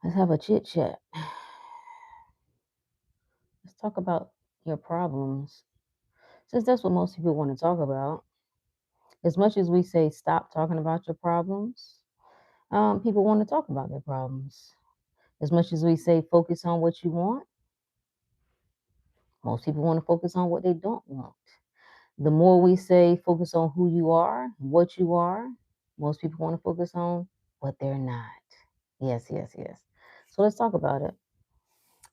Let's have a chit chat. Let's talk about your problems. Since that's what most people want to talk about. As much as we say stop talking about your problems, people want to talk about their problems. As much as we say focus on what you want, most people want to focus on what they don't want. The more we say focus on who you are, what you are, most people want to focus on what they're not. Yes, yes, yes. So let's talk about it.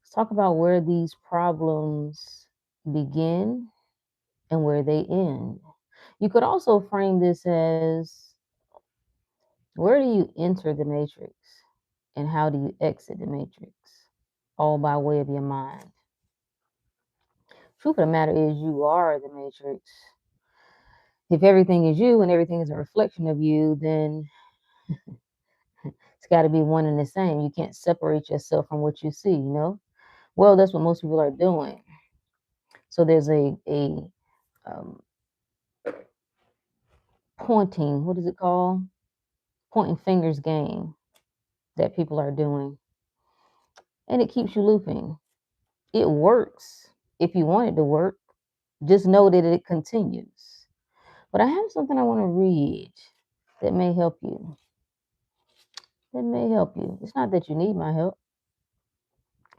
Let's talk about where these problems begin and where they end. You could also frame this as where do you enter the matrix and how do you exit the matrix? All by way of your mind. Truth of the matter is, you are the matrix. If everything is you and everything is a reflection of you, then it's got to be one and the same. You can't separate yourself from what you see, you know? Well, that's what most people are doing. So there's a um, pointing, what is it called? Pointing fingers game that people are doing. And it keeps you looping. It works if you want it to work. Just know that it continues. But I have something I want to read that may help you. That may help you. It's not that you need my help,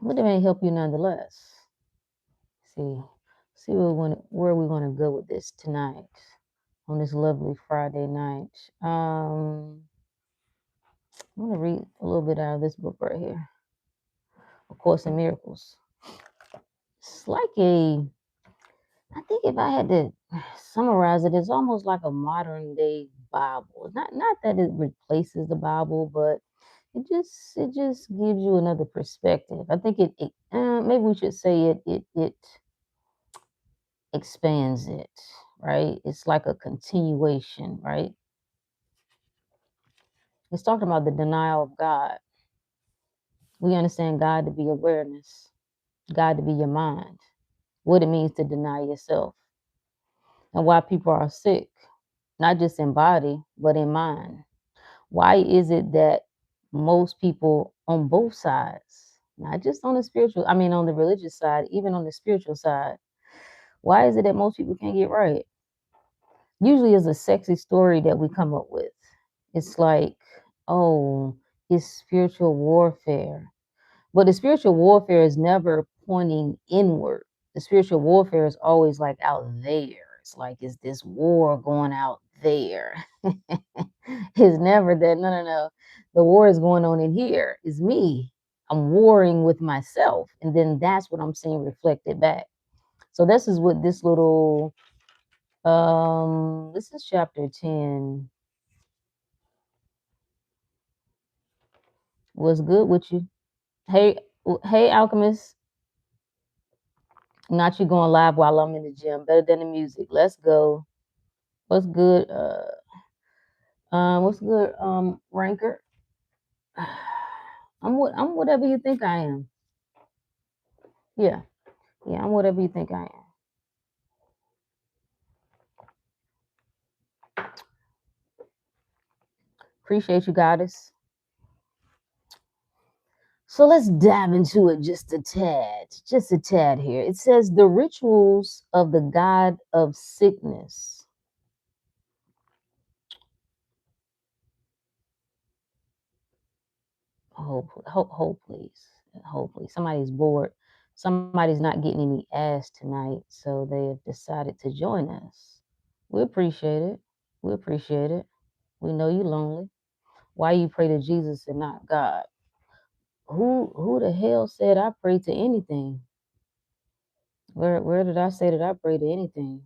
but it may help you nonetheless. See where we want to go with this tonight on this lovely Friday night. I'm going to read a little bit out of this book right here, A Course in Miracles. It's like I think if I had to summarize it, it's almost like a modern day Bible. Not that it replaces the Bible, but it just gives you another perspective. I think it maybe we should say it expands it, right? It's like a continuation, right? It's talking about the denial of God. We understand God to be awareness, God to be your mind, what it means to deny yourself, and why people are sick, not just in body, but in mind. Why is it that most people on both sides, not just on the spiritual, I mean, on the religious side, even on the spiritual side, why is it that most people can't get right? Usually it's a sexy story that we come up with. It's like, oh, it's spiritual warfare. But the spiritual warfare is never pointing inward. The spiritual warfare is always like out there. It's like, is this war going out there? It's never that. No, no, no. The war is going on in here. It's me. I'm warring with myself. And then that's what I'm seeing reflected back. So this is what this little this is chapter 10. What's good with you? Hey, hey, Alchemist. Not you going live while I'm in the gym. Better than the music. Let's go. What's good? What's good? Ranker. I'm whatever you think I am. Yeah, yeah. I'm whatever you think I am. Appreciate you, goddess. So let's dive into it just a tad here. It says the rituals of the god of sickness. Hold, please. Hold, please. Somebody's bored. Somebody's not getting any ass tonight, so they have decided to join us. We appreciate it. We appreciate it. We know you lonely. Why you pray to Jesus and not God? Who the hell said I pray to anything? Where did I say that I pray to anything?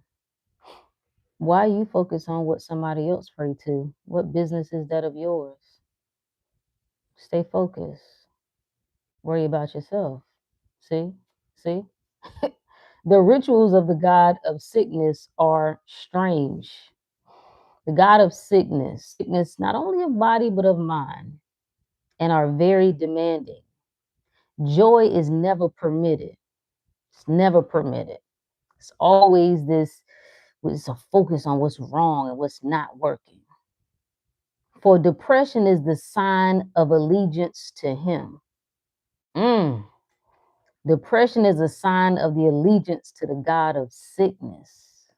Why you focus on what somebody else pray to? What business is that of yours? Stay focused. Worry about yourself. See? See? The rituals of the god of sickness are strange. The god of sickness not only of body but of mind, and are very demanding. Joy is never permitted. It's never permitted. It's always this, it's a focus on what's wrong and what's not working. For depression is the sign of allegiance to him. Mm. Depression is a sign of the allegiance to the God of sickness.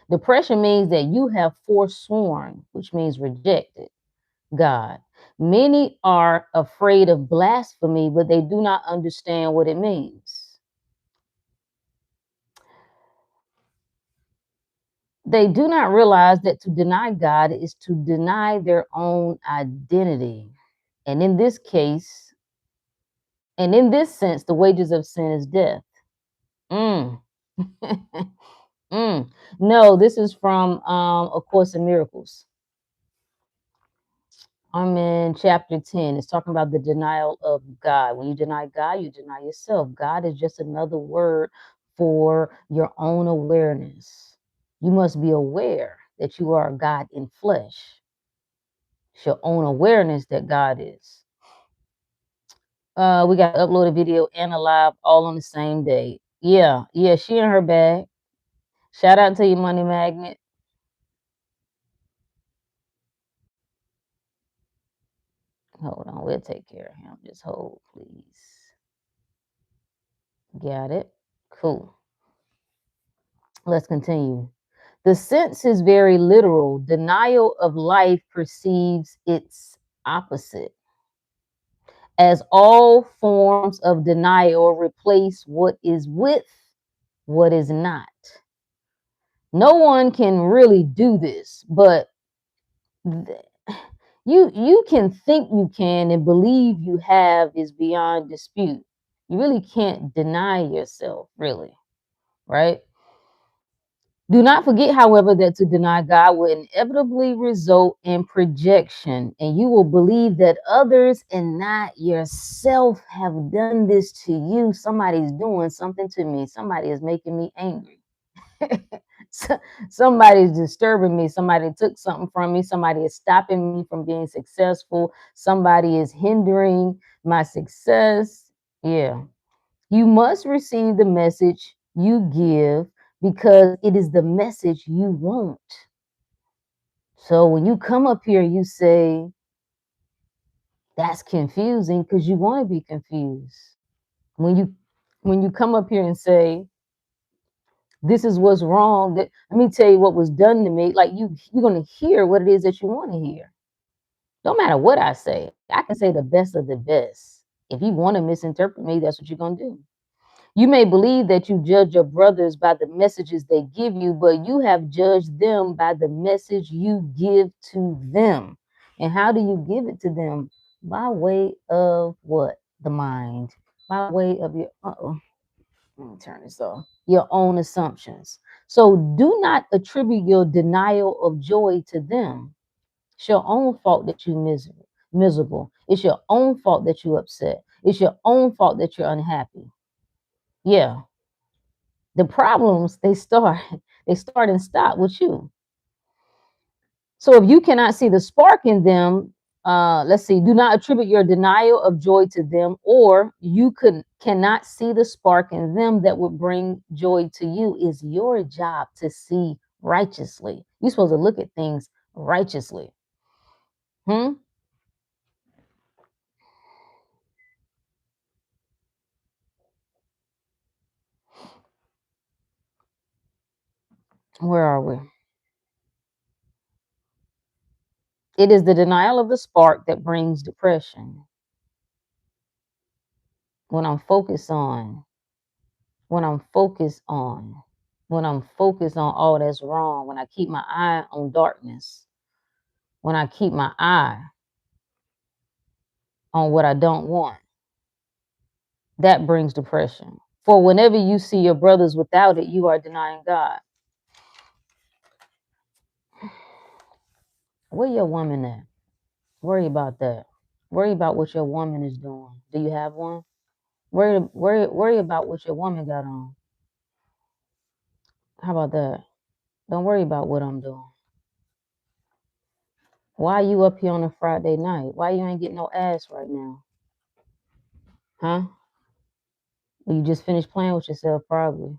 Depression means that you have forsworn, which means rejected, God. Many are afraid of blasphemy, but they do not understand what it means. They do not realize that to deny God is to deny their own identity. And in this case, and in this sense, the wages of sin is death. Mm. Mm. No, this is from A Course in Miracles. I'm in chapter 10. It's talking about the denial of God. When you deny God, you deny yourself. God is just another word for your own awareness. You must be aware that you are God in flesh. It's your own awareness that God is. We got to upload a video and a live all on the same day. Yeah, she in her bag. Shout out to you, Money Magnet. Hold on, we'll take care of him. Just hold, please. Got it. Cool. Let's continue. The sense is very literal. Denial of life perceives its opposite. As all forms of denial replace what is with what is not. No one can really do this, but you can think you can and believe you have is beyond dispute. You really can't deny yourself, really, right? Do not forget, however, that to deny God will inevitably result in projection, and you will believe that others and not yourself have done this to you. Somebody's doing something to me. Somebody is making me angry. Somebody's disturbing me. Somebody took something from me. Somebody is stopping me from being successful. Somebody is hindering my success. Yeah. You must receive the message you give because it is the message you want. So when you come up here, you say, that's confusing because you want to be confused. When you come up here and say, this is what's wrong, that let me tell you what was done to me, like you're going to hear what it is that you want to hear. No matter what I say, I can say the best of the best. If you want to misinterpret me, that's what you're going to do. You may believe that you judge your brothers by the messages they give you, but you have judged them by the message you give to them. And how do you give it to them? By way of what? The mind. By way of your, let me turn this off. Your own assumptions. So do not attribute your denial of joy to them. It's your own fault that you're miserable. It's your own fault that you're upset. It's your own fault that you're unhappy. Yeah. The problems they start and stop with you. So if you cannot see the spark in them, let's see, do not attribute your denial of joy to them, or you cannot see the spark in them that would bring joy to you. Is your job to see righteously. You're supposed to look at things righteously. Where are we? It is the denial of the spark that brings depression. When I'm focused on, when I'm focused on, when I'm focused on all that's wrong, when I keep my eye on darkness, when I keep my eye on what I don't want, that brings depression. For whenever you see your brothers without it, you are denying God. Where your woman at? Worry about that. Worry about what your woman is doing. Do you have one? Worry about what your woman got on. How about that? Don't worry about what I'm doing. Why you up here on a Friday night? Why you ain't getting no ass right now? Huh? You just finished playing with yourself, probably.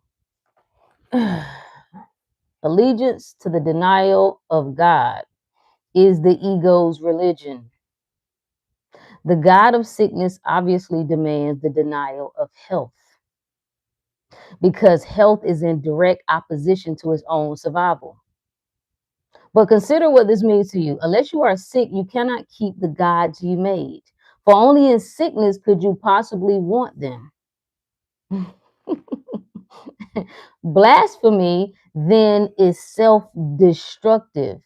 Allegiance to the denial of God is the ego's religion. The God of sickness obviously demands the denial of health because health is in direct opposition to his own survival. But consider what this means to you. Unless you are sick, you cannot keep the gods you made. For only in sickness could you possibly want them. Blasphemy then is self-destructive,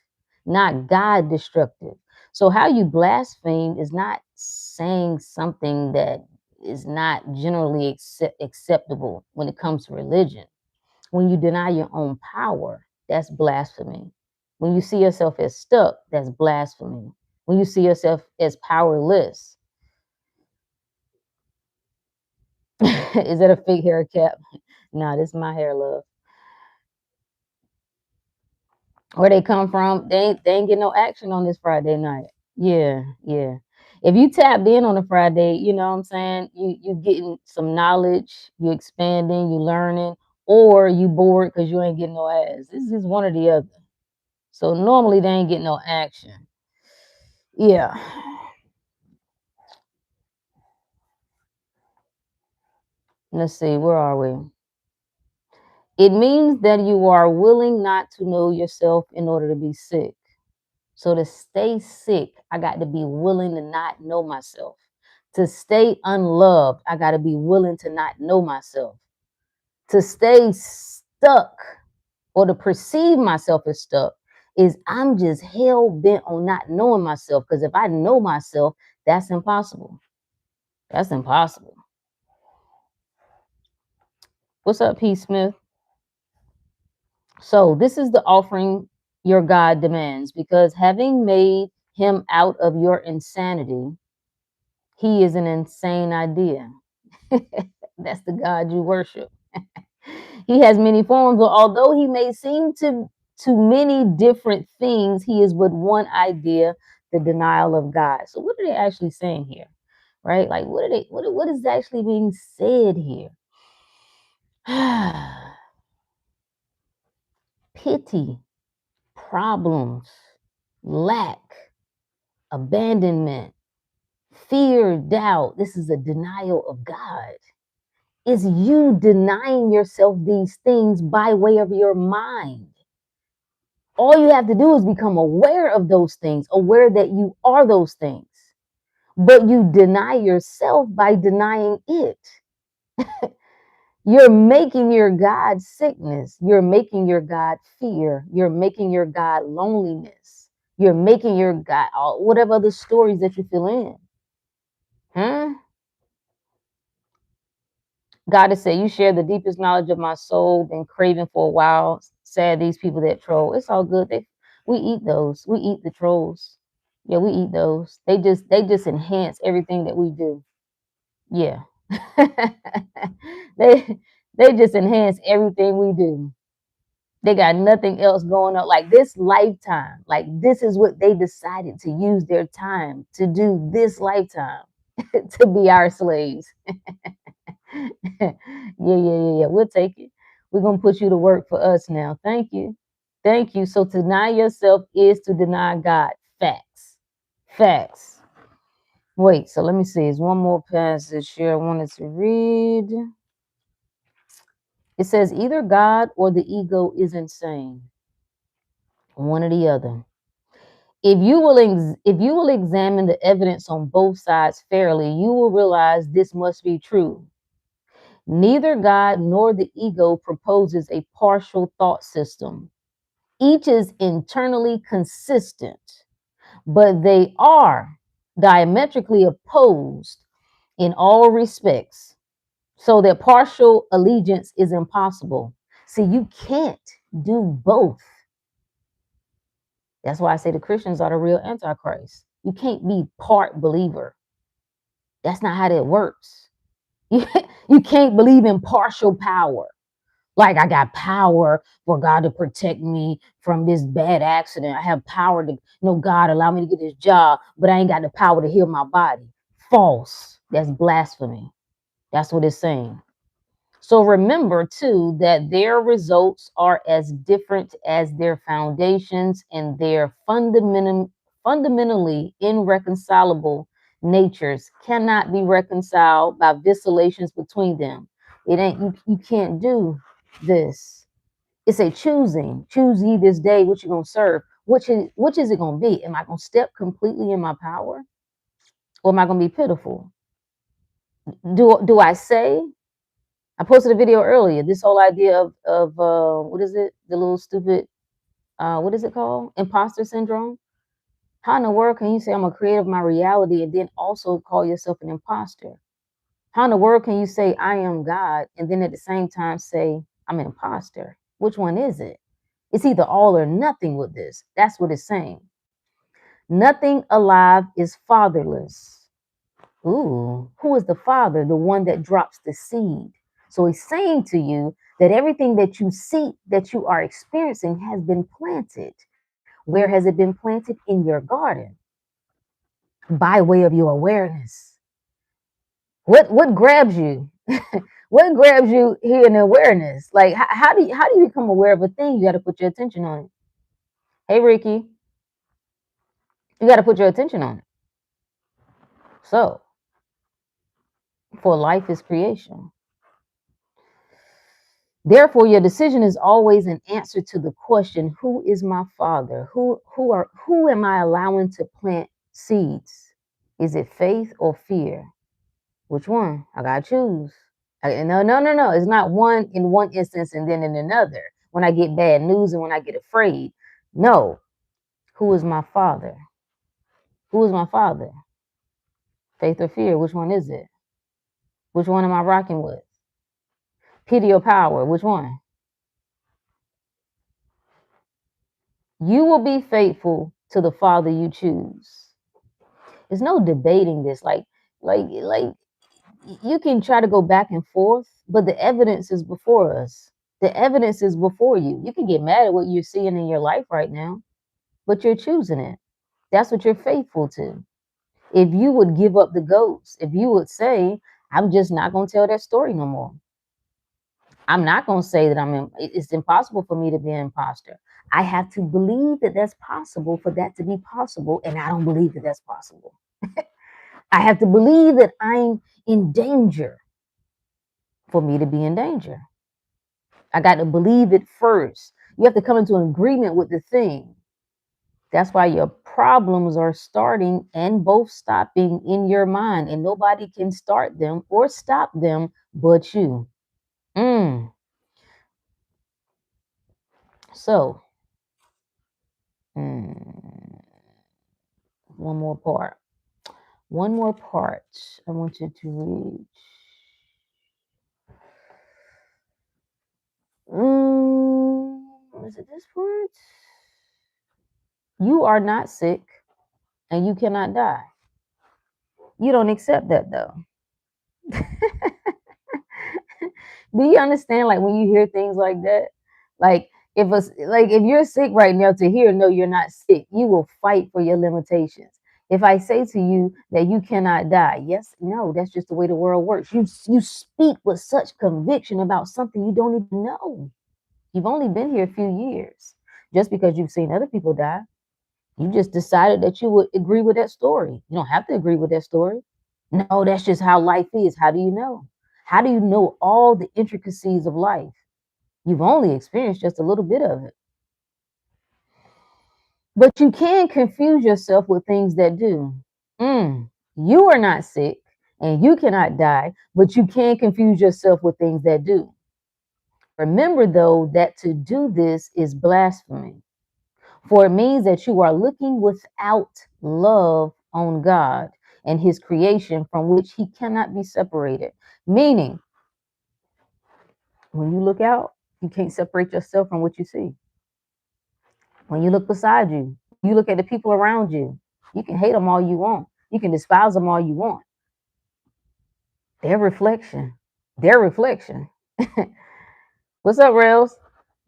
not God destructive. So how you blaspheme is not saying something that is not generally acceptable when it comes to religion. When you deny your own power, that's blasphemy. When you see yourself as stuck, that's blasphemy. When you see yourself as powerless, is that a fake hair cap? Nah, this is my hair, love. Where they come from, they ain't get no action on this Friday night. Yeah, yeah. If you tapped in on a Friday, you know what I'm saying? You getting some knowledge, you expanding, you learning, or you bored because you ain't getting no ass. This is one or the other. So normally they ain't getting no action. Yeah. Let's see, where are we? It means that you are willing not to know yourself in order to be sick. So to stay sick, I got to be willing to not know myself. To stay unloved, I got to be willing to not know myself. To stay stuck or to perceive myself as stuck is I'm just hell bent on not knowing myself. Because if I know myself, that's impossible. That's impossible. What's up, P. Smith? So this is the offering your God demands, because having made him out of your insanity, he is an insane idea. That's the God you worship. He has many forms, but although he may seem to many different things, he is but one idea, the denial of God. So what are they actually saying here? Right? Like what is actually being said here? Pity, problems, lack, abandonment, fear, doubt. This is a denial of God. It's you denying yourself these things by way of your mind. All you have to do is become aware of those things, aware that you are those things. But you deny yourself by denying it. You're making your God sickness. You're making your God fear. You're making your God loneliness. You're making your God whatever other stories that you fill in. Huh? God has said, you share the deepest knowledge of my soul, been craving for a while. Sad these people that troll. It's all good. We eat those. We eat the trolls. Yeah, we eat those. They just enhance everything that we do. Yeah. they they just enhance everything we do. They got nothing else going on. Like this lifetime, like this is what they decided to use their time to do this lifetime to be our slaves. Yeah. We'll take it. We're gonna put you to work for us now. Thank you. Thank you. So to deny yourself is to deny God. Facts. Facts. Wait, so let me see. There's one more passage here I wanted to read. It says either God or the ego is insane. One or the other. If you will examine the evidence on both sides fairly, you will realize this must be true. Neither God nor the ego proposes a partial thought system. Each is internally consistent, but they are diametrically opposed in all respects, so that partial allegiance is impossible. See, you can't do both. That's why I say the Christians are the real antichrist. You can't be part believer. That's not how that works. You can't believe in partial power. Like I got power for God to protect me from this bad accident. I have power to, God allow me to get this job, but I ain't got the power to heal my body. False. That's blasphemy. That's what it's saying. So remember too that their results are as different as their foundations, and they're fundamentally irreconcilable natures cannot be reconciled by vacillations between them. It ain't you can't do this. It's a choosing. Choose ye this day which you're gonna serve. Which is it gonna be? Am I gonna step completely in my power? Or am I gonna be pitiful? Do I say? I posted a video earlier. This whole idea of what is it? The little stupid what is it called? Imposter syndrome. How in the world can you say I'm a creator of my reality and then also call yourself an imposter? How in the world can you say I am God and then at the same time say I'm an imposter? Which one is it? It's either all or nothing with this. That's what it's saying. Nothing alive is fatherless. Ooh, who is the father? The one that drops the seed. So he's saying to you that everything that you see, that you are experiencing, has been planted. Where has it been planted? In your garden, by way of your awareness. What grabs you? What grabs you here in awareness? Like how do you become aware of a thing? You got to put your attention on it. Hey Ricky, you got to put your attention on it. So, for life is creation. Therefore, your decision is always an answer to the question, who is my father? Who am I allowing to plant seeds? Is it faith or fear? Which one? I gotta choose. No. It's not one in one instance and then in another. When I get bad news and when I get afraid. No. Who is my father? Who is my father? Faith or fear? Which one is it? Which one am I rocking with? Pity or power? Which one? You will be faithful to the father you choose. There's no debating this. Like you can try to go back and forth, but the evidence is before us. The evidence is before you. You can get mad at what you're seeing in your life right now, but you're choosing it. That's what you're faithful to. If you would give up the ghosts, if you would say, I'm just not going to tell that story no more. I'm not going to say that it's impossible for me to be an imposter. I have to believe that that's possible for that to be possible. And I don't believe that that's possible. I have to believe that I'm in danger for me to be in danger. I got to believe it first. You have to come into an agreement with the thing. That's why your problems are starting and both stopping in your mind, and nobody can start them or stop them but you. So, one more part. One more part I want you to read. Is it this part? You are not sick and you cannot die. You don't accept that though. Do you understand? Like when you hear things like that, like if you're sick right now, to hear no, you're not sick, you will fight for your limitations. If I say to you that you cannot die, yes, no, that's just the way the world works. You speak with such conviction about something you don't even know. You've only been here a few years. Just because you've seen other people die, you just decided that you would agree with that story. You don't have to agree with that story. No, that's just how life is. How do you know? How do you know all the intricacies of life? You've only experienced just a little bit of it. But you can confuse yourself with things that do. You are not sick and you cannot die, but you can confuse yourself with things that do. Remember, though, that to do this is blasphemy, for it means that you are looking without love on God and his creation from which he cannot be separated. Meaning, when you look out, you can't separate yourself from what you see. When you look beside you, you look at the people around you, you can hate them all you want. You can despise them all you want. Their reflection. Their reflection. What's up, Rails?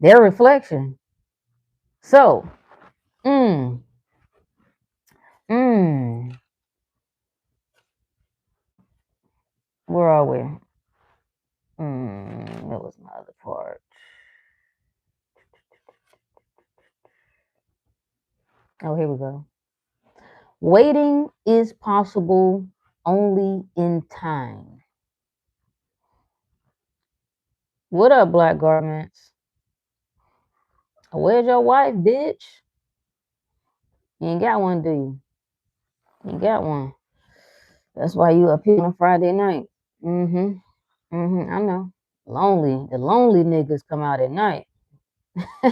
Their reflection. So, mm, mm, where are we? That was my other part. Oh, here we go. Waiting is possible only in time. What up, Black Garments? Where's your wife, bitch? You ain't got one, do you? You ain't got one. That's why you up here on a Friday night. Mm-hmm. Mm-hmm. I know. Lonely. The lonely niggas come out at night. they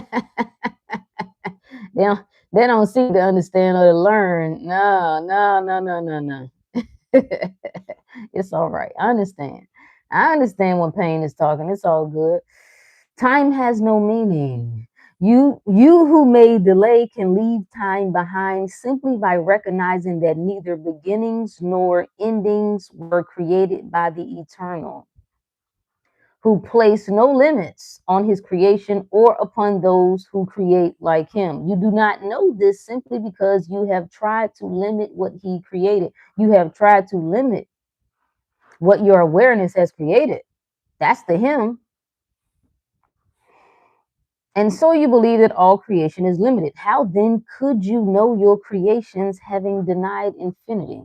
don't they don't seem to understand or to learn. No, no, no, no, no, no. It's all right. I understand. I understand when pain is talking. It's all good. Time has no meaning. You who may delay can leave time behind simply by recognizing that neither beginnings nor endings were created by the eternal, who placed no limits on his creation or upon those who create like him. You do not know this simply because you have tried to limit what he created. You have tried to limit what your awareness has created. That's the him. And so you believe that all creation is limited. How then could you know your creations having denied infinity?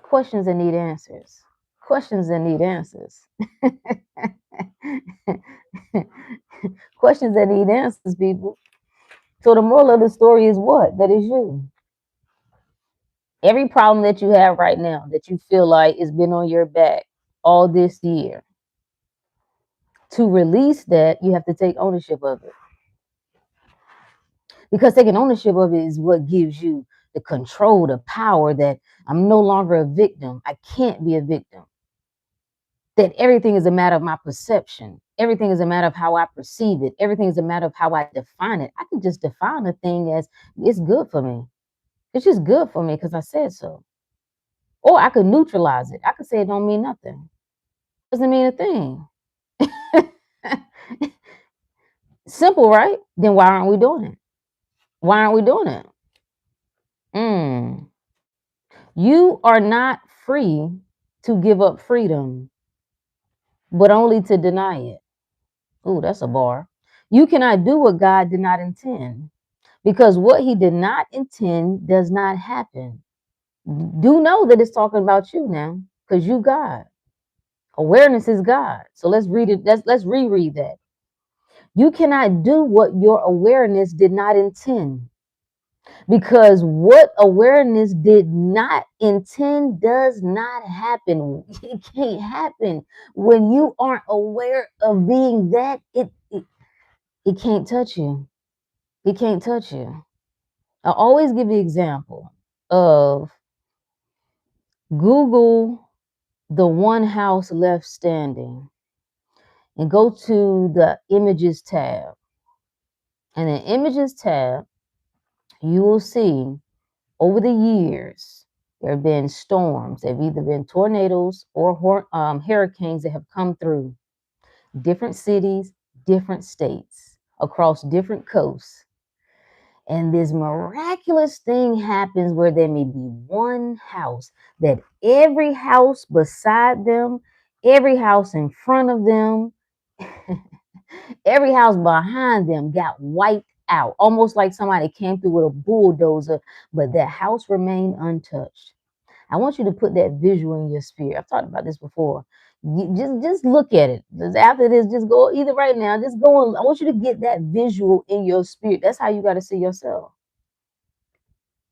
Questions that need answers. Questions that need answers. Questions that need answers, people. So the moral of the story is what? That is you. Every problem that you have right now that you feel like has been on your back all this year, to release that, you have to take ownership of it. Because taking ownership of it is what gives you the control, the power that I'm no longer a victim. I can't be a victim. That everything is a matter of my perception. Everything is a matter of how I perceive it. Everything is a matter of how I define it. I can just define a thing as it's good for me. It's just good for me because I said so. Or I could neutralize it. I could say it don't mean nothing. Doesn't mean a thing. Simple, right? Then why aren't we doing it? Why aren't we doing it? You are not free to give up freedom, but only to deny it. Ooh, that's a bar. You cannot do what God did not intend, because what he did not intend does not happen. Do know that it's talking about you now, because you God. Awareness is God. So let's read it. Let's reread that. You cannot do what your awareness did not intend, because what awareness did not intend does not happen. It can't happen when you aren't aware of being that. It can't touch you. It can't touch you. I always give the example of Google the one house left standing and go to the images tab. And in images tab, you will see over the years, there have been storms. They've either been tornadoes or hurricanes that have come through different cities, different states, across different coasts. And this miraculous thing happens where there may be one house that every house beside them, every house in front of them, every house behind them got wiped out, almost like somebody came through with a bulldozer, but that house remained untouched. I want you to put that visual in your spirit. I've talked about this before. Just look at it. Just after this, just go either right now. Just go on. I want you to get that visual in your spirit. That's how you got to see yourself.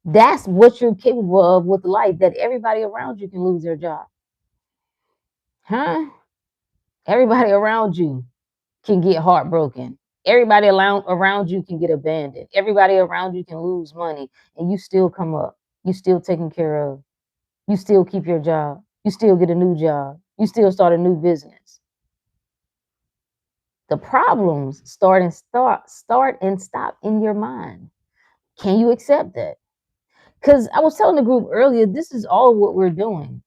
That's what you're capable of with life. That everybody around you can lose their job, huh? Everybody around you can get heartbroken. Everybody around you can get abandoned. Everybody around you can lose money, and you still come up. You still taken care of. You still keep your job. You still get a new job. You still start a new business. The problems start and stop in your mind. Can you accept that? Because I was telling the group earlier, this is all what we're doing.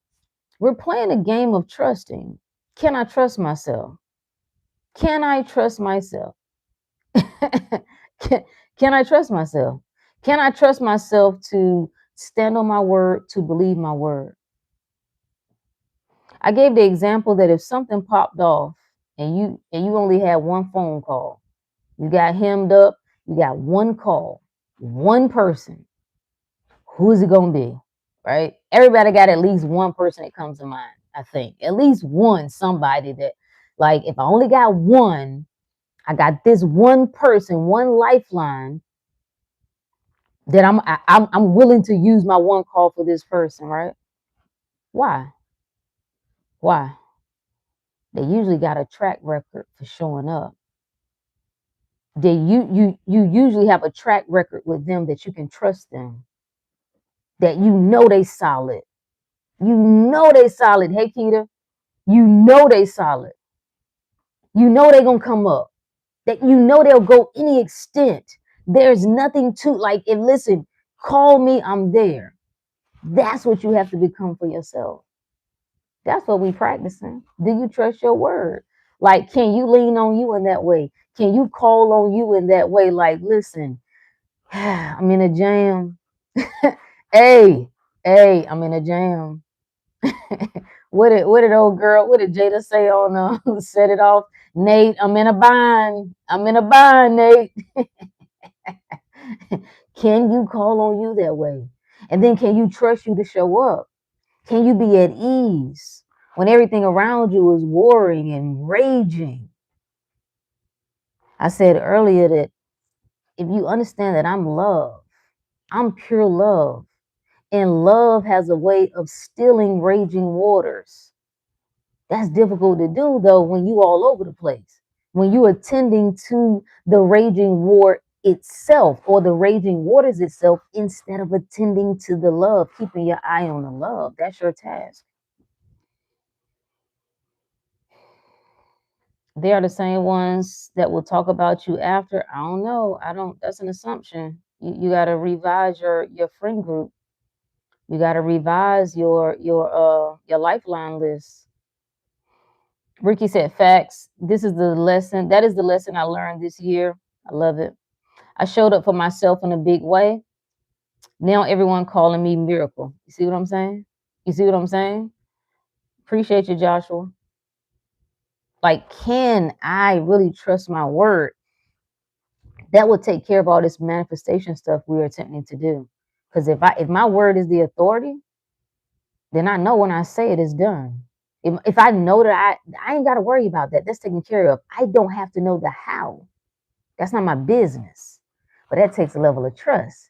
We're playing a game of trusting. Can I trust myself? Can I trust myself? can I trust myself? Can I trust myself to stand on my word, to believe my word? I gave the example that if something popped off and you only had one phone call, you got hemmed up, you got one call, one person, who is it gonna be? Right? Everybody got at least one person that comes to mind, I think. At least one, somebody that, like, if I only got one, I got this one person, one lifeline that I'm willing to use my one call for this person, right? Why? Why? They usually got a track record for showing up. You usually have a track record with them that you can trust them, that you know they solid. You know they solid. Hey Keita, you know they solid. You know they gonna come up. That you know they'll go any extent. There's nothing to, like, if listen, call me, I'm there. That's what you have to become for yourself. That's what we practicing. Do you trust your word? Like, can you lean on you in that way? Can you call on you in that way? Like, listen, I'm in a jam. hey, I'm in a jam. What did old girl, what did Jada say on Set It Off? Nate, I'm in a bind. I'm in a bind, Nate. Can you call on you that way? And then can you trust you to show up? Can you be at ease when everything around you is warring and raging? I said earlier that if you understand that I'm love, I'm pure love, and love has a way of stilling raging waters. That's difficult to do though when you all over the place. When you're attending to the raging war itself or the raging waters itself instead of attending to the love, keeping your eye on the love. That's your task. They are the same ones that will talk about you after. I don't know. I don't, that's an assumption. You gotta revise your friend group. You gotta revise your lifeline list. Ricky said facts. This is the lesson. That is the lesson I learned this year. I love it. I showed up for myself in a big way. Now everyone calling me miracle. You see what I'm saying? You see what I'm saying? Appreciate you, Joshua. Like, can I really trust my word? That will take care of all this manifestation stuff we are attempting to do. Because if my word is the authority, then I know when I say it is done. If I know that I ain't got to worry about that. That's taken care of. I don't have to know the how. That's not my business. But that takes a level of trust.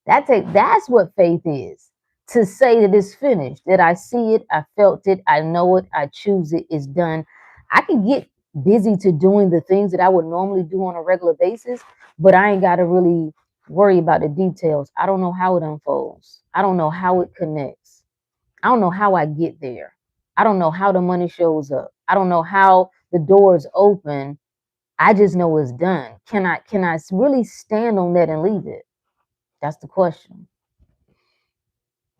That's what faith is. To say that it's finished, that I see it, I felt it, I know it, I choose it, it's done. I can get busy to doing the things that I would normally do on a regular basis, but I ain't got to really worry about the details. I don't know how it unfolds. I don't know how it connects. I don't know how I get there. I don't know how the money shows up. I don't know how the doors open. I just know it's done. Can I really stand on that and leave it? That's the question.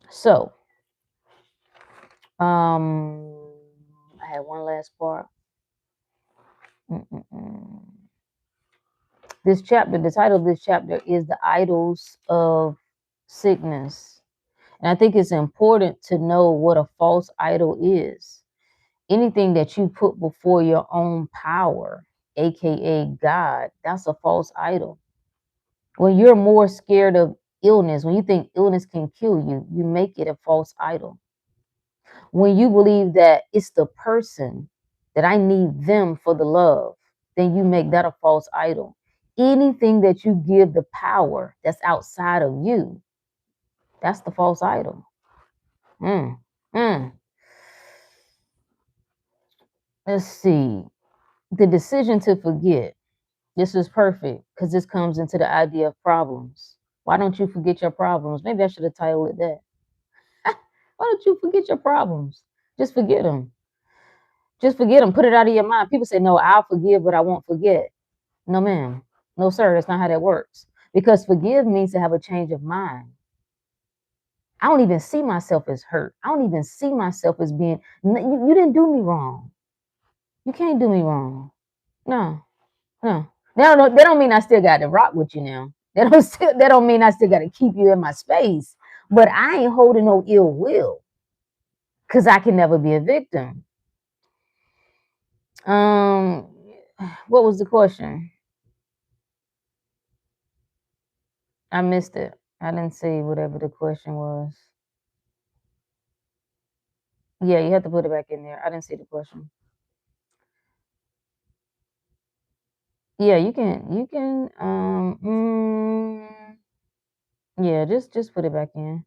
So, I had one last part. Mm-mm-mm. This chapter, the title of this chapter is The Idols of Sickness. And I think it's important to know what a false idol is. Anything that you put before your own power, aka God, that's a false idol. When you're more scared of illness, when you think illness can kill you, you make it a false idol. When you believe that it's the person, that I need them for the love, then you make that a false idol. Anything that you give the power that's outside of you, that's the false idol. Mm, mm. Let's see. The decision to forget. This is perfect because this comes into the idea of problems. Why don't you forget your problems? Maybe I should have titled it that. Why don't you forget your problems? Just forget them. Just forget them. Put it out of your mind. People say, no, I'll forgive, but I won't forget. No, ma'am. No, sir. That's not how that works. Because forgive means to have a change of mind. I don't even see myself as hurt. I don't even see myself as being, you didn't do me wrong. You can't do me wrong. No, no. That don't mean I still got to rock with you now. That don't mean I still got to keep you in my space. But I ain't holding no ill will because I can never be a victim. What was the question? I missed it. I didn't see whatever the question was. Yeah, you have to put it back in there. I didn't see the question. Yeah, yeah, just put it back in.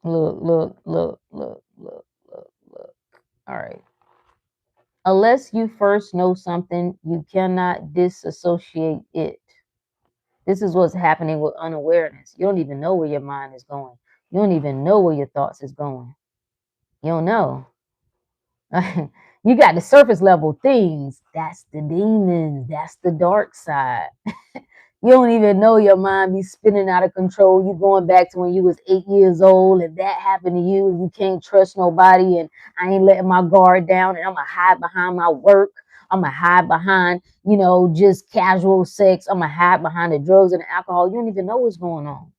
Look. All right. Unless you first know something, you cannot disassociate it. This is what's happening with unawareness. You don't even know where your mind is going. You don't even know where your thoughts is going. You don't know. You got the surface level things. That's the demons. That's the dark side. You don't even know your mind be spinning out of control. You going back to when you was 8 years old and that happened to you and you can't trust nobody and I ain't letting my guard down and I'm gonna hide behind my work. I'm gonna hide behind, just casual sex. I'm gonna hide behind the drugs and the alcohol. You don't even know what's going on.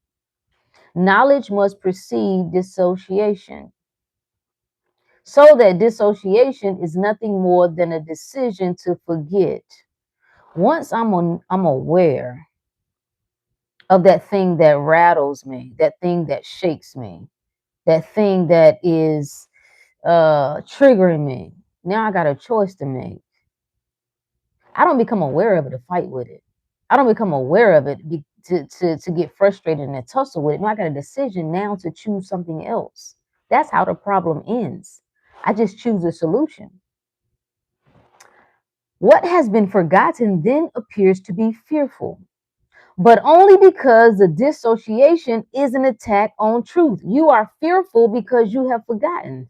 Knowledge must precede dissociation. So that dissociation is nothing more than a decision to forget. Once I'm aware of that thing that rattles me, that thing that shakes me, that thing that is triggering me. Now I got a choice to make. I don't become aware of it to fight with it. I don't become aware of it to get frustrated and tussle with it. No, I got a decision now to choose something else. That's how the problem ends. I just choose a solution. What has been forgotten then appears to be fearful, but only because the dissociation is an attack on truth. You are fearful because you have forgotten.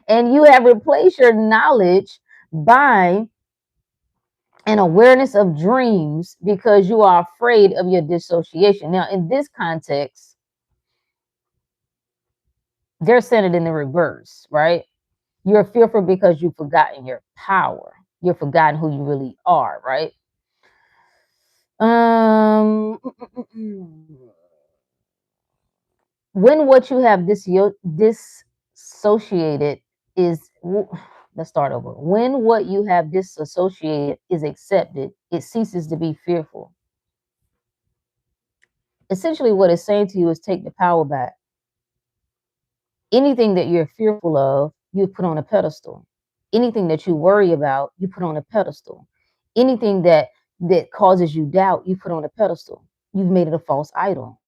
And you have replaced your knowledge by an awareness of dreams because you are afraid of your dissociation. Now, in this context, they're saying it in the reverse, right? You're fearful because you've forgotten your power. You've forgotten who you really are, right? When what you have dissociated is, let's start over. When what you have disassociated is accepted, it ceases to be fearful. Essentially, what it's saying to you is take the power back. Anything that you're fearful of, you put on a pedestal. Anything that you worry about, you put on a pedestal. Anything that causes you doubt, you put on a pedestal. You've made it a false idol.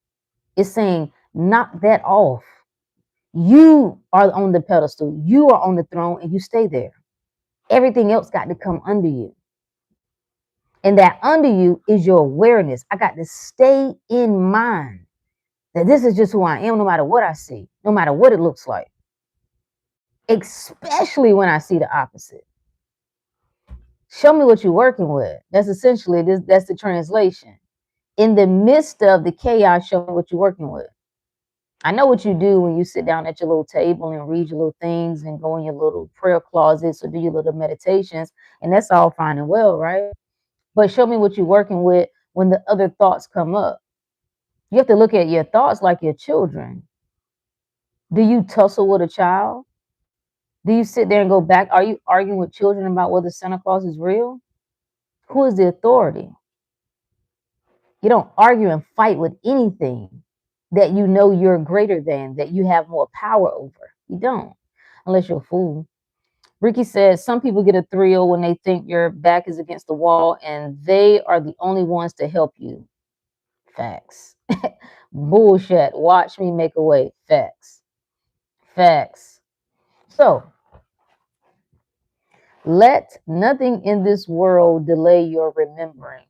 It's saying, knock that off. You are on the pedestal, you are on the throne, and you stay there. Everything else got to come under you. And that under you is your awareness. I got to stay in mind that this is just who I am, no matter what I see, no matter what it looks like. Especially when I see the opposite. Show me what you're working with. That's essentially that's the translation. In the midst of the chaos, show me what you're working with. I know what you do when you sit down at your little table and read your little things and go in your little prayer closets or do your little meditations, and that's all fine and well, right? But show me what you're working with when the other thoughts come up. You have to look at your thoughts like your children. Do you tussle with a child? Do you sit there and go back? Are you arguing with children about whether Santa Claus is real? Who is the authority? You don't argue and fight with anything that you know you're greater than, that you have more power over. You don't, unless you're a fool. Ricky says some people get a thrill when they think your back is against the wall and they are the only ones to help you. Facts. Bullshit. Watch me make a way. Facts. Facts. So, let nothing in this world delay your remembering.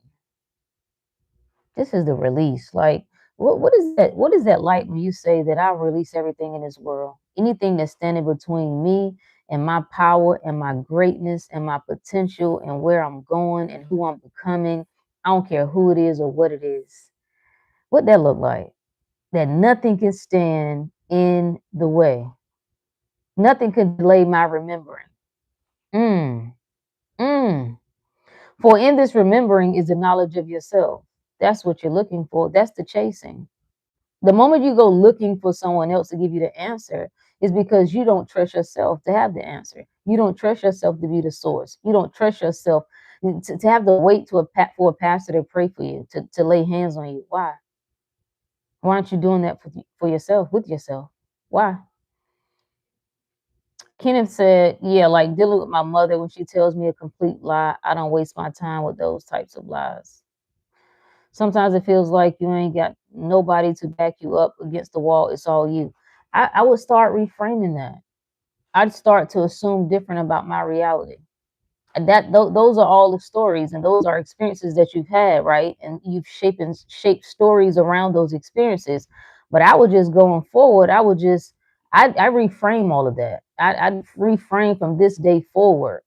This is the release. Like, what is that? What is that like when you say that I release everything in this world? Anything that's standing between me and my power and my greatness and my potential and where I'm going and who I'm becoming. I don't care who it is or what it is. What that look like? That nothing can stand in the way. Nothing can delay my remembering. Mm. Mm. For in this remembering is the knowledge of yourself. That's what you're looking for. That's the chasing. The moment you go looking for someone else to give you the answer is because you don't trust yourself to have the answer. You don't trust yourself to be the source. You don't trust yourself to have to wait for a pastor to pray for you, to lay hands on you. Why? Why aren't you doing that for yourself, with yourself? Why? Kenneth said, yeah, like dealing with my mother when she tells me a complete lie. I don't waste my time with those types of lies. Sometimes it feels like you ain't got nobody to back you up against the wall. It's all you. I would start reframing that. I'd start to assume different about my reality. And those are all the stories, and those are experiences that you've had, right? And you've shaped stories around those experiences. But I would just going forward, I reframe all of that. I'd reframe from this day forward,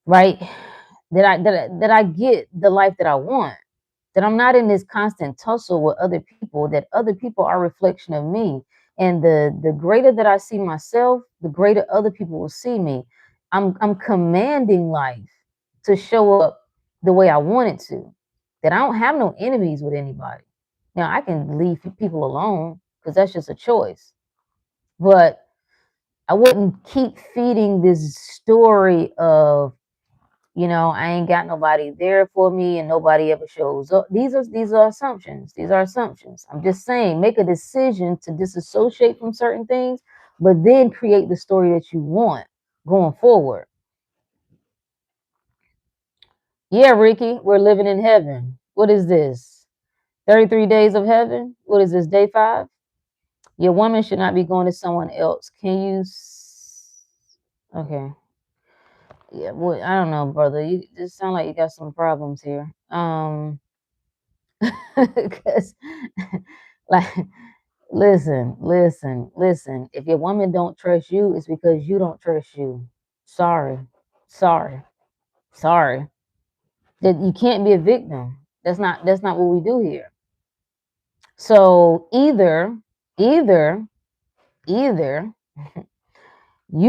right? That I get the life that I want, that I'm not in this constant tussle with other people, that other people are a reflection of me. And the greater that I see myself, the greater other people will see me. I'm commanding life to show up the way I want it to. That I don't have no enemies with anybody. Now I can leave people alone because that's just a choice. But I wouldn't keep feeding this story of, I ain't got nobody there for me and nobody ever shows up. These are assumptions. These are assumptions. I'm just saying, make a decision to disassociate from certain things, but then create the story that you want going forward. Yeah, Ricky, we're living in heaven. What is this? 33 days of heaven? What is this, day 5? Your woman should not be going to someone else. Can you? Okay. Yeah, well, I don't know, brother. You just sound like you got some problems here. Because like, listen. If your woman don't trust you, it's because you don't trust you. Sorry, sorry, sorry. That you can't be a victim. That's not what we do here. So either you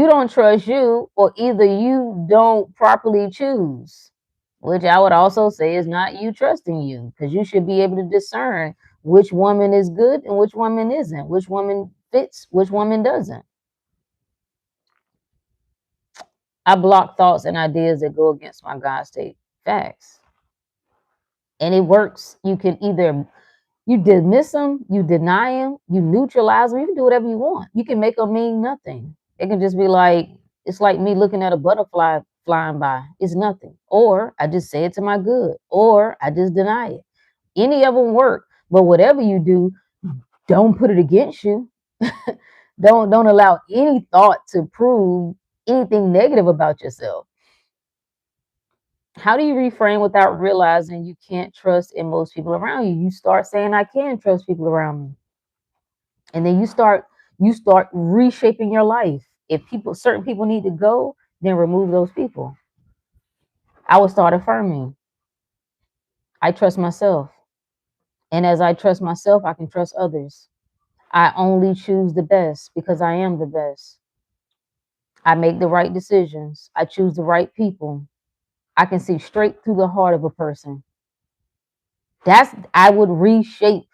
don't trust you, or either you don't properly choose, which I would also say is not you trusting you, because you should be able to discern which woman is good and which woman isn't, which woman fits, which woman doesn't. I block thoughts and ideas that go against my God state facts. And it works. You can either you dismiss them, you deny them, you neutralize them, you can do whatever you want. You can make them mean nothing. It can just be like, it's like me looking at a butterfly flying by. It's nothing. Or I just say it to my good. Or I just deny it. Any of them work. But whatever you do, don't put it against you. Don't allow any thought to prove anything negative about yourself. How do you reframe without realizing you can't trust in most people around you? You start saying, I can trust people around me. And then you start reshaping your life. If certain people need to go, then remove those people. I would start affirming, I trust myself. And as I trust myself, I can trust others. I only choose the best because I am the best. I make the right decisions. I choose the right people. I can see straight through the heart of a person. I would reshape.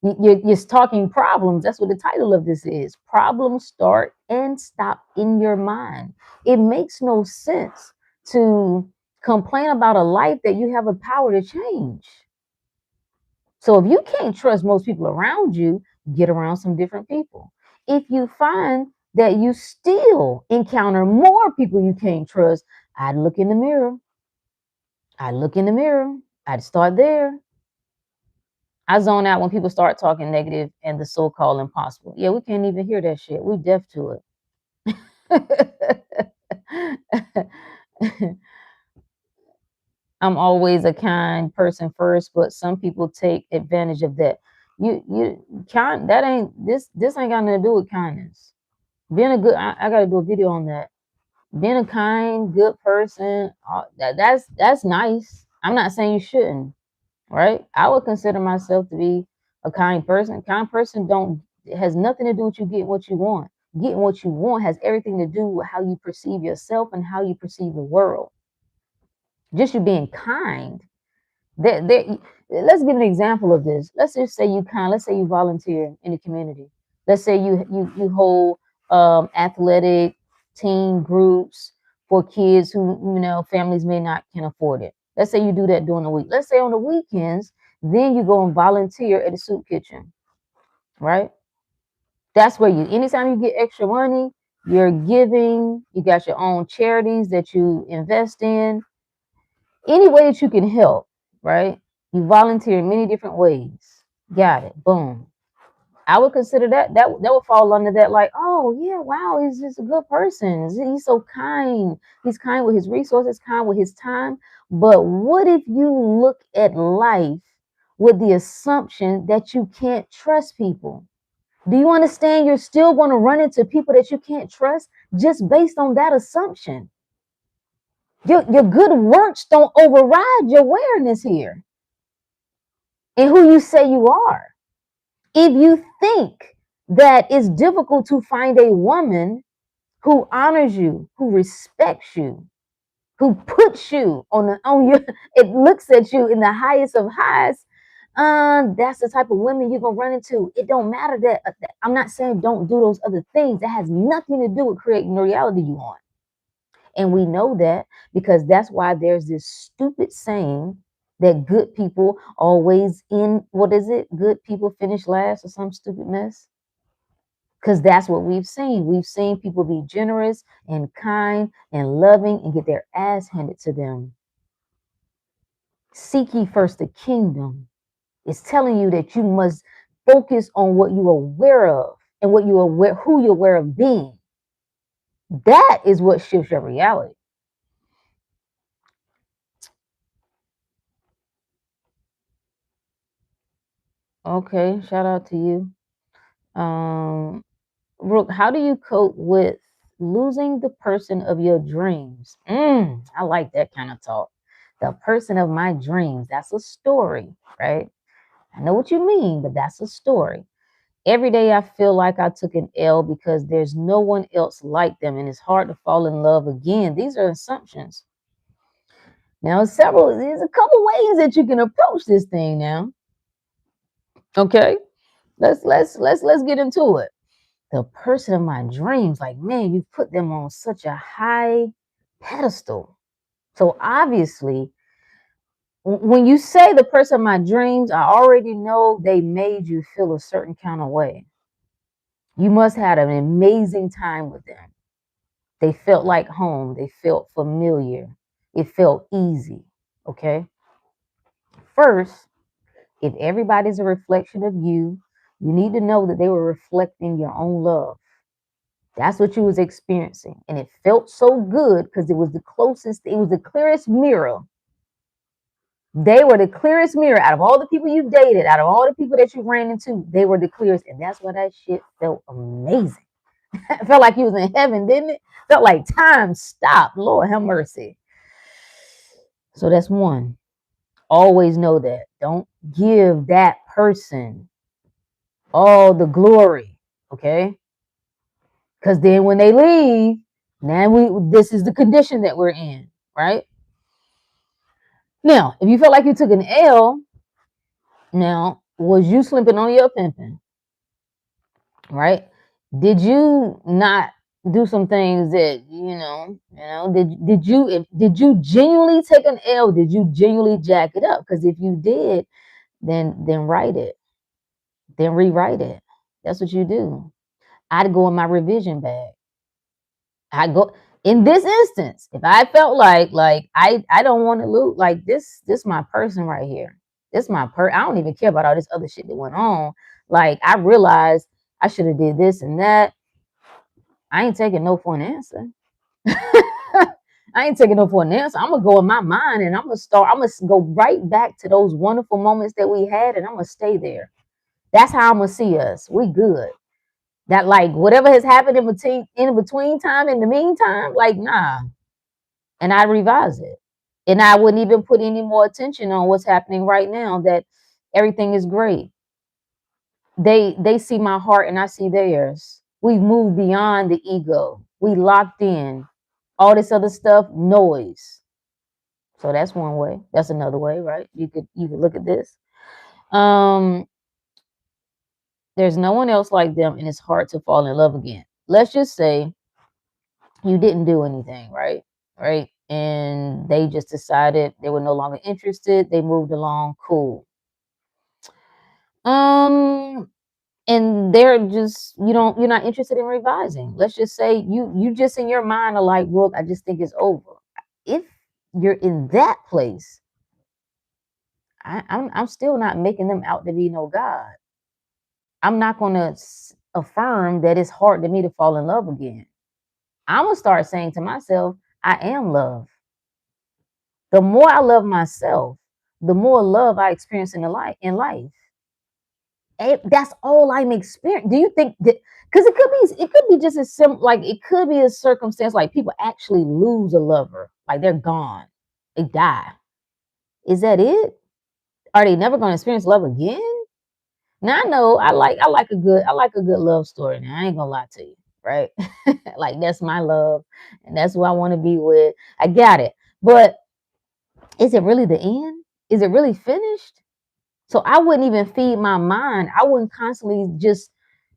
You're talking problems. That's what the title of this is. Problems start and stop in your mind. It makes no sense to complain about a life that you have a power to change. So if you can't trust most people around you, get around some different people. If you find that you still encounter more people you can't trust, I'd look in the mirror. I'd start there. I zone out when people start talking negative and the so-called impossible. Yeah, we can't even hear that shit. We deaf to it. I'm always a kind person first, but some people take advantage of that. You kind that ain't this ain't got nothing to do with kindness. Being a good I gotta do a video on that. Being a kind, good person, that's nice. I'm not saying you shouldn't, right? I would consider myself to be a kind person. Kind person don't it has nothing to do with you getting what you want. Getting what you want has everything to do with how you perceive yourself and how you perceive the world. Just you being kind. Let's give an example of this. Let's just say you kind. Let's say you volunteer in the community. Let's say you hold athletic team groups, for kids who, families may not can afford it. Let's say you do that during the week. Let's say on the weekends, then you go and volunteer at a soup kitchen, right? That's where anytime you get extra money, you're giving, you got your own charities that you invest in, any way that you can help, right? You volunteer in many different ways. Got it. Boom. I would consider that would fall under that, like, oh yeah, wow, he's just a good person. He's so kind. He's kind with his resources, kind with his time. But what if you look at life with the assumption that you can't trust people? Do you understand you're still going to run into people that you can't trust just based on that assumption? Your good works don't override your awareness here and who you say you are. If you think that it's difficult to find a woman who honors you, who respects you, who puts you on your, it looks at you in the highest of highs, that's the type of women you're gonna run into. It don't matter that I'm not saying don't do those other things. That has nothing to do with creating the reality you want. And we know that because that's why there's this stupid saying that good people always in, what is it? Good people finish last or some stupid mess. Because that's what we've seen. We've seen people be generous and kind and loving and get their ass handed to them. Seek ye first the kingdom. It's telling you that you must focus on what you're aware of and what you're aware, who you're aware of being. That is what shifts your reality. Okay, shout out to you. Rook, how do you cope with losing the person of your dreams? I like that kind of talk. The person of my dreams. That's a story, right? I know what you mean, but that's a story. Every day I feel like I took an L because there's no one else like them, and it's hard to fall in love again. These are assumptions. Now, there's a couple ways that you can approach this thing now. Okay. Let's get into it. The person of my dreams, like, man, you put them on such a high pedestal. So obviously, when you say the person of my dreams, I already know they made you feel a certain kind of way. You must have had an amazing time with them. They felt like home. They felt familiar. It felt easy. Okay. First, if everybody's a reflection of you, you need to know that they were reflecting your own love. That's what you was experiencing. And it felt so good because it was the closest, it was the clearest mirror. They were the clearest mirror out of all the people you dated, out of all the people that you ran into, they were the clearest. And that's why that shit felt amazing. It felt like you was in heaven, didn't it? Felt like time stopped. Lord have mercy. So that's one. Always know that. Don't give that person all the glory. Okay? Because then when they leave, now this is the condition that we're in, right? Now, if you felt like you took an L, now was you slipping on your pimping, right? Did you not do some things that did you genuinely take an L? Did you genuinely jack it up? Because if you did, then write it, then rewrite it. That's what you do. I'd go in my revision bag. I go in this instance, if I felt like I don't want to lose, like this my person right here. This my I don't even care about all this other shit that went on. Like I realized I should have did this and that. I ain't taking no for an answer. I ain't taking no for an answer. I'm gonna go in my mind and I'm gonna go right back to those wonderful moments that we had and I'm gonna stay there. That's how I'm gonna see us. We good. That like whatever has happened in between time, in the meantime, like nah. And I revise it. And I wouldn't even put any more attention on what's happening right now, that everything is great. They see my heart and I see theirs. We've moved beyond the ego. We locked in. All this other stuff, noise. So that's one way. That's another way, right? You could look at this. There's no one else like them, and it's hard to fall in love again. Let's just say you didn't do anything, right? right? And they just decided they were no longer interested. They moved along, cool. Um, and they're just you're not interested in revising. Let's just say you just in your mind are like, look, I just think it's over. If you're in that place, I'm still not making them out to be no God. I'm not gonna affirm that it's hard to me to fall in love again. I'm gonna start saying to myself, I am love. The more I love myself, the more love I experience in life. That's all I'm experiencing. Do you think that? Because it could be just as simple. Like it could be a circumstance like people actually lose a lover, like they're gone, they die. Is that it? Are they never going to experience love again? Now I know I like a good love story. Now I ain't gonna lie to you, right? Like that's my love, and that's who I want to be with. I got it, but is it really the end? Is it really finished? So I wouldn't even feed my mind. I wouldn't constantly just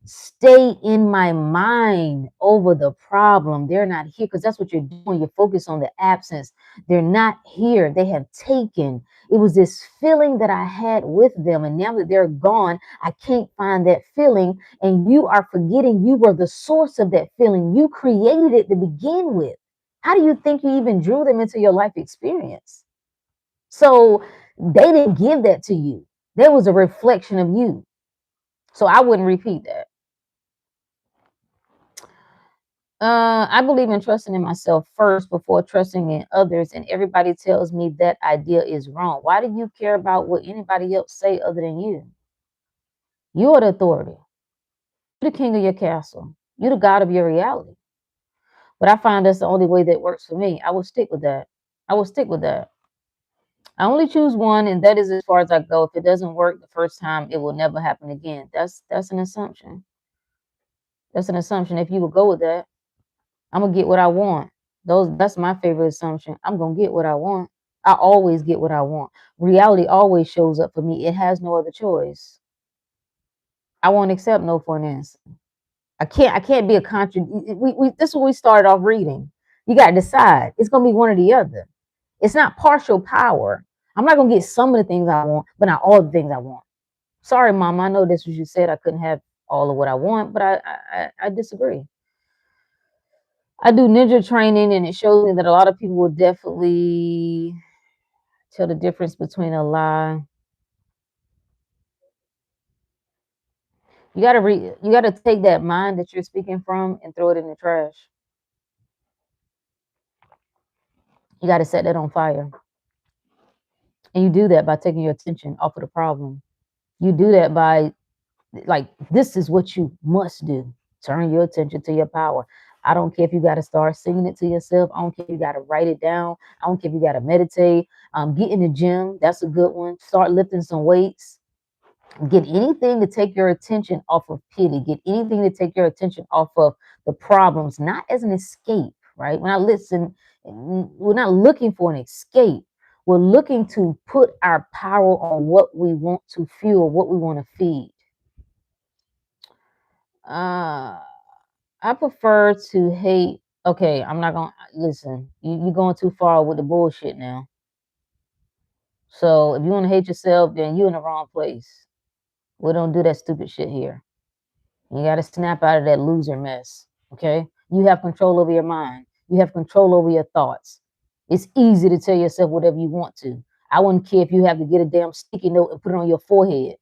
stay in my mind over the problem. They're not here because that's what you're doing. You're focused on the absence. They're not here. They have taken. It was this feeling that I had with them. And now that they're gone, I can't find that feeling. And you are forgetting you were the source of that feeling. You created it to begin with. How do you think you even drew them into your life experience? So they didn't give that to you. There was a reflection of you. So I wouldn't repeat that. I believe in trusting in myself first before trusting in others, and everybody tells me that idea is wrong. Why do you care about what anybody else say other than you? You're the authority. You're the king of your castle. You're the god of your reality. But I find that's the only way that works for me. I will stick with that. I will stick with that. I only choose one, and that is as far as I go. If it doesn't work the first time, it will never happen again. That's an assumption. That's an assumption. If you would go with that, I'm gonna get what I want. That's my favorite assumption. I'm gonna get what I want. I always get what I want. Reality always shows up for me. It has no other choice. I won't accept no for an answer. I can't be a contra. We this is what we started off reading. You gotta decide. It's gonna be one or the other. It's not partial power. I'm not gonna get some of the things I want, but not all the things I want. Sorry, mom. I know this was you said I couldn't have all of what I want, but I disagree. I do ninja training, and it shows me that a lot of people will definitely tell the difference between a lie. You gotta take that mind that you're speaking from and throw it in the trash. You gotta set that on fire. And you do that by taking your attention off of the problem. You do that by like this is what you must do. Turn your attention to your power. I don't care if you got to start singing it to yourself. I don't care if you got to write it down. I don't care if you got to meditate. Get in the gym. That's a good one. Start lifting some weights. Get anything to take your attention off of pity. Get anything to take your attention off of the problems, not as an escape, right? We're not looking for an escape. We're looking to put our power on what we want to fuel, what we want to feed. Uh, I prefer to hate. Okay, I'm not gonna listen. You're going too far with the bullshit now. So if you want to hate yourself, then you're in the wrong place. We don't do that stupid shit here. You got to snap out of that loser mess. Okay, you have control over your mind. You have control over your thoughts. It's easy to tell yourself whatever you want to. I wouldn't care if you have to get a damn sticky note and put it on your forehead.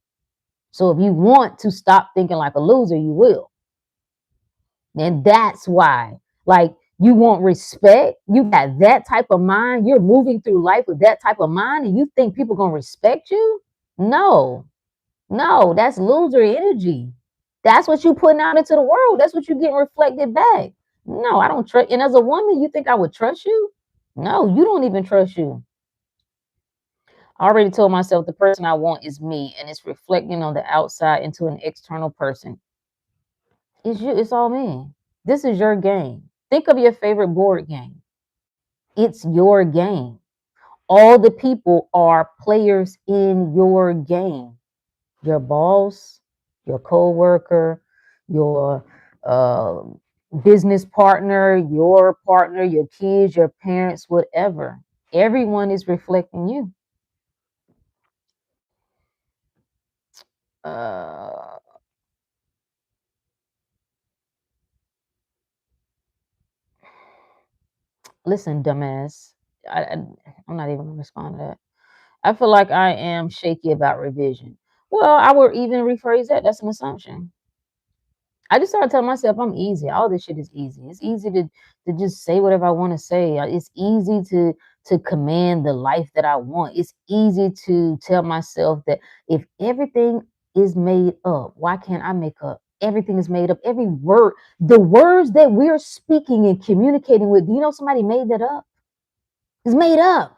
So if you want to stop thinking like a loser, you will. And that's why, like, you want respect. You got that type of mind. You're moving through life with that type of mind, and you think people gonna respect you? No, no, that's loser energy. That's what you putting out into the world. That's what you getting reflected back. No, I don't trust. And as a woman, you think I would trust you? No, you don't even trust you. I already told myself the person I want is me, and it's reflecting on the outside into an external person. It's you. It's all me. This is your game. Think of your favorite board game. It's your game. All the people are players in your game. Your boss, your coworker, your uh, business partner, your kids, your parents, whatever. Everyone is reflecting you. Uh, Listen, dumbass. I'm not even gonna respond to that. I feel like I am shaky about revision. Well, I would even rephrase that. That's an assumption. I just started telling myself I'm easy. All this shit is easy. It's easy to just say whatever I want to say. It's easy to command the life that I want. It's easy to tell myself that if everything is made up, why can't I make up? Everything is made up. Every word, the words that we're speaking and communicating with, do you know somebody made that up? It's made up.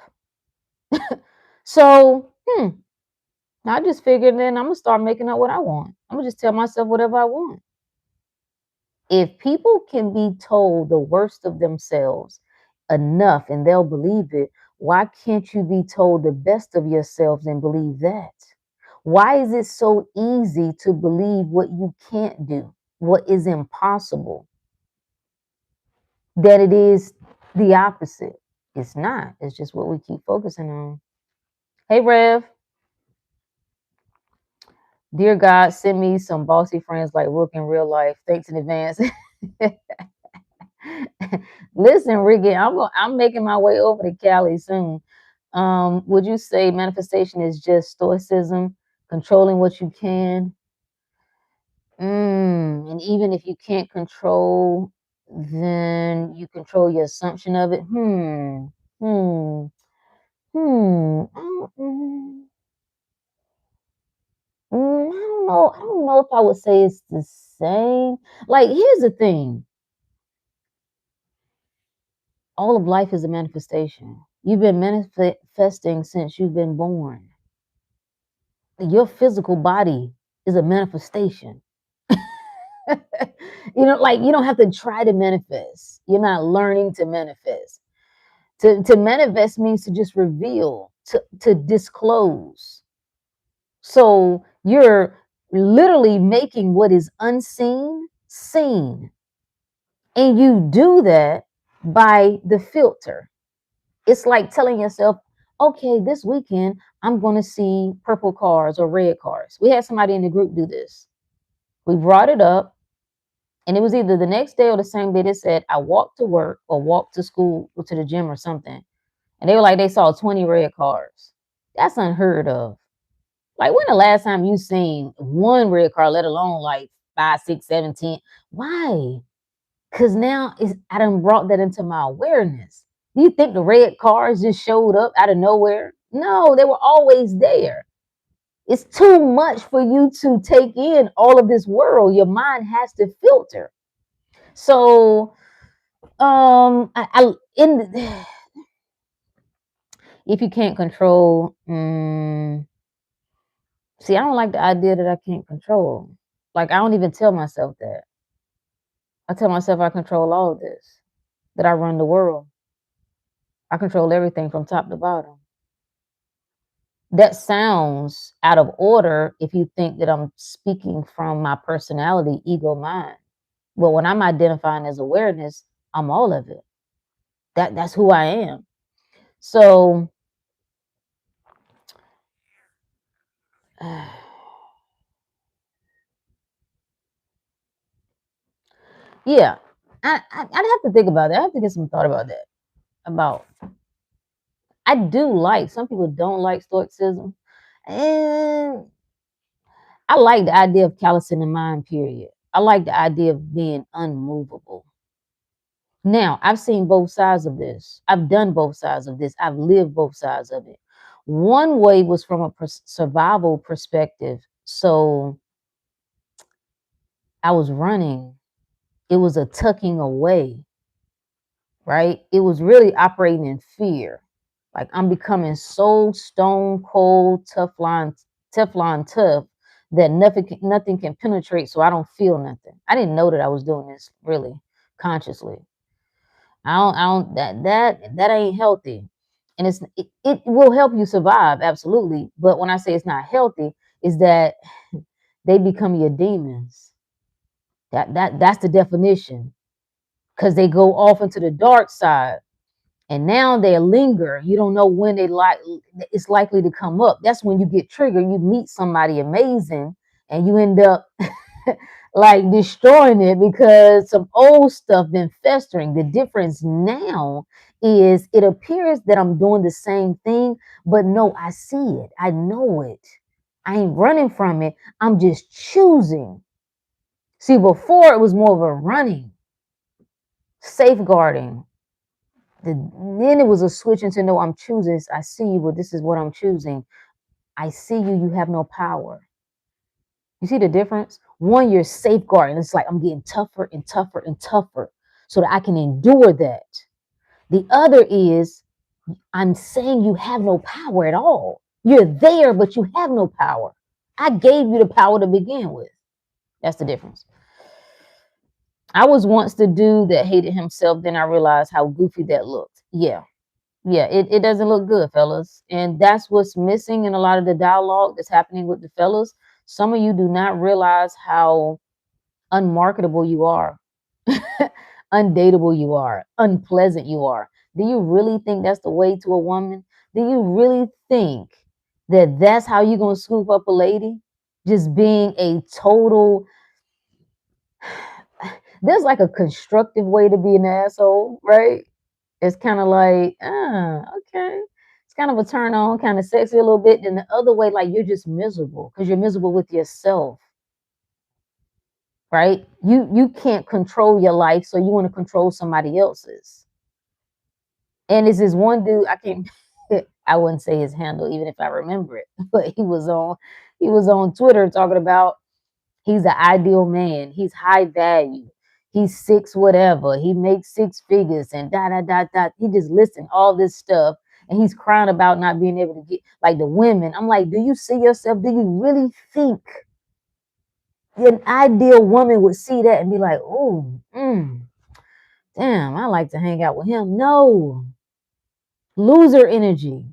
So, I just figured then I'm gonna start making up what I want. I'm gonna just tell myself whatever I want. If people can be told the worst of themselves enough and they'll believe it, why can't you be told the best of yourselves and believe that? Why is it so easy to believe what you can't do, what is impossible, that it is the opposite? It's not. It's just what we keep focusing on. Hey, Rev. Dear God, send me some bossy friends like Rook in real life. Thanks in advance. Listen, Ricky, I'm making my way over to Cali soon. Would you say manifestation is just stoicism, controlling what you can? And even if you can't control, then you control your assumption of it. Hmm. Hmm. I don't know. I don't know if I would say it's the same. Like, here's the thing. All of life is a manifestation. You've been manifesting since you've been born. Your physical body is a manifestation. Like you don't have to try to manifest. You're not learning to manifest. To manifest means to just reveal, to disclose. So you're literally making what is unseen seen. And you do that by the filter. It's like telling yourself, okay, this weekend I'm going to see purple cars or red cars. We had somebody in the group do this. We brought it up, and it was either the next day or the same day. They said, I walked to work or walked to school or to the gym or something. And they were like, they saw 20 red cars. That's unheard of. Like, when the last time you seen one red car, let alone like 5, 6, 7, 10? Why? Because now I done brought that into my awareness. Do you think the red cars just showed up out of nowhere? No, they were always there. It's too much for you to take in all of this world. Your mind has to filter. So, I in if you can't control, see, I don't like the idea that I can't control. Like, I don't even tell myself that. I tell myself I control all of this, that I run the world. I control everything from top to bottom. That sounds out of order if you think that I'm speaking from my personality, ego, mind. But when I'm identifying as awareness, I'm all of it. That's who I am. So yeah, I'd have to think about that. I have to get some thought about that. About I do like, some people don't like stoicism, and I like the idea of callousing the mind. Period. I like the idea of being unmovable. Now, I've seen both sides of this. I've done both sides of this. I've lived both sides of it. One way was from a survival perspective. So I was running. It was a tucking away, right? It was really operating in fear. Like, I'm becoming so stone cold, Teflon tough that nothing can penetrate, so I don't feel nothing. I didn't know that I was doing this really consciously. I don't that ain't healthy. And it will help you survive, absolutely. But when I say it's not healthy, is that they become your demons. That's the definition. because they go off into the dark side. And now they linger. You don't know when it's likely to come up. That's when you get triggered. You meet somebody amazing and you end up like destroying it because some old stuff been festering. The difference now is it appears that I'm doing the same thing, but no, I see it. I know it. I ain't running from it. I'm just choosing. See, before it was more of a running, safeguarding. Then it was a switch into no, I'm choosing. I see you, but this is what I'm choosing. I see you. You have no power. You see the difference? One, you're safeguarding. It's like I'm getting tougher and tougher and tougher so that I can endure that. The other is I'm saying you have no power at all. You're there, but you have no power. I gave you the power to begin with. That's the difference. I was once the dude that hated himself. Then I realized how goofy that looked. Yeah. Yeah, it doesn't look good, fellas. And that's what's missing in a lot of the dialogue that's happening with the fellas. Some of you do not realize how unmarketable you are, undateable you are, unpleasant you are. Do you really think that's the way to a woman? Do you really think that that's how you're going to scoop up a lady? Just being a total, there's like a constructive way to be an asshole, right? It's kind of like, okay. It's kind of a turn on, kind of sexy a little bit. Then the other way, like you're just miserable because you're miserable with yourself, right? You can't control your life, so you want to control somebody else's. And it's this one dude, I can't I wouldn't say his handle, even if I remember it, but he was on Twitter talking about he's the ideal man. He's high value. He's six whatever. He makes six figures and da da da da. He just listing all this stuff and he's crying about not being able to get like the women. I'm like, do you see yourself? Do you really think an ideal woman would see that and be like, oh, damn, I like to hang out with him? No, loser energy.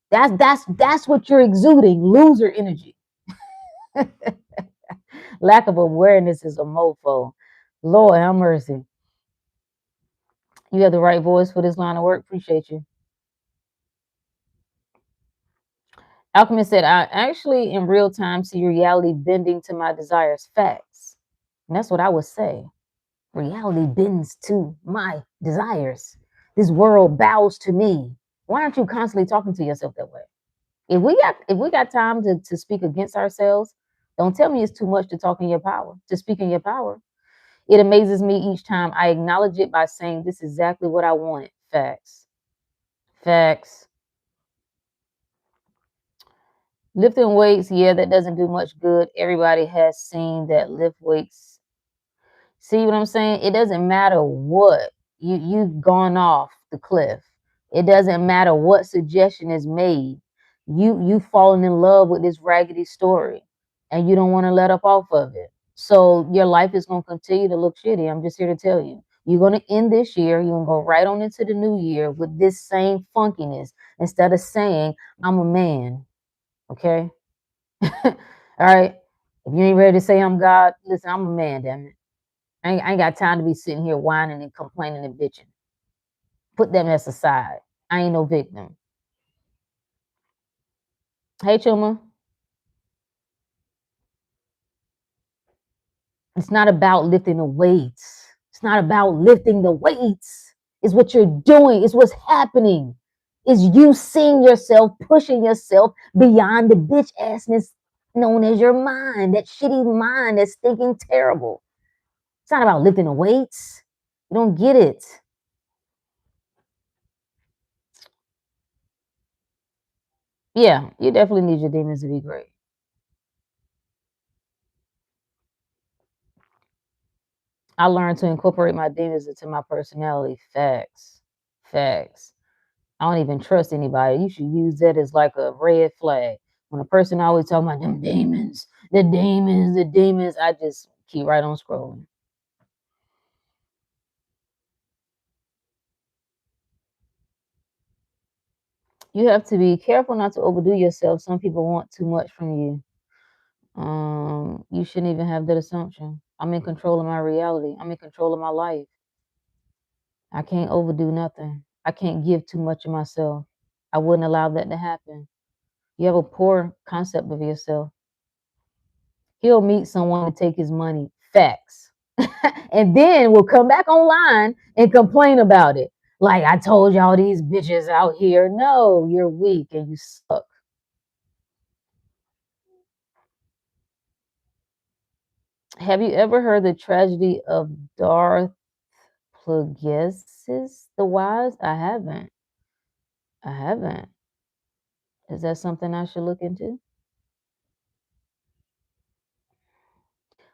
That's what you're exuding. Loser energy. Lack of awareness is a mofo. Lord have mercy. You have the right voice for this line of work. Appreciate you. Alchemist said, I actually in real time see reality bending to my desires. Facts. And that's what I would say. Reality bends to my desires. This world bows to me. Why aren't you constantly talking to yourself that way? If we got time to speak against ourselves, don't tell me it's too much to talk in your power, to speak in your power. It amazes me each time I acknowledge it by saying this is exactly what I wanted. Facts. Facts. Lifting weights, yeah, that doesn't do much good. Everybody has seen that lift weights. See what I'm saying? It doesn't matter what you've gone off the cliff. It doesn't matter what suggestion is made. You've fallen in love with this raggedy story and you don't want to let up off of it. So your life is going to continue to look shitty. I'm just here to tell you. You're going to end this year. You're going to go right on into the new year with this same funkiness instead of saying, I'm a man. Okay? All right. If you ain't ready to say I'm God, listen, I'm a man, damn it. I ain't got time to be sitting here whining and complaining and bitching. Put that mess aside. I ain't no victim. Hey, Chuma. It's not about lifting the weights. It's not about lifting the weights. It's what you're doing. It's what's happening. It's you seeing yourself, pushing yourself beyond the bitch assness known as your mind, that shitty mind that's thinking terrible. It's not about lifting the weights. You don't get it. Yeah, you definitely need your demons to be great. I learned to incorporate my demons into my personality. Facts. Facts. I don't even trust anybody. You should use that as like a red flag. When a person always talking about them demons, the demons, the demons, I just keep right on scrolling. You have to be careful not to overdo yourself. Some people want too much from you. You shouldn't even have that assumption. I'm in control of my reality. I'm in control of my life. I can't overdo nothing. I can't give too much of myself. I wouldn't allow that to happen. You have a poor concept of yourself. He'll meet someone to take his money. Facts. And then we'll come back online and complain about it. Like, I told y'all these bitches out here. No, you're weak and you suck. Have you ever heard the tragedy of Darth Plagueis the Wise? I haven't. I haven't. Is that something I should look into?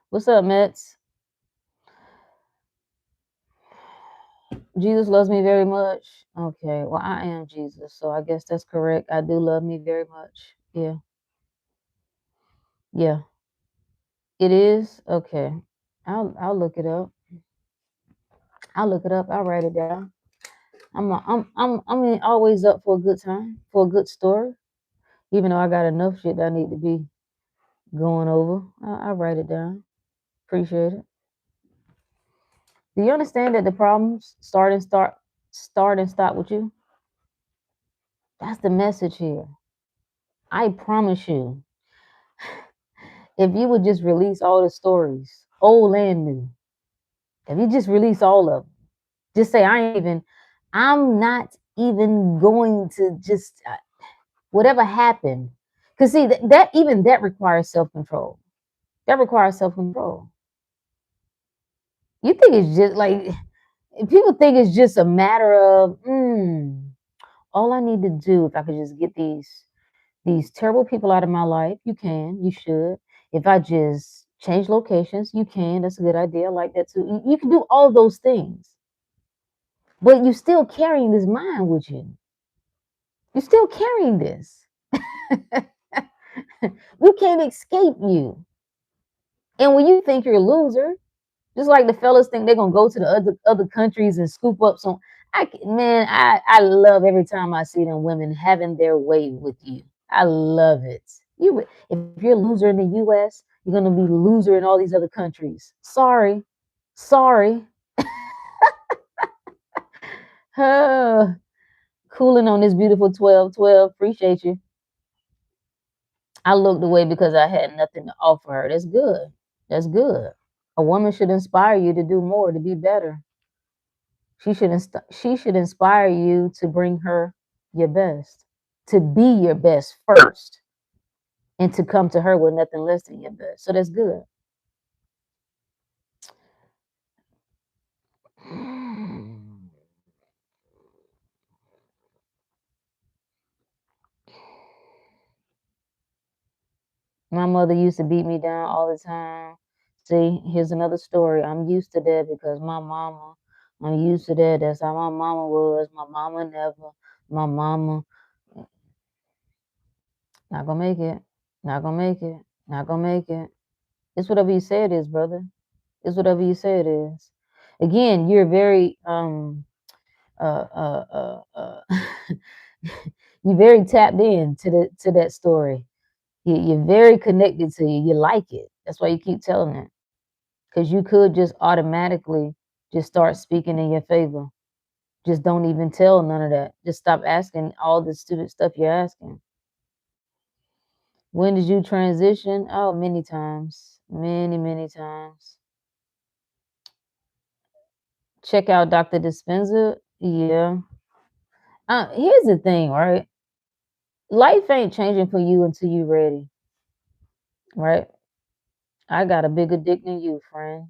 What's up, Mets? Jesus loves me very much. Okay, well, I am Jesus, so I guess that's correct. I do love me very much. Yeah, yeah, it is. Okay, I'll look it up. I'll look it up. I'll write it down. I'm always up for a good time, for a good story. Even though I got enough shit that I need to be going over, I'll write it down. Appreciate it. Do you understand that the problems start and stop with you? That's the message here. I promise you, if you would just release all the stories, old and new, if you just release all of them, just say, I'm not even going to just, whatever happened. Because see, that requires self control. That requires self control. You think it's just like, people think it's just a matter of, all I need to do, if I could just get these terrible people out of my life, you should. If I just change locations, you can. That's a good idea. I like that too. You can do all those things, but you're still carrying this mind with you. You're still carrying this. We can't escape you. And when you think you're a loser, just like the fellas think they're gonna go to the other countries and scoop up some. I love every time I see them women having their way with you. I love it. If you're a loser in the U.S., you're gonna be a loser in all these other countries. Sorry, sorry. Cooling on this beautiful 12-12. Appreciate you. I looked away because I had nothing to offer her. That's good. That's good. A woman should inspire you to do more, to be better. She should inspire you to bring her your best, to be your best first, and to come to her with nothing less than your best. So that's good. My mother used to beat me down all the time. See, here's another story. I'm used to that because I'm used to that. That's how my mama was. My mama, not gonna make it, not gonna make it, not gonna make it. It's whatever you say it is, brother. It's whatever you say it is. Again, you're very uh, you're very tapped in to that story. You're very connected to you. You like it. That's why you keep telling it. Because you could just automatically just start speaking in your favor. Just don't even tell none of that. Just stop asking all the stupid stuff you're asking. When did you transition? Oh, many times. Many, many times. Check out Dr. Dispenza. Yeah. Here's the thing, right? Life ain't changing for you until you're ready, right? I got a bigger dick than you, friend.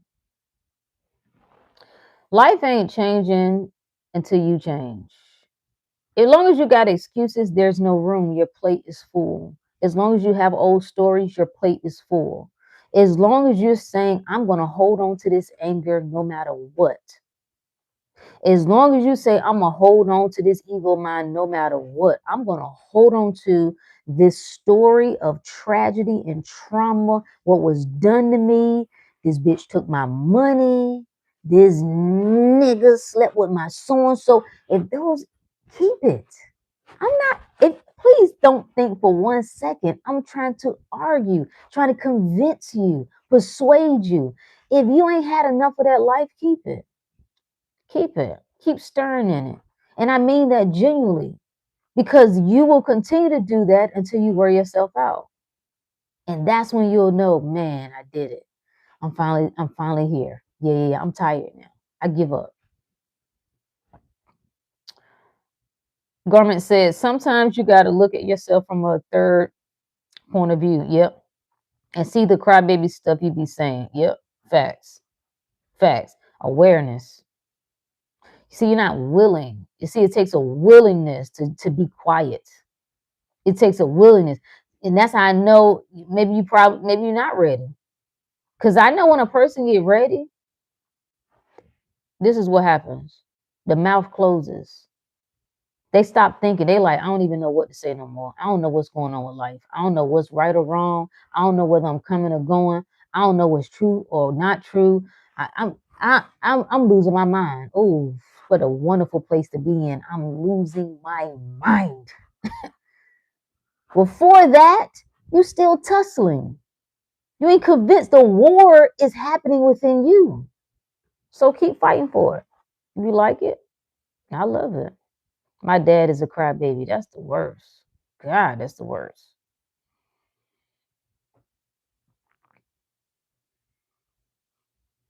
Life ain't changing until you change. As long as you got excuses, there's no room. Your plate is full. As long as you have old stories, your plate is full. As long as you're saying, I'm going to hold on to this anger no matter what. As long as you say, I'm going to hold on to this ego mind no matter what, I'm going to hold on to this story of tragedy and trauma, what was done to me. This bitch took my money. This nigga slept with my so and so. If those, keep it. I'm not, please don't think for 1 second I'm trying to argue, trying to convince you, persuade you. If you ain't had enough of that life, keep it. Keep it. Keep stirring in it. And I mean that genuinely, because you will continue to do that until you wear yourself out. And that's when you'll know, man, I did it. I'm finally here. Yeah, I'm tired now. I give up. Garment says sometimes you got to look at yourself from a third point of view. Yep. And see the crybaby stuff you be saying. Yep. Facts. Facts. Awareness. See, you're not willing. You see, it takes a willingness to be quiet. It takes a willingness. And that's how I know maybe you're not ready. Because I know when a person get ready, this is what happens. The mouth closes. They stop thinking. They like, I don't even know what to say no more. I don't know what's going on with life. I don't know what's right or wrong. I don't know whether I'm coming or going. I don't know what's true or not true. I'm losing my mind. Oh, what a wonderful place to be in. I'm losing my mind. Before that, you still tussling. You ain't convinced the war is happening within you. So keep fighting for it. If you like it, I love it. My dad is a crybaby. That's the worst. God, that's the worst.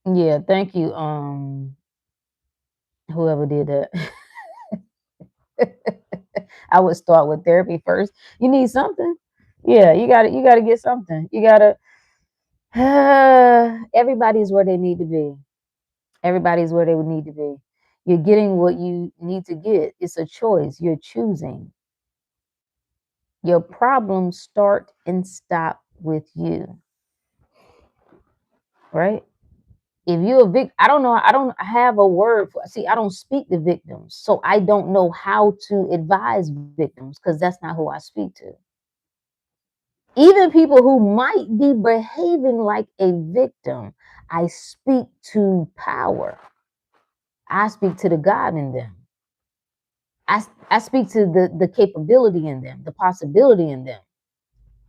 Yeah, thank you. Whoever did that. I would start with therapy first. You need something? Yeah, you gotta get something. You gotta everybody's where they need to be. Everybody's where they would need to be. You're getting what you need to get. It's a choice. You're choosing. Your problems start and stop with you. Right? If you're a victim, I don't know. I don't have a word for. See, I don't speak to victims, so I don't know how to advise victims because that's not who I speak to. Even people who might be behaving like a victim, I speak to power. I speak to the God in them. I speak to the capability in them, the possibility in them.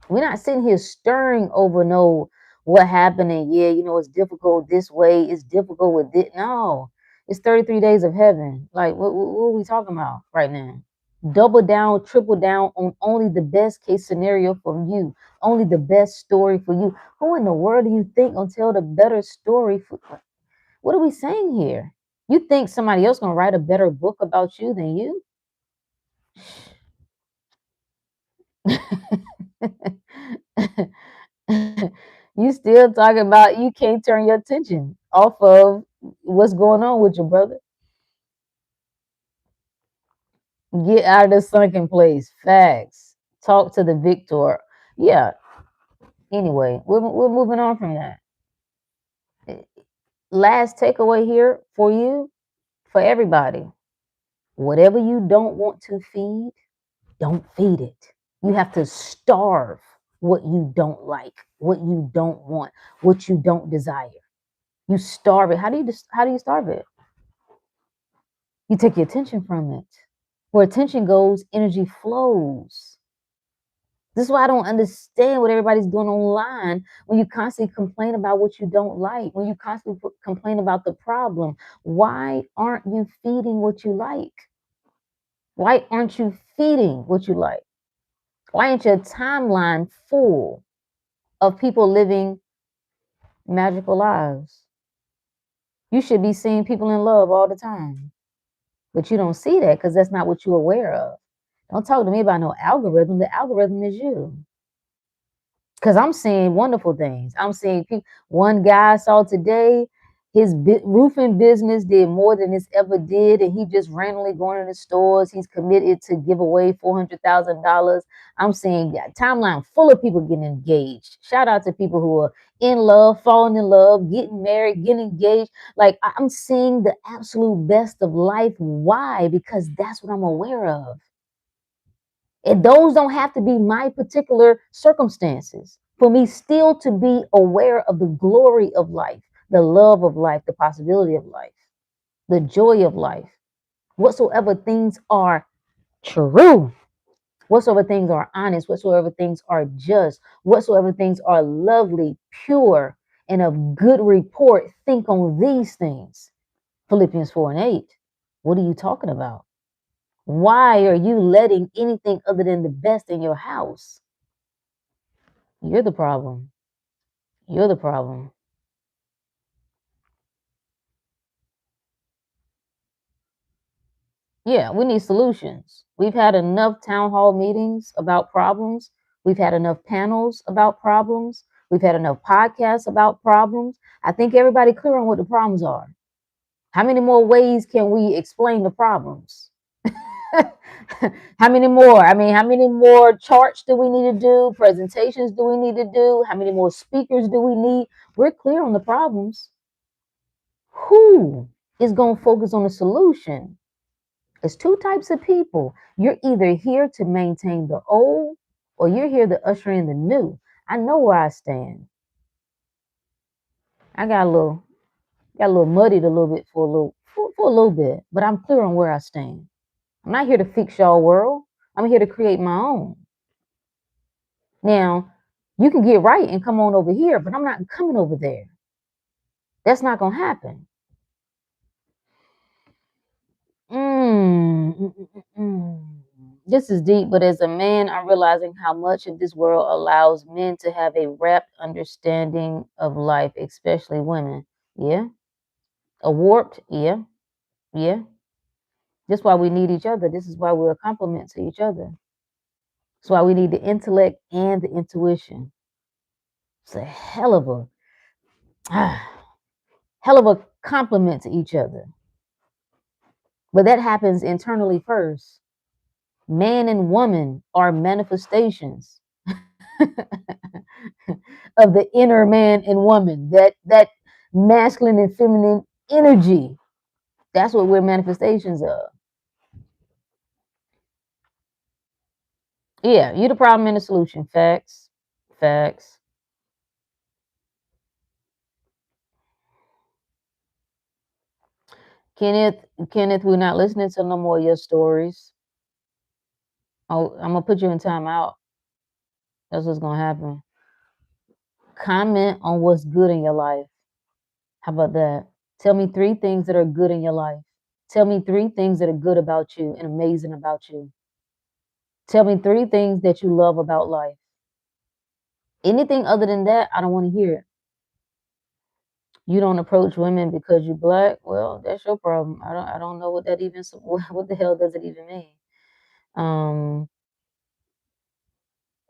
We're not sitting here stirring over no what happened and yeah, it's difficult this way, it's difficult with this. No, it's 33 days of heaven. Like what are we talking about right now? Double down, triple down on only the best case scenario for you, only the best story for you. Who in the world do you think gonna tell the better story for? What are we saying here? You think somebody else gonna write a better book about you than you? You still talking about you can't turn your attention off of what's going on with your brother. Get out of the sunken place. Facts. Talk to the victor. Yeah. Anyway, we're moving on from that. Last takeaway here for you, for everybody. Whatever you don't want to feed, don't feed it. You have to starve what you don't like, what you don't want, what you don't desire. You starve it. How do you starve it? You take your attention from it. Where attention goes, energy flows. This is why I don't understand what everybody's doing online when you constantly complain about what you don't like, when you constantly complain about the problem. Why aren't you feeding what you like? Why aren't you feeding what you like? Why ain't your timeline full of people living magical lives? You should be seeing people in love all the time, but you don't see that because that's not what you're aware of. Don't talk to me about no algorithm. The algorithm is you. Because I'm seeing wonderful things. I'm seeing people. One guy I saw today, his roofing business did more than it's ever did, and he just randomly going to the stores. He's committed to give away $400,000. I'm seeing timeline full of people getting engaged. Shout out to people who are in love, falling in love, getting married, getting engaged. Like I'm seeing the absolute best of life. Why? Because that's what I'm aware of. And those don't have to be my particular circumstances for me still to be aware of the glory of life, the love of life, the possibility of life, the joy of life. Whatsoever things are true, whatsoever things are honest, whatsoever things are just, whatsoever things are lovely, pure, and of good report, think on these things. Philippians 4 and 8. What are you talking about? Why are you letting anything other than the best in your house? You're the problem. You're the problem. Yeah, we need solutions. We've had enough town hall meetings about problems. We've had enough panels about problems. We've had enough podcasts about problems. I think everybody clear on what the problems are. How many more ways can we explain the problems? How many more? I mean, how many more charts do we need to do? Presentations do we need to do? How many more speakers do we need? We're clear on the problems. Who is going to focus on the solution? It's two types of people. You're either here to maintain the old or you're here to usher in the new. I know where I stand. I got a little muddied a little bit for a little bit, but I'm clear on where I stand. I'm not here to fix y'all world. I'm here to create my own. Now, you can get right and come on over here, but I'm not coming over there. That's not gonna happen. Mm, mm, mm, mm, mm. This is deep, but as a man, I'm realizing how much of this world allows men to have a wrapped understanding of life, especially women. Yeah. A warped, yeah, yeah. That's why we need each other. This is why we're a complement to each other. That's why we need the intellect and the intuition. It's a hell of a compliment to each other. But that happens internally first. Man and woman are manifestations of the inner man and woman. That masculine and feminine energy. That's what we're manifestations of. Yeah, you the problem and the solution. Facts. Facts. Kenneth, we're not listening to no more of your stories. Oh, I'm gonna put you in timeout. That's what's gonna happen. Comment on what's good in your life. How about that? Tell me three things that are good in your life. Tell me three things that are good about you and amazing about you. Tell me three things that you love about life. Anything other than that, I don't want to hear it. You don't approach women because you're black. Well, that's your problem. I don't know what that even what the hell does it even mean? Um,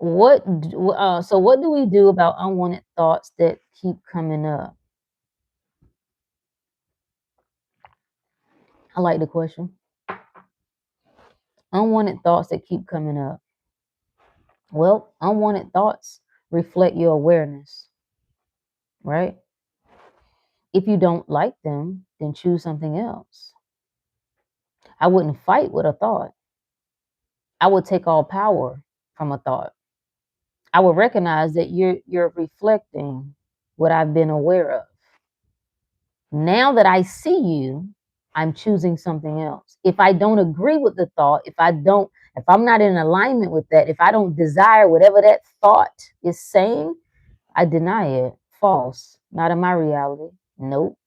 so what do we do about unwanted thoughts that keep coming up? I like the question. Unwanted thoughts that keep coming up. Well, unwanted thoughts reflect your awareness, right? If you don't like them, then choose something else. I wouldn't fight with a thought. I would take all power from a thought. I would recognize that you're reflecting what I've been aware of. Now that I see you, I'm choosing something else. If I don't agree with the thought, if I'm not in alignment with that, if I don't desire whatever that thought is saying, I deny it. False. Not in my reality. Nope.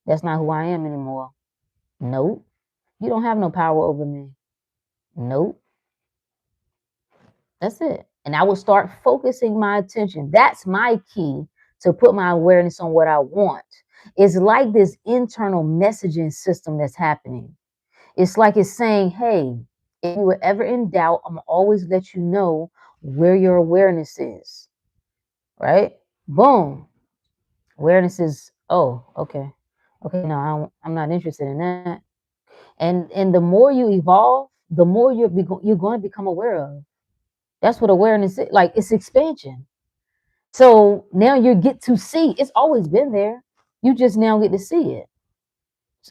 That's not who I am anymore. Nope. You don't have no power over me. Nope. That's it. And I will start focusing my attention. That's my key to put my awareness on what I want. It's like this internal messaging system that's happening. It's like it's saying, hey, if you were ever in doubt, I'm always let you know where your awareness is. Right? Boom. Awareness is, oh, okay. Okay, no, I'm not interested in that. And the more you evolve, the more you're going to become aware of. That's what awareness is. Like it's expansion. So now you get to see. It's always been there. You just now get to see it.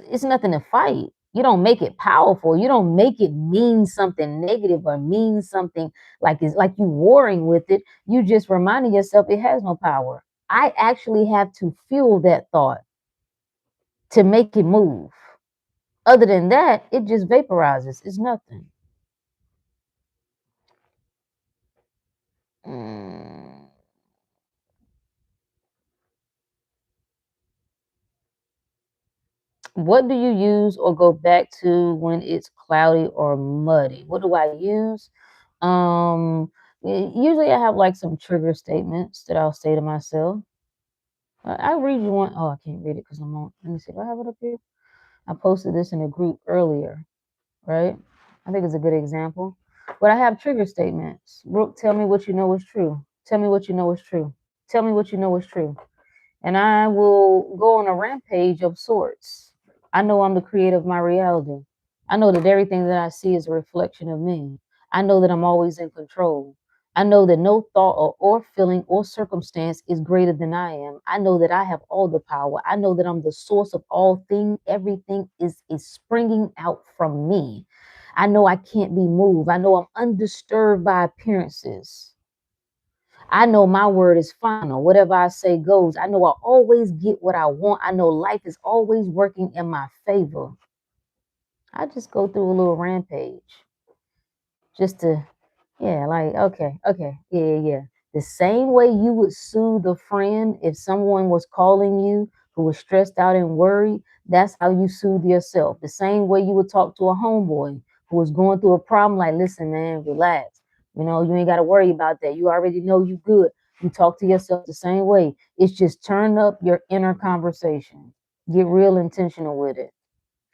It's nothing to fight. You don't make it powerful. You don't make it mean something negative or mean something like it's like you warring with it. You just reminding yourself it has no power. I actually have to fuel that thought to make it move. Other than that, it just vaporizes. It's nothing. Mm. What do you use or go back to when it's cloudy or muddy? What do I use? Um, Usually I have like some trigger statements that I'll say to myself. I read you one. Oh, I can't read it because I'm on. Let me see. Do I have it up here? I posted this in a group earlier, right? I think it's a good example. But I have trigger statements. Brooke, tell me what you know is true. Tell me what you know is true. Tell me what you know is true. And I will go on a rampage of sorts. I know I'm the creator of my reality. I know that everything that I see is a reflection of me. I know that I'm always in control. I know that no thought or feeling or circumstance is greater than I am. I know that I have all the power. I know that I'm the source of all things. Everything is springing out from me. I know I can't be moved. I know I'm undisturbed by appearances. I know my word is final. Whatever I say goes. I know I always get what I want. I know life is always working in my favor. I just go through a little rampage just to, yeah, like, okay, yeah. The same way you would soothe a friend if someone was calling you who was stressed out and worried, that's how you soothe yourself. The same way you would talk to a homeboy who was going through a problem, like, listen, man, relax. You ain't got to worry about that. You already know you good. You talk to yourself the same way. It's just turn up your inner conversation. Get real intentional with it,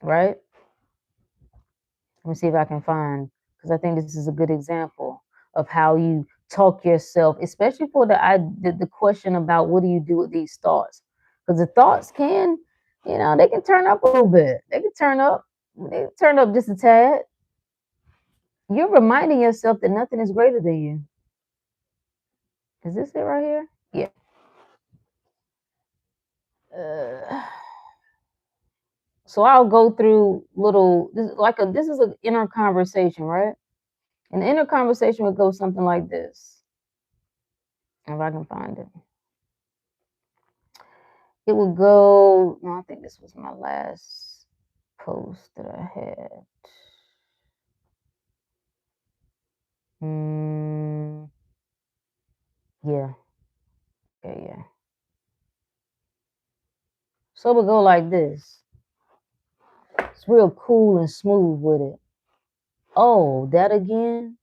right? Let me see if I can find, because I think this is a good example of how you talk yourself, especially for the question about what do you do with these thoughts? Because the thoughts can, they can turn up a little bit. They can turn up just a tad. You're reminding yourself that nothing is greater than you. Is this it right here? Yeah. So I'll go through this is an inner conversation, right? And the inner conversation would go something like this, if I can find it. It would go, no, I think this was my last post that I had. Yeah, okay, yeah. So it would go like this. It's real cool and smooth with it. Oh, that again?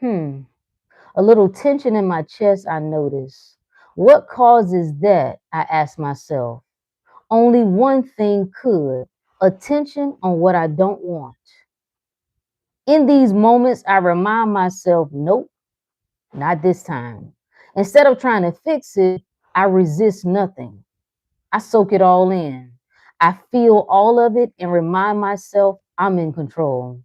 A little tension in my chest, I notice. What causes that? I ask myself. Only one thing could. Attention on what I don't want. In these moments, I remind myself, nope, not this time. Instead of trying to fix it, I resist nothing. I soak it all in. I feel all of it and remind myself I'm in control.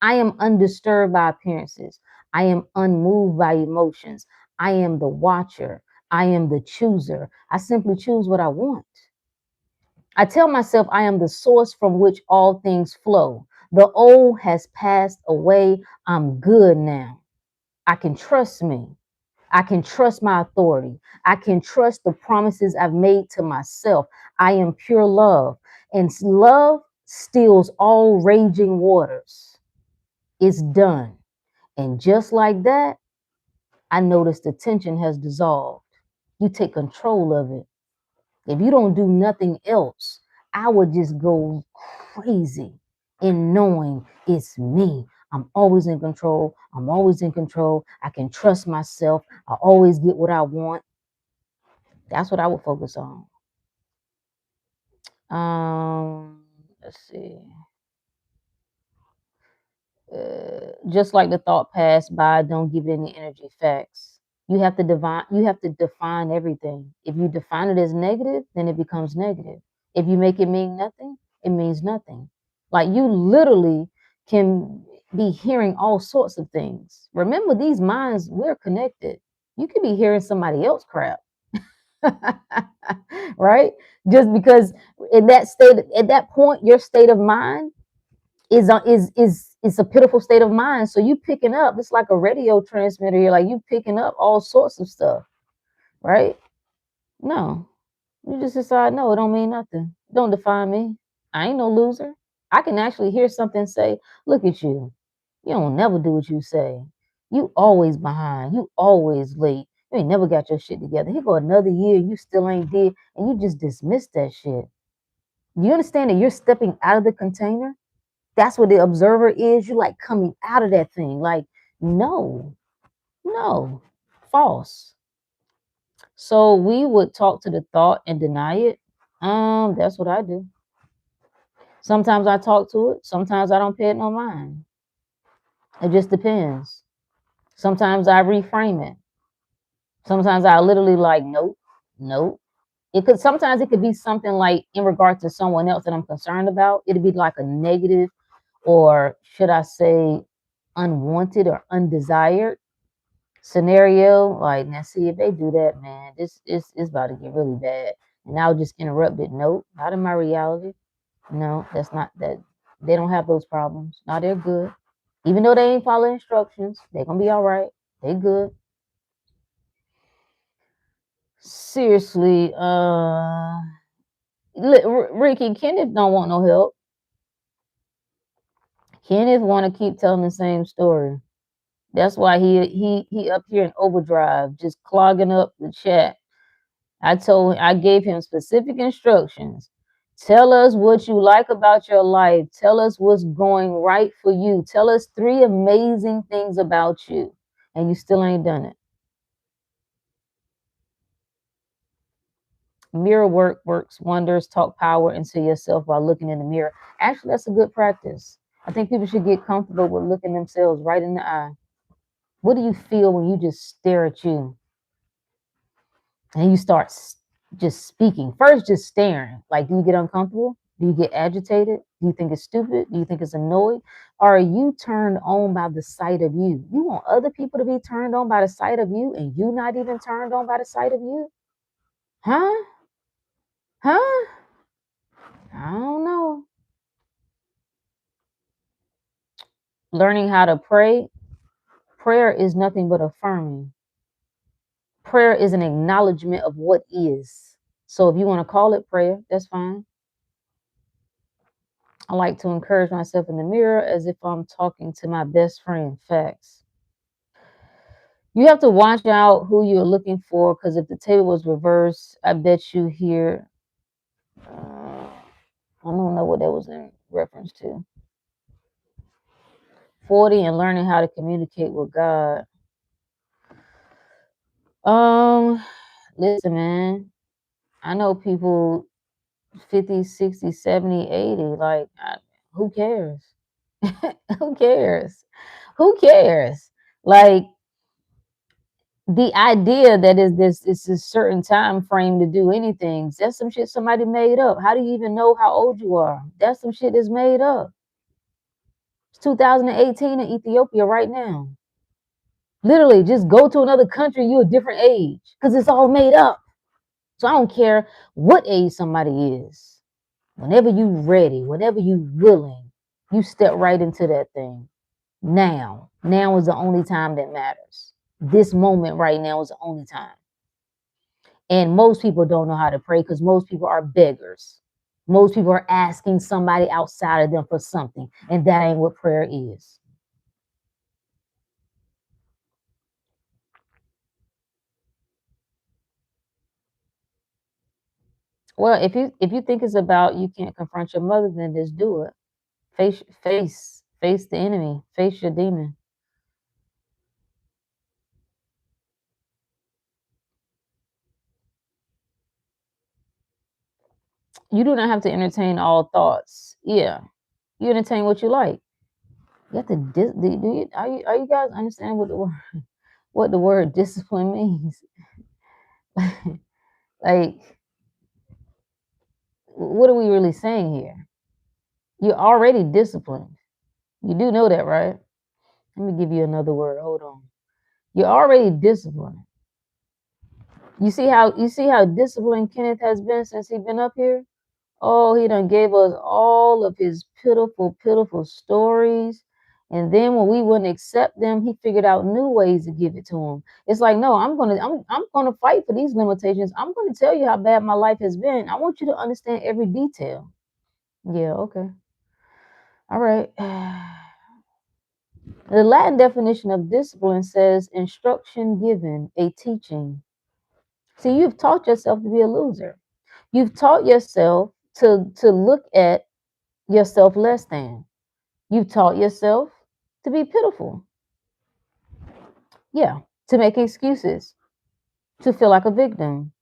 I am undisturbed by appearances. I am unmoved by emotions. I am the watcher. I am the chooser. I simply choose what I want. I tell myself I am the source from which all things flow. The old has passed away. I'm good now. I can trust me. I can trust my authority. I can trust the promises I've made to myself. I am pure love, and love stills all raging waters. It's done. And just like that, I notice the tension has dissolved. You take control of it. If you don't do nothing else, I would just go crazy in knowing it's me. I'm always in control. I'm always in control. I can trust myself. I always get what I want. That's what I would focus on. Let's see. Just like the thought passed by, don't give it any energy facts. You have to define everything. If you define it as negative, then it becomes negative. If you make it mean nothing, it means nothing. Like you literally can be hearing all sorts of things. Remember, these minds, we're connected. You could be hearing somebody else crap. Right? Just because at that point, your state of mind is a pitiful state of mind. So you picking up, it's like a radio transmitter. You're like you picking up all sorts of stuff, right? No, you just decide no, it don't mean nothing. It don't define me. I ain't no loser. I can actually hear something say, "Look at you. You don't never do what you say. You always behind. You always late. You ain't never got your shit together. Here go another year. You still ain't did, and you just dismiss that shit. You understand that you're stepping out of the container? That's what the observer is. You're like coming out of that thing. Like, no, no, false. So we would talk to the thought and deny it. That's what I do. Sometimes I talk to it. Sometimes I don't pay it no mind. It just depends. Sometimes I reframe it. Sometimes I literally like, nope, nope. Sometimes it could be something like in regard to someone else that I'm concerned about. It'd be like a negative, or should I say unwanted or undesired scenario. Like, now see, if they do that, man, this is about to get really bad. And I'll just interrupt it. Nope, not in my reality. No, that's not that. They don't have those problems. No, they're good. Even though they ain't following instructions, they're gonna be all right. They good. Seriously, Ricky, Kenneth don't want no help. Kenneth want to keep telling the same story. That's why he up here in overdrive, just clogging up the chat. I gave him specific instructions. Tell us what you like about your life. Tell us what's going right for you. Tell us 3 amazing things about you. And you still ain't done it. Mirror work works wonders. Talk power into yourself while looking in the mirror. Actually, that's a good practice. I think people should get comfortable with looking themselves right in the eye. What do you feel when you just stare at you and you start just speaking? First, just staring. Like, do you get uncomfortable? Do you get agitated? Do you think it's stupid? Do you think it's annoyed? Or are you turned on by the sight of you? You want other people to be turned on by the sight of you, and you not even turned on by the sight of you? Huh? Huh? I don't know. Learning how to pray. Prayer is nothing but affirming. Prayer is an acknowledgement of what is. So if you want to call it prayer, that's fine. I like to encourage myself in the mirror as if I'm talking to my best friend. Facts. You have to watch out who you're looking for, because if the table was reversed, I bet you here. I don't know what that was in reference to. 40 and learning how to communicate with God. Listen, man. I know people 50, 60, 70, 80. Like, who cares? Who cares? Who cares? Like, the idea that is this is a certain time frame to do anything, that's some shit somebody made up. How do you even know how old you are? That's some shit that's made up. It's 2018 in Ethiopia right now. Literally, just go to another country, you're a different age, because it's all made up. So I don't care what age somebody is. Whenever you ready, whenever you willing, you step right into that thing. Now is the only time that matters. This moment right now is the only time. And most people don't know how to pray because most people are beggars. Most people are asking somebody outside of them for something, and that ain't what prayer is. Well, if you think it's about you can't confront your mother, then just do it. Face the enemy. Face your demon. You do not have to entertain all thoughts. Yeah, you entertain what you like. You have to are you guys understand what the word discipline means? Like, what are we really saying here? You're already disciplined. You do know that, right? Let me give you another word. Hold on. You're already disciplined. You see how disciplined Kenneth has been since he's been up here? Oh, he done gave us all of his pitiful, pitiful stories. And then when we wouldn't accept them, he figured out new ways to give it to him. It's like, no, I'm gonna fight for these limitations. I'm gonna tell you how bad my life has been. I want you to understand every detail. Yeah, okay. All right. The Latin definition of discipline says instruction given, a teaching. See, you've taught yourself to be a loser. You've taught yourself to look at yourself less than. You've taught yourself to be pitiful. Yeah, to make excuses, to feel like a victim.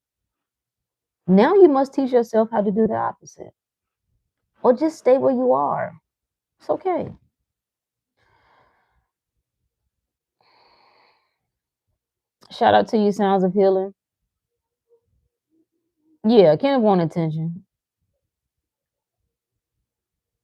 Now you must teach yourself how to do the opposite. Or just stay where you are. It's okay. Shout out to you, Sounds of Healing. Yeah, Kenneth want attention.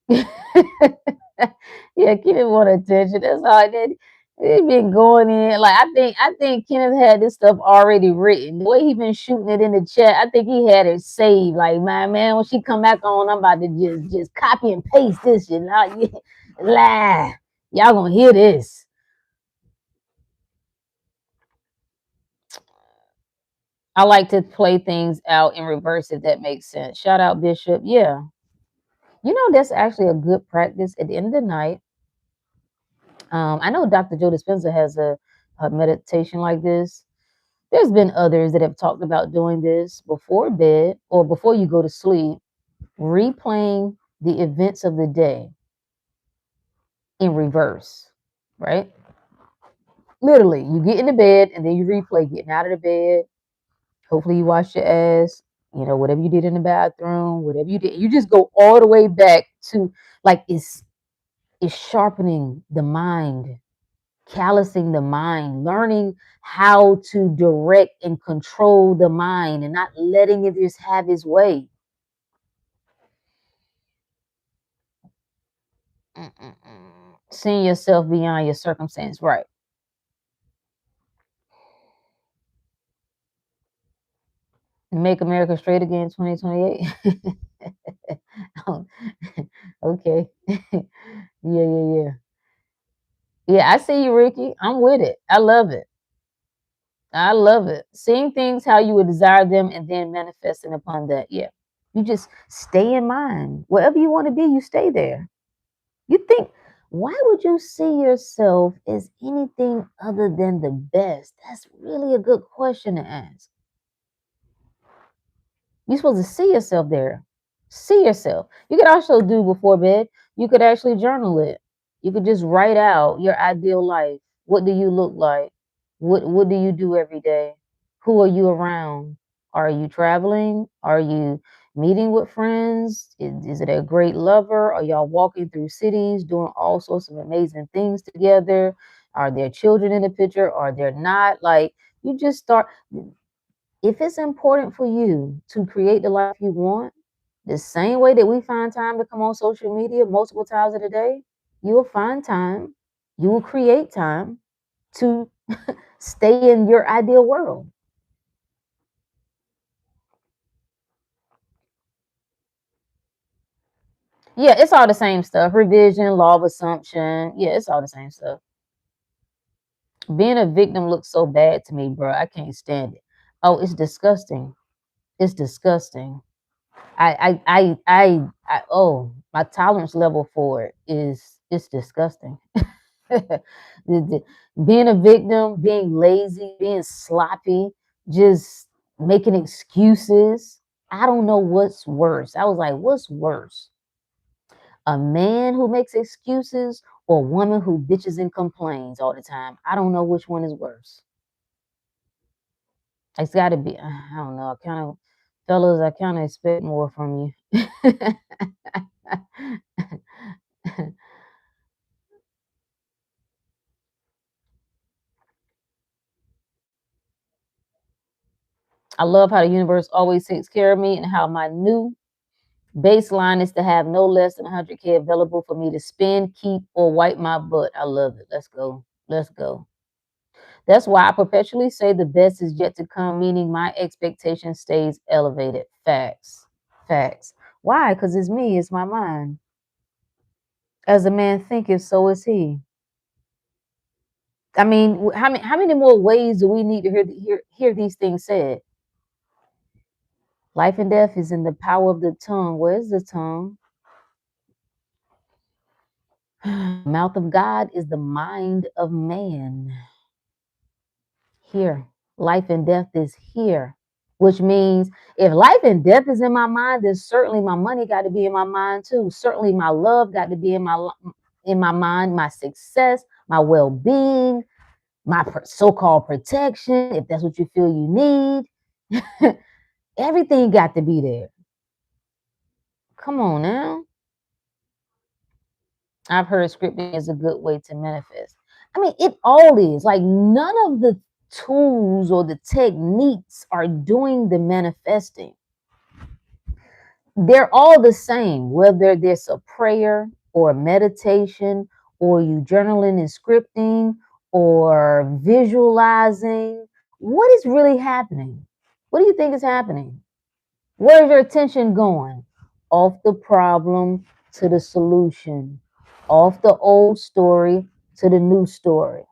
Yeah, Kenneth want attention. That's all I did. He been going in like I think Kenneth had this stuff already written. The way he been shooting it in the chat, I think he had it saved. Like my man, when she come back on, I'm about to just copy and paste this shit. Now, yeah, lie. Y'all gonna hear this. I like to play things out in reverse if that makes sense. Shout out Bishop. Yeah. You know, that's actually a good practice at the end of the night. I know Dr. Joe Dispenza has a meditation like this. There's been others that have talked about doing this before bed or before you go to sleep, replaying the events of the day in reverse, right? Literally, you get into bed and then you replay getting out of the bed. Hopefully, you wash your ass, whatever you did in the bathroom, whatever you did. You just go all the way back to like it's sharpening the mind, callousing the mind, learning how to direct and control the mind and not letting it just have its way. Seeing yourself beyond your circumstance, right? Make America Straight Again 2028. Okay. Yeah. Yeah, I see you, Ricky. I'm with it. I love it. I love it. Seeing things how you would desire them and then manifesting upon that. Yeah. You just stay in mind. Wherever you want to be, you stay there. You think, why would you see yourself as anything other than the best? That's really a good question to ask. You're supposed to see yourself there. See yourself. You could also do before bed, you could actually journal it. You could just write out your ideal life. What do you look like? What do you do every day? Who are you around? Are you traveling? Are you meeting with friends? Is it a great lover? Are y'all walking through cities doing all sorts of amazing things together? Are there children in the picture? Are there not? Like you just start if it's important for you to create the life you want, the same way that we find time to come on social media multiple times in a day, you will find time, you will create time to stay in your ideal world. Yeah, it's all the same stuff. Revision, law of assumption. Yeah, it's all the same stuff. Being a victim looks so bad to me, bro. I can't stand it. Oh, it's disgusting. It's disgusting. Oh, my tolerance level for it is it's disgusting. Being a victim, being lazy, being sloppy, just making excuses. I don't know what's worse. I was like, what's worse? A man who makes excuses or a woman who bitches and complains all the time? I don't know which one is worse. It's got to be, I don't know. Fellas, I kind of expect more from you. I love how the universe always takes care of me and how my new baseline is to have no less than 100K available for me to spend, keep, or wipe my butt. I love it. Let's go. Let's go. That's why I perpetually say the best is yet to come, meaning my expectation stays elevated. Facts. Facts. Why? Because it's me, it's my mind. As a man thinketh, so is he. I mean, how many more ways do we need to hear these things said? Life and death is in the power of the tongue. Where's the tongue? Mouth of God is the mind of man. Here. Life and death is here. which means if life and death is in my mind, then certainly my money got to be in my mind too. Certainly my love got to be in my mind, my success, my well-being, my so-called protection, if that's what you feel you need. Everything got to be there. Come on now. I've heard scripting is a good way to manifest. I mean, it all is. Like, none of the tools or the techniques are doing the manifesting. They're all the same, whether there's a prayer or a meditation, or you journaling and scripting or visualizing. What is really happening? What do you think is happening? Where is your attention going? Off the problem to the solution, off the old story to the new story.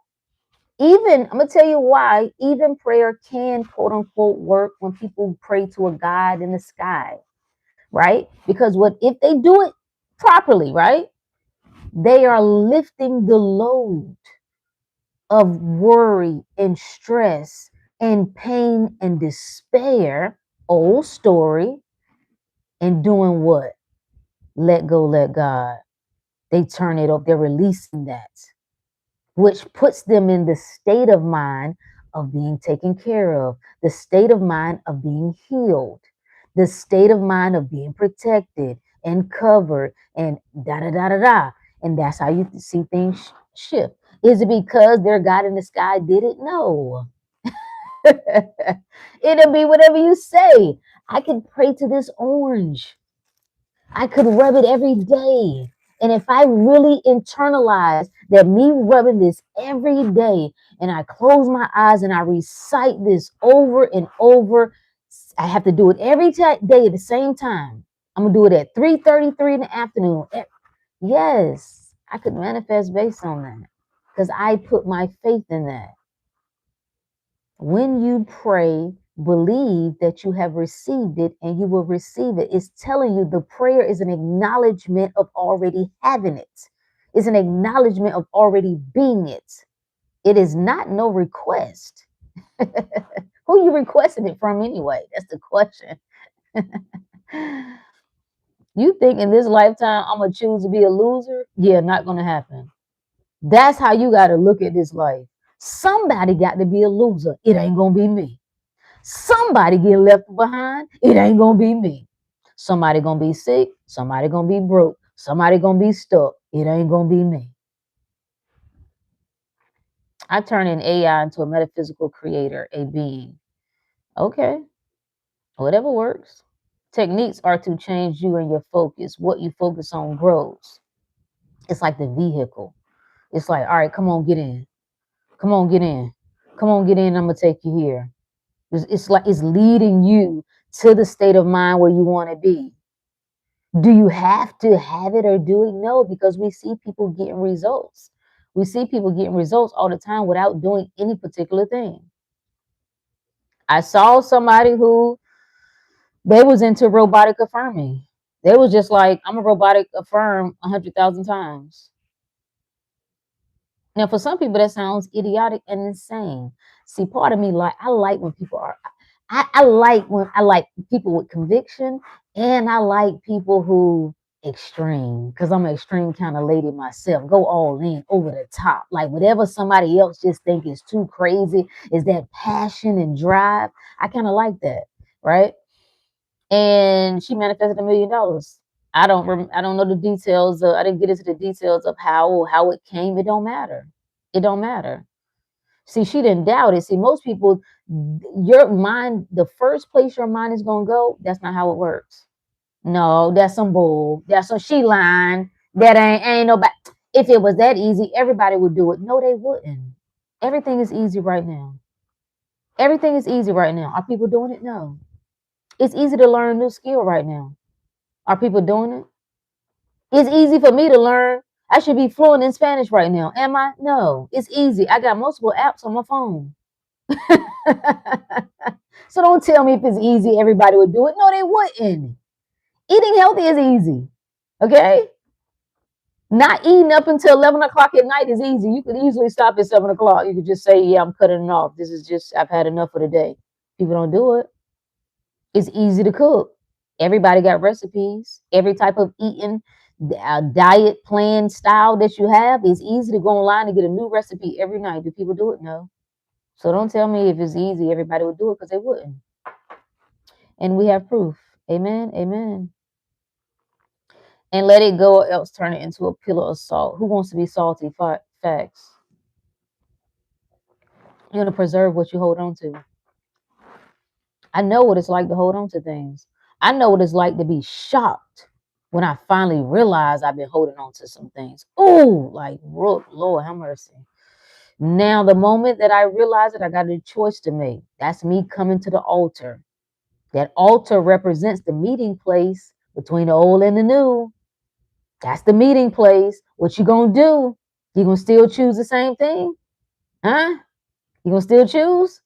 Even, I'm going to tell you why, even prayer can quote unquote work when people pray to a God in the sky, right? Because what if they do it properly, right? They are lifting the load of worry and stress and pain and despair, old story, and doing what? Let go, let God. They turn it up, they're releasing that, which puts them in the state of mind of being taken care of, the state of mind of being healed, the state of mind of being protected and covered, and da da da da da. And that's how you see things shift. Is it because their God in the sky did it? No. It'll be whatever you say. I can pray to this orange. I could rub it every day. And if I really internalize that me rubbing this every day, and I close my eyes and I recite this over and over, I have to do it every day at the same time. I'm gonna do it at 3:33 in the afternoon. Yes, I could manifest based on that because I put my faith in that. When you pray, believe that you have received it and you will receive it. It's telling you the prayer is an acknowledgement of already having it. It's an acknowledgement of already being it. It is not no request. Who you requesting it from anyway? That's the question. You think in this lifetime I'm gonna choose to be a loser? Yeah, not gonna happen. That's how you got to look at this life. Somebody got to be a loser. It ain't gonna be me. Somebody get left behind. It ain't gonna be me. Somebody gonna be sick. Somebody gonna be broke. Somebody gonna be stuck. It ain't gonna be me. I turn an AI into a metaphysical creator, a being. Okay, whatever works. Techniques are to change you and your focus. What you focus on grows. It's like the vehicle. It's like, all right, come on, get in. Come on, get in. Come on, get in. I'm gonna take you here. It's like it's leading you to the state of mind where you want to be. Do you have to have it or do it? No, because we see people getting results. We see people getting results all the time without doing any particular thing. I saw somebody who they was into robotic affirming. They was just like, I'm a robotic affirm 100,000 times. Now, for some people, that sounds idiotic and insane. See, part of me I like when people are. I like people with conviction, and I like people who extreme because I'm an extreme kind of lady myself. Go all in, over the top, like whatever somebody else just think is too crazy is that passion and drive. I kind of like that, right? And she manifested $1 million. I don't know the details. I didn't get into the details of how it came. It don't matter. It don't matter. See, she didn't doubt it. See, most people, your mind, the first place your mind is gonna go, that's not how it works. No, that's some bull. That's some she lying. That ain't nobody. If it was that easy, everybody would do it. No, they wouldn't. Everything is easy right now. Everything is easy right now. Are people doing it? No. It's easy to learn a new skill right now. Are people doing it? It's easy for me to learn. I should be fluent in Spanish right now. Am I? No. It's easy. I got multiple apps on my phone. So don't tell me if it's easy, everybody would do it. No, they wouldn't. Eating healthy is easy. Okay? Not eating up until 11 o'clock at night is easy. You could easily stop at 7 o'clock. You could just say, yeah, I'm cutting it off. This is just, I've had enough for the day. People don't do it. It's easy to cook. Everybody got recipes. Every type of eating diet plan style that you have, it's easy to go online and get a new recipe every night. Do people do it? No. So don't tell me if it's easy, everybody would do it, because they wouldn't. And we have proof. Amen. Amen. And let it go, or else turn it into a pillar of salt. Who wants to be salty? Facts. You're going to preserve what you hold on to. I know what it's like to hold on to things. I know what it's like to be shocked when I finally realize I've been holding on to some things. Ooh, like, Lord, have mercy. Now, the moment that I realize it, I got a choice to make. That's me coming to the altar. That altar represents the meeting place between the old and the new. That's the meeting place. What you gonna do? You gonna still choose the same thing? Huh? You gonna still choose?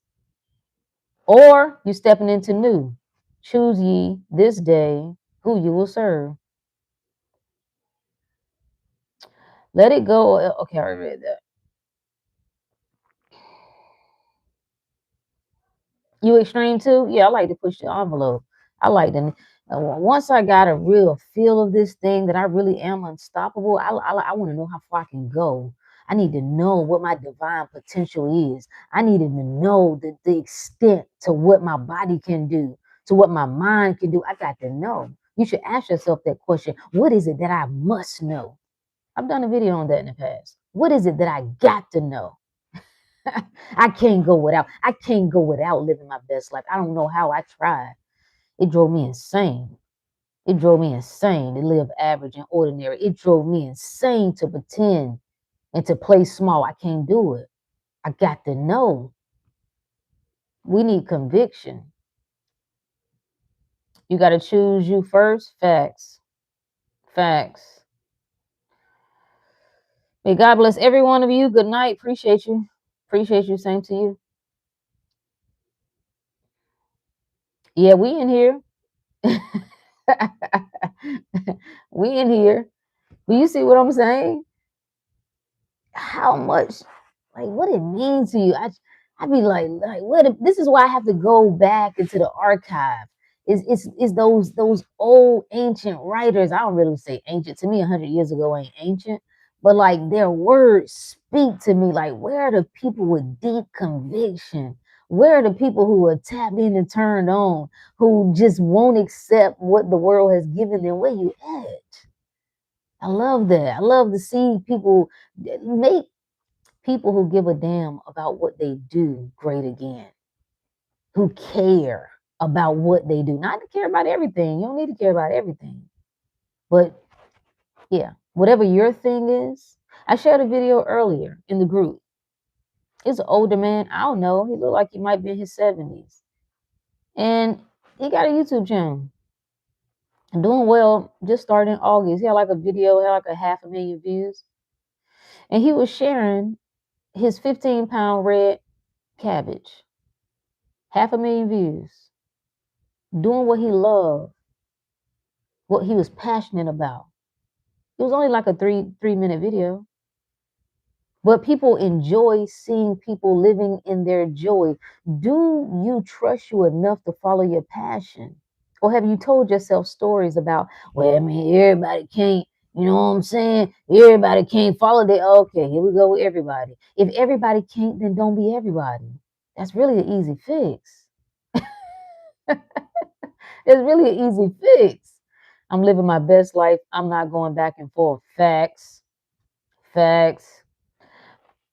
Or you stepping into new? Choose ye this day who you will serve. Let it go. Okay, I already read that. You extreme too? Yeah, I like to push the envelope. I like to. Once I got a real feel of this thing that I really am unstoppable, I want to know how far I can go. I need to know what my divine potential is. I needed to know the extent to what my body can do, to what my mind can do. I got to know. You should ask yourself that question. What is it that I must know? I've done a video on that in the past. What is it that I got to know? I can't go without. I can't go without living my best life. I don't know how. I tried. It drove me insane. It drove me insane to live average and ordinary. It drove me insane to pretend and to play small. I can't do it. I got to know. We need conviction. You got to choose you first. Facts. Facts. May God bless every one of you. Good night. Appreciate you. Appreciate you. Same to you. Yeah, we in here. We in here. Do you see what I'm saying? How much, like, what it means to you? I be like, what? This is why I have to go back into the archive. Is those old ancient writers? I don't really say ancient. To me, 100 years ago ain't ancient, but like their words speak to me. Like, where are the people with deep conviction? Where are the people who are tapped in and turned on, who just won't accept what the world has given them? Where you at? I love that. I love to see people make people who give a damn about what they do great again, who care about what they do. Not to care about everything. You don't need to care about everything. But yeah, whatever your thing is. I shared a video earlier in the group. It's an older man. I don't know. He looked like he might be in his 70s. And he got a YouTube channel. Doing well, just started in August. He had like a video, had like a 500,000 views. And he was sharing his 15-pound red cabbage. 500,000 views. Doing what he loved, what he was passionate about. It was only like a three-minute video. But people enjoy seeing people living in their joy. Do you trust you enough to follow your passion? Or have you told yourself stories about, well, I mean, everybody can't, you know what I'm saying? Everybody can't follow that. Okay, here we go with everybody. If everybody can't, then don't be everybody. That's really an easy fix. It's really an easy fix. I'm living my best life. I'm not going back and forth. Facts. Facts.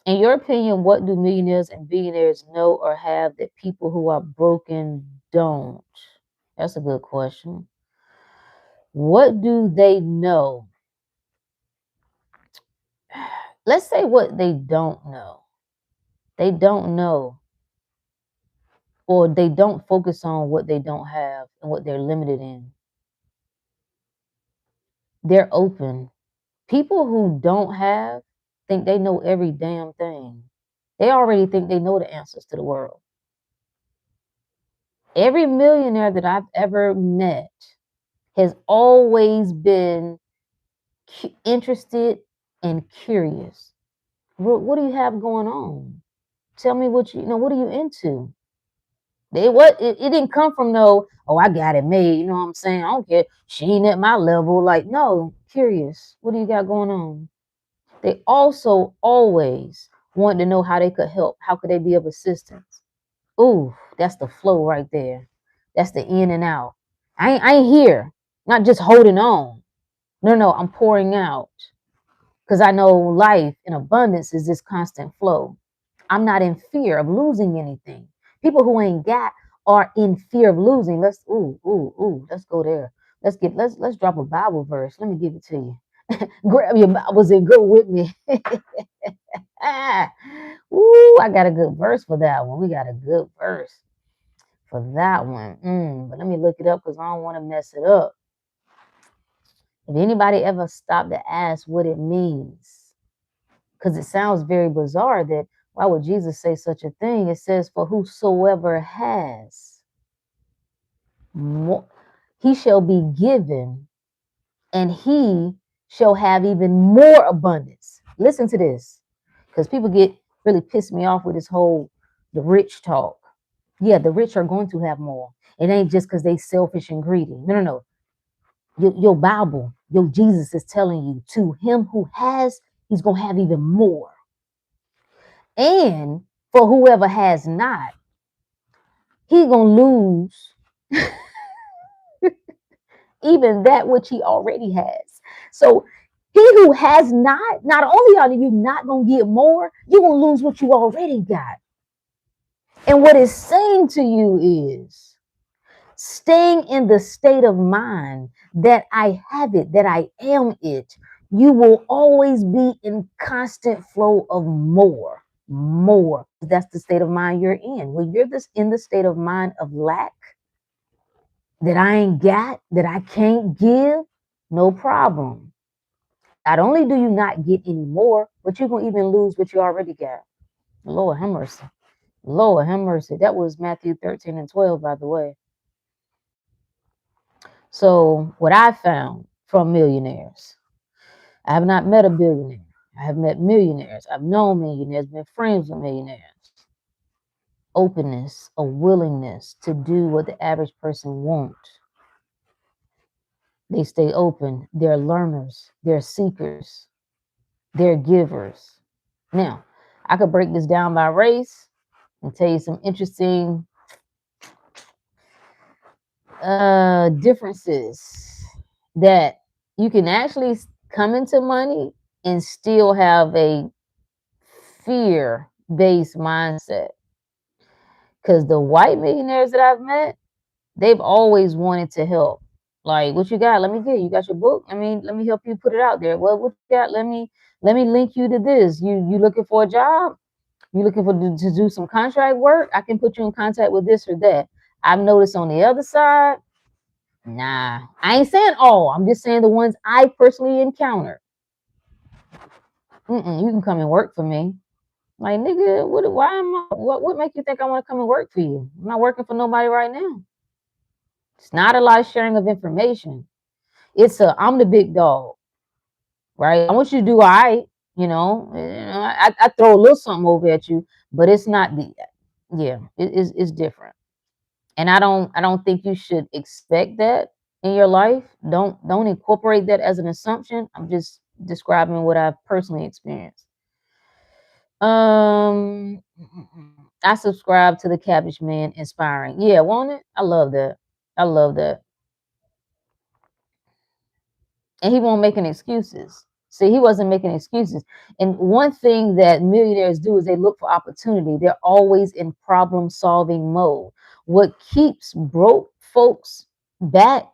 In your opinion, what do millionaires and billionaires know or have that people who are broken don't? That's a good question. What do they know? Let's say what they don't know. They don't know, or they don't focus on what they don't have and what they're limited in. They're open. People who don't have think they know every damn thing. They already think they know the answers to the world. Every millionaire that I've ever met has always been interested and curious. What do you have going on? Tell me what you know. What are you into? It didn't come from no, oh, I got it made. You know what I'm saying? I don't care. She ain't at my level. Like, no, curious. What do you got going on? They also always wanted to know how they could help. How could they be of assistance? Ooh, that's the flow right there. That's the in and out. I ain't here, not just holding on. No, no, I'm pouring out because I know life in abundance is this constant flow. I'm not in fear of losing anything. People who ain't got are in fear of losing. Let's go there. Let's drop a Bible verse. Let me give it to you. Grab your Bibles and go with me. Ooh, I got a good verse for that one. We got a good verse for that one. But let me look it up because I don't want to mess it up. If anybody ever stopped to ask what it means, because it sounds very bizarre that why would Jesus say such a thing? It says, for whosoever has, more, he shall be given, and he shall have even more abundance. Listen to this, because people get really pissed me off with this whole the rich talk. Yeah, the rich are going to have more. It ain't just because they selfish and greedy. No, no, no. Your Bible, your Jesus is telling you to him who has, he's going to have even more. And for whoever has not, he going to lose even that which he already has. So he who has not only are you not going to get more, you're going to lose what you already got. And what it's saying to you is staying in the state of mind that I have it, that I am it, you will always be in constant flow of more, more. That's the state of mind you're in. When you're in the state of mind of lack, that I ain't got, that I can't give, no problem. Not only do you not get any more, but you're going to even lose what you already got. Lord have mercy. Lord have mercy. That was Matthew 13 and 12, by the way. So what I found from millionaires, I have not met a billionaire. I have met millionaires. I've known millionaires, been friends with millionaires. Openness, a willingness to do what the average person won't. They stay open. They're learners. They're seekers. They're givers. Now, I could break this down by race and tell you some interesting differences that you can actually come into money and still have a fear-based mindset. Because the white millionaires that I've met, they've always wanted to help. Like, what you got? Let me get. You got your book? I mean, let me help you put it out there. Well, what you got? Let me link you to this. You looking for a job? You looking for to do some contract work? I can put you in contact with this or that. I've noticed on the other side, nah, I ain't saying all. I'm just saying the ones I personally encountered. You can come and work for me. Like, nigga, what make you think I want to come and work for you? I'm not working for nobody right now. It's not a lot of sharing of information. I'm the big dog, right? I want you to do all right, I throw a little something over at you, but it's not it's different. And I don't think you should expect that in your life. Don't incorporate that as an assumption. I'm just describing what I've personally experienced. I subscribe to the Cabbage Man inspiring. Yeah, won't it? I love that. I love that. And he won't make any excuses. See, he wasn't making excuses. And one thing that millionaires do is they look for opportunity. They're always in problem solving mode. What keeps broke folks back,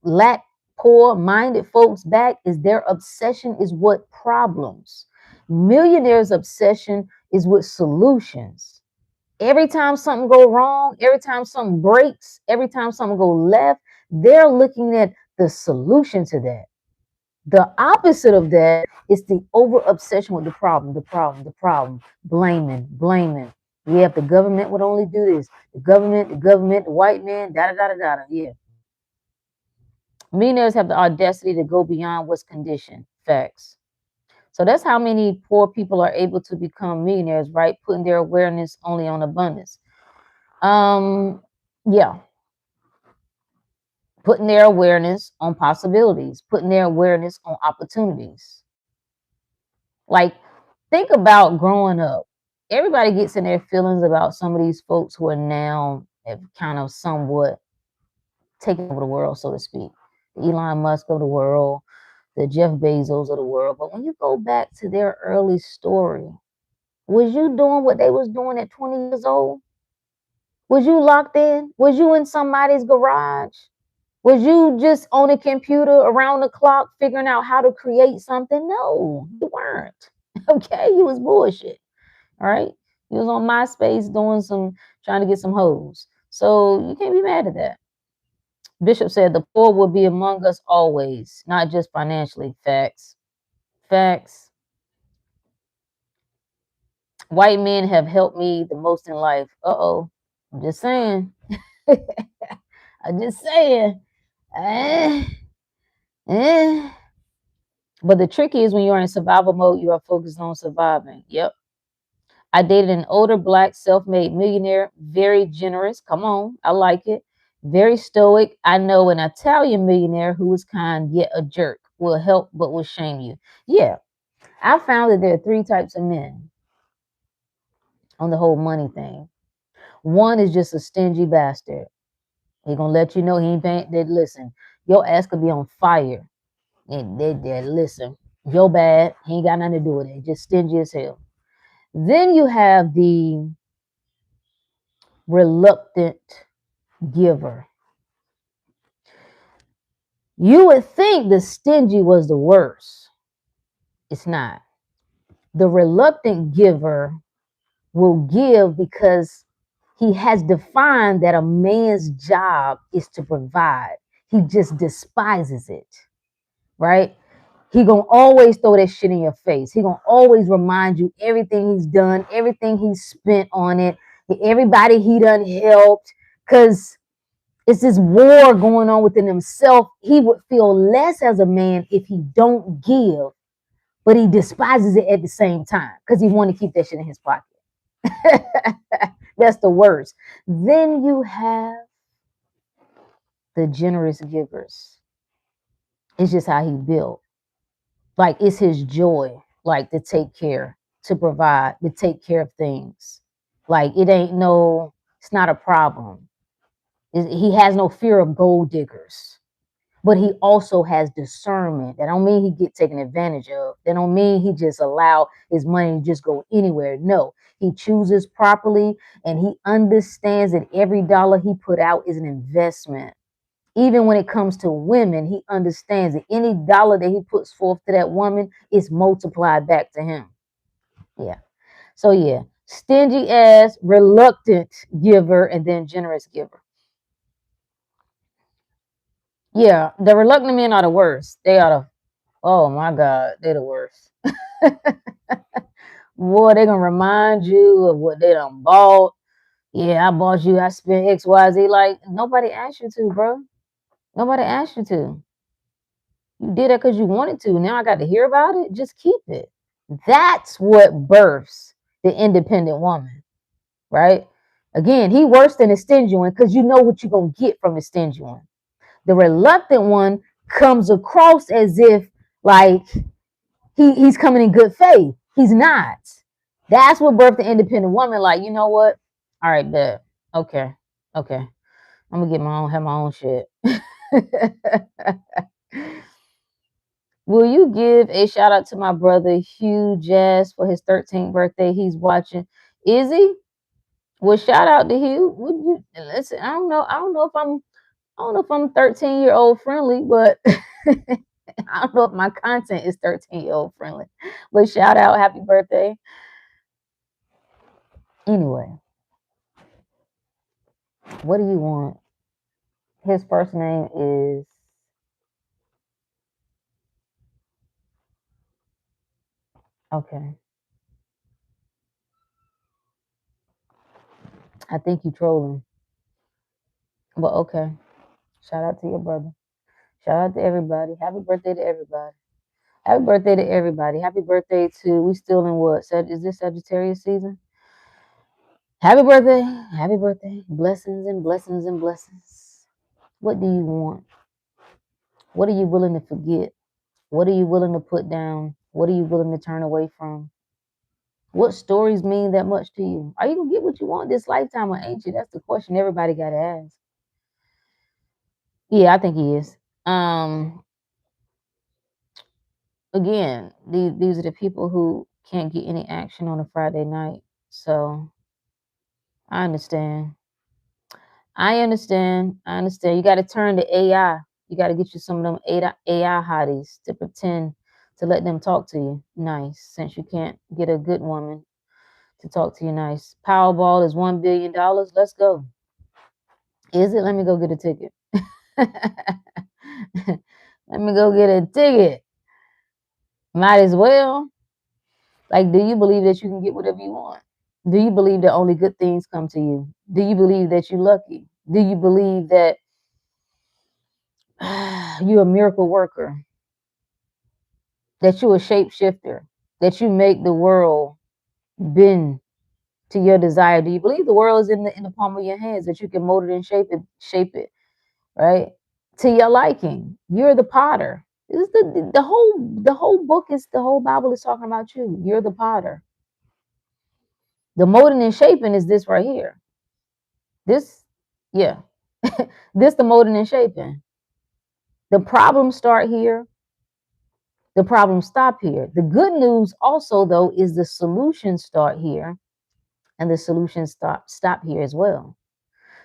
lack, poor minded folks back is their obsession is what problems. Millionaires' obsession is with solutions. Every time something go wrong, every time something breaks, every time something go left, they're looking at the solution to that. The opposite of that is the over obsession with the problem, blaming. Yeah, if the government would only do this, the government, the white man, da. Yeah. Millionaires have the audacity to go beyond what's conditioned. Facts. So that's how many poor people are able to become millionaires, right? Putting their awareness only on abundance. Yeah, putting their awareness on possibilities, putting their awareness on opportunities. Like, think about growing up. Everybody gets in their feelings about some of these folks who are now have kind of somewhat taken over the world, so to speak. The Elon Musk of the world, the Jeff Bezos of the world. But when you go back to their early story, was you doing what they was doing at 20 years old? Was you locked in? Was you in somebody's garage? Was you just on a computer around the clock figuring out how to create something? No, you weren't. Okay, you was bullshit. All right. You was on MySpace doing trying to get some hoes. So you can't be mad at that. Bishop said the poor will be among us always, not just financially. Facts. Facts. White men have helped me the most in life. Uh-oh. I'm just saying. I'm just saying. Eh, eh. But the trick is when you're in survival mode, you are focused on surviving. Yep. I dated an older black self-made millionaire, very generous. Come on, I like it. Very stoic. I know an Italian millionaire who was kind yet a jerk. Will help but will shame you. Yeah, I found that there are three types of men on the whole money thing. One is just a stingy bastard. He gonna let you know he ain't paying. That listen, your ass could be on fire. And they listen, your bad. He ain't got nothing to do with it. Just stingy as hell. Then you have the reluctant giver. You would think the stingy was the worst. It's not. The reluctant giver will give because he has defined that a man's job is to provide. He just despises it, right? He gonna always throw that shit in your face. He gonna always remind you everything he's done, everything he's spent on it, everybody he done helped, because it's this war going on within himself. He would feel less as a man if he don't give, but he despises it at the same time because he want to keep that shit in his pocket. That's the worst. Then you have the generous givers. It's just how he built. Like, it's his joy, like, to take care, to provide, to take care of things. Like, it's not a problem. He has no fear of gold diggers. But he also has discernment. That don't mean he get taken advantage of. That don't mean he just allow his money to just go anywhere. No, he chooses properly, and he understands that every dollar he put out is an investment. Even when it comes to women, he understands that any dollar that he puts forth to that woman is multiplied back to him. Yeah. So yeah, stingy ass, reluctant giver, and then generous giver. Yeah, the reluctant men are the worst. They are the Oh my God, they're the worst. Boy, they gonna remind you of what they done bought. Yeah, I bought you, I spent XYZ. Like, nobody asked you to, bro. Nobody asked you to. You did it because you wanted to. Now I got to hear about it. Just keep it. That's what births the independent woman, right? Again, he worse than the stingy one because you know what you're gonna get from the stingy one. The reluctant one comes across as if like he's coming in good faith. He's not. That's what birthed the independent woman. Like, you know what? All right, bet. Okay. Okay. I'm gonna have my own shit. Will you give a shout out to my brother Hugh Jazz for his 13th birthday? He's watching. Is he? Well, shout out to Hugh. Would you listen? I don't know. I don't know if I'm 13-year-old friendly, but I don't know if my content is 13-year-old friendly. But shout out, happy birthday. Anyway, what do you want? His first name is okay. I think you trolling, but okay. Shout out to your brother. Shout out to everybody. Happy birthday to everybody. Happy birthday to everybody. Happy birthday to we still in what? Is this Sagittarius season? Happy birthday. Happy birthday. Blessings and blessings and blessings. What do you want? What are you willing to forget? What are you willing to put down? What are you willing to turn away from? What stories mean that much to you? Are you gonna get what you want this lifetime or ain't you? That's the question everybody gotta ask. Yeah, I think he is. Again, these are the people who can't get any action on a Friday night. So I understand. I understand. I understand. You got to turn to AI. You got to get you some of them AI hotties to pretend to let them talk to you nice, since you can't get a good woman to talk to you nice. Powerball is $1 billion. Let's go. Is it? Let me go get a ticket. Let me go get a ticket. Might as well. Like, do you believe that you can get whatever you want? Do you believe that only good things come to you? Do you believe that you're lucky? Do you believe that you're a miracle worker? That you're a shapeshifter? That you make the world bend to your desire? Do you believe the world is in the palm of your hands, that you can mold it and shape it, right? To your liking. You're the potter. This is the whole book is the whole Bible is talking about you. You're the potter. The molding and shaping is this right here. This, yeah. This the molding and shaping. The problems start here. The problems stop here. The good news also though is the solutions start here and the solutions stop here as well.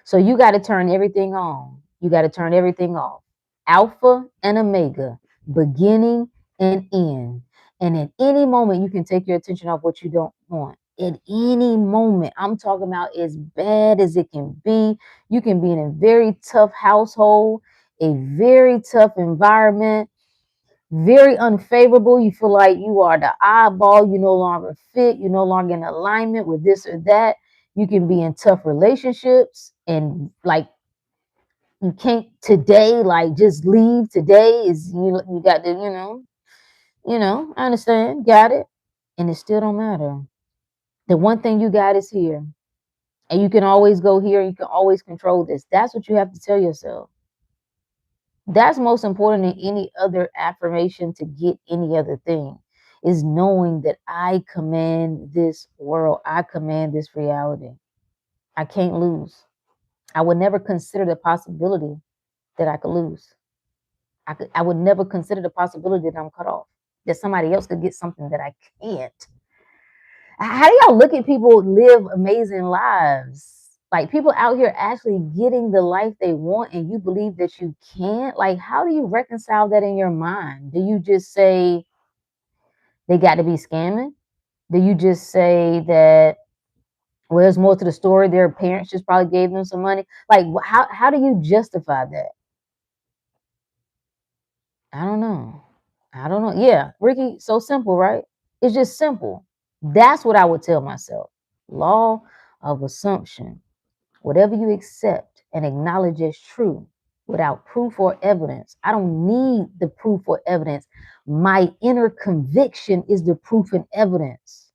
So you got to turn everything on. You got to turn everything off. Alpha and omega, beginning and end. And at any moment, you can take your attention off what you don't want. At any moment, I'm talking about as bad as it can be. You can be in a very tough household, a very tough environment, very unfavorable. You feel like you are the eyeball. You no longer fit. You're no longer in alignment with this or that. You can be in tough relationships and like you can't today, like just leave today. Is you got to, I understand, got it. And it still don't matter. The one thing you got is here. And you can always go here, you can always control this. That's what you have to tell yourself. That's most important than any other affirmation to get any other thing, is knowing that I command this world. I command this reality. I can't lose. I would never consider the possibility that I could lose. I would never consider the possibility that I'm cut off, that somebody else could get something that I can't. How do y'all look at people live amazing lives? Like people out here actually getting the life they want and you believe that you can't? Like, how do you reconcile that in your mind? Do you just say they got to be scamming? Do you just say that, well, there's more to the story? Their parents just probably gave them some money. Like, how do you justify that? I don't know. I don't know. Yeah, Ricky, so simple, right? It's just simple. That's what I would tell myself. Law of assumption. Whatever you accept and acknowledge as true without proof or evidence. I don't need the proof or evidence. My inner conviction is the proof and evidence.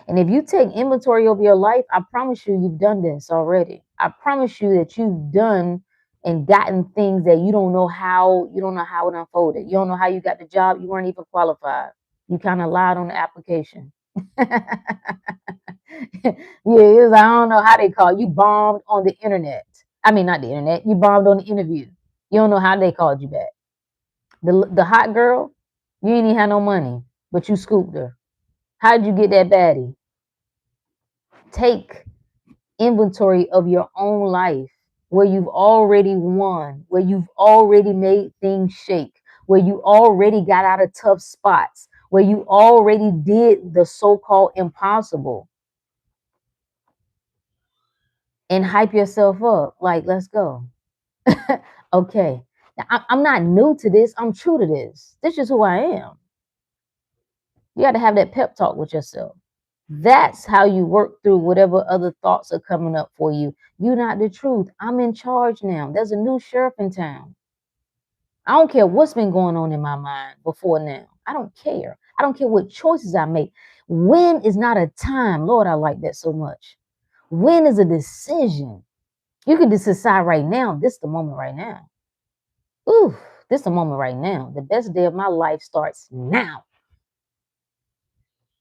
And if you take inventory of your life, I promise you, you've done this already. I promise you that you've done and gotten things that you don't know how it unfolded. You don't know how you got the job. You weren't even qualified. You kind of lied on the application. Yeah, it was, I don't know how they call it. You bombed on the internet. I mean, not the internet. You bombed on the interview. You don't know how they called you back. The hot girl, you ain't even had no money, but you scooped her. How did you get that baddie? Take inventory of your own life, where you've already won, where you've already made things shake, where you already got out of tough spots, where you already did the so-called impossible, and hype yourself up. Like, let's go. Okay. Now, I'm not new to this. I'm true to this. This is who I am. You got to have that pep talk with yourself. That's how you work through whatever other thoughts are coming up for you. You're not the truth. I'm in charge now. There's a new sheriff in town. I don't care what's been going on in my mind before now. I don't care. I don't care what choices I make. When is not a time. Lord, I like that so much. When is a decision? You can just decide right now. This is the moment right now. Ooh, this is the moment right now. The best day of my life starts now.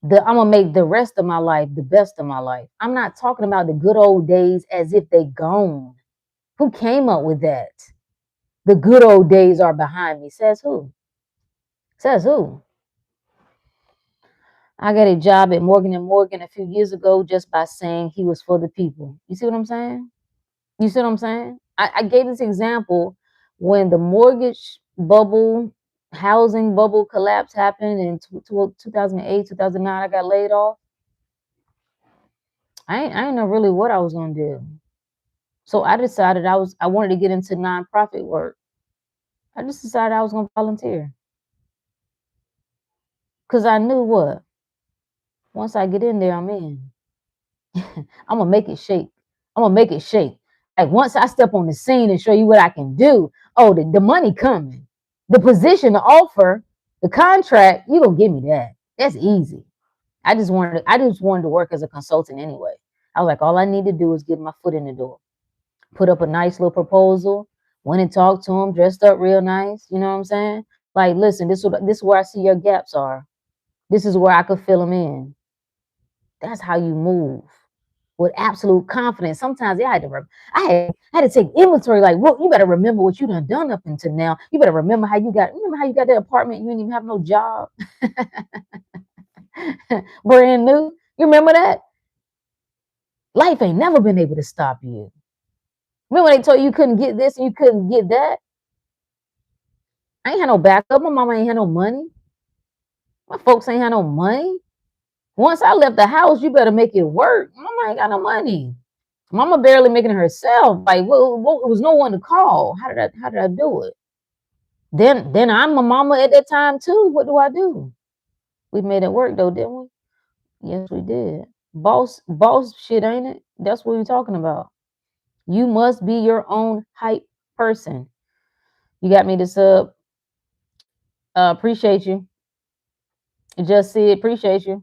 I'm gonna make the rest of my life the best of my life. I'm not talking about the good old days as if they gone. Who came up with that? The good old days are behind me. Says who? Says who? I got a job at Morgan and Morgan a few years ago just by saying he was for the people. You see what I'm saying? You see what I'm saying? I gave this example when the mortgage bubble, housing bubble collapse happened in 2008, 2009. I got laid off. I didn't know really what I was gonna do. So I decided I wanted to get into nonprofit work. I just decided I was gonna volunteer. Cause I knew what? Once I get in there, I'm in. I'm gonna make it shake. I'm gonna make it shake. Like once I step on the scene and show you what I can do, oh, the money coming. The position, the offer, the contract, you gonna give me that. That's easy. I just wanted to work as a consultant anyway. I was like, all I need to do is get my foot in the door. Put up a nice little proposal, went and talked to him, dressed up real nice, you know what I'm saying? Like, listen, this is where I see your gaps are. This is where I could fill them in. That's how you move with absolute confidence. Sometimes I had to take inventory. Like, well, you better remember what you done up until now. You better remember how you got that apartment. You didn't even have no job, brand new. You remember that? Life ain't never been able to stop you. Remember when they told you couldn't get this and you couldn't get that? I ain't had no backup. My mama ain't had no money. My folks ain't had no money. Once I left the house, you better make it work. Mama ain't got no money. Mama barely making it herself. Like, well, it was no one to call. How did I do it? Then I'm a mama at that time too. What do I do? We made it work though, didn't we? Yes, we did. Boss shit, ain't it? That's what we're talking about. You must be your own hype person. You got me this up. Appreciate you. Just see it. Appreciate you.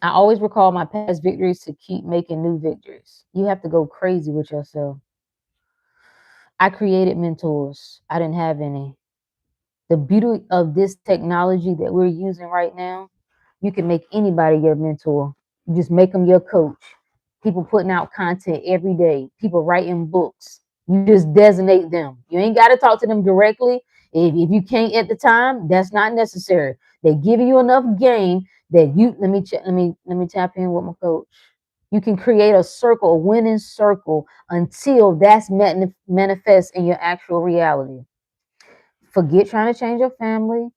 I always recall my past victories to keep making new victories. You have to go crazy with yourself. I created mentors. I didn't have any. The beauty of this technology that we're using right now, you can make anybody your mentor. You just make them your coach. People putting out content every day, people writing books. You just designate them. You ain't got to talk to them directly. If you can't at the time, that's not necessary. They give you enough game that you let me tap in with my coach. You can create a circle, a winning circle, until that's manifest in your actual reality. Forget trying to change your family.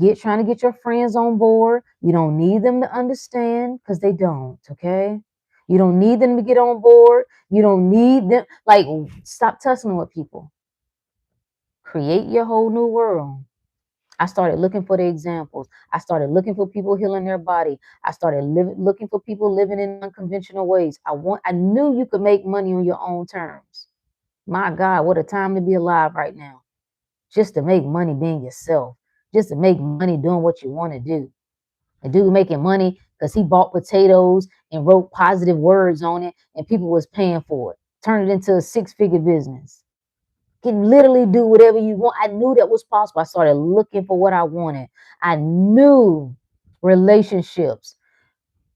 Get trying to get your friends on board. You don't need them to understand because they don't, okay? You don't need them to get on board. You don't need them. Like, stop tussling with people. Create your whole new world. I started looking for the examples. I started looking for people healing their body. I started looking for people living in unconventional ways. I knew you could make money on your own terms. My God, what a time to be alive right now. Just to make money being yourself, just to make money doing what you want to do. A dude making money because he bought potatoes and wrote positive words on it, and people was paying for it. Turned it into a six-figure business. Can literally do whatever you want. I knew that was possible. I started looking for what I wanted. I knew relationships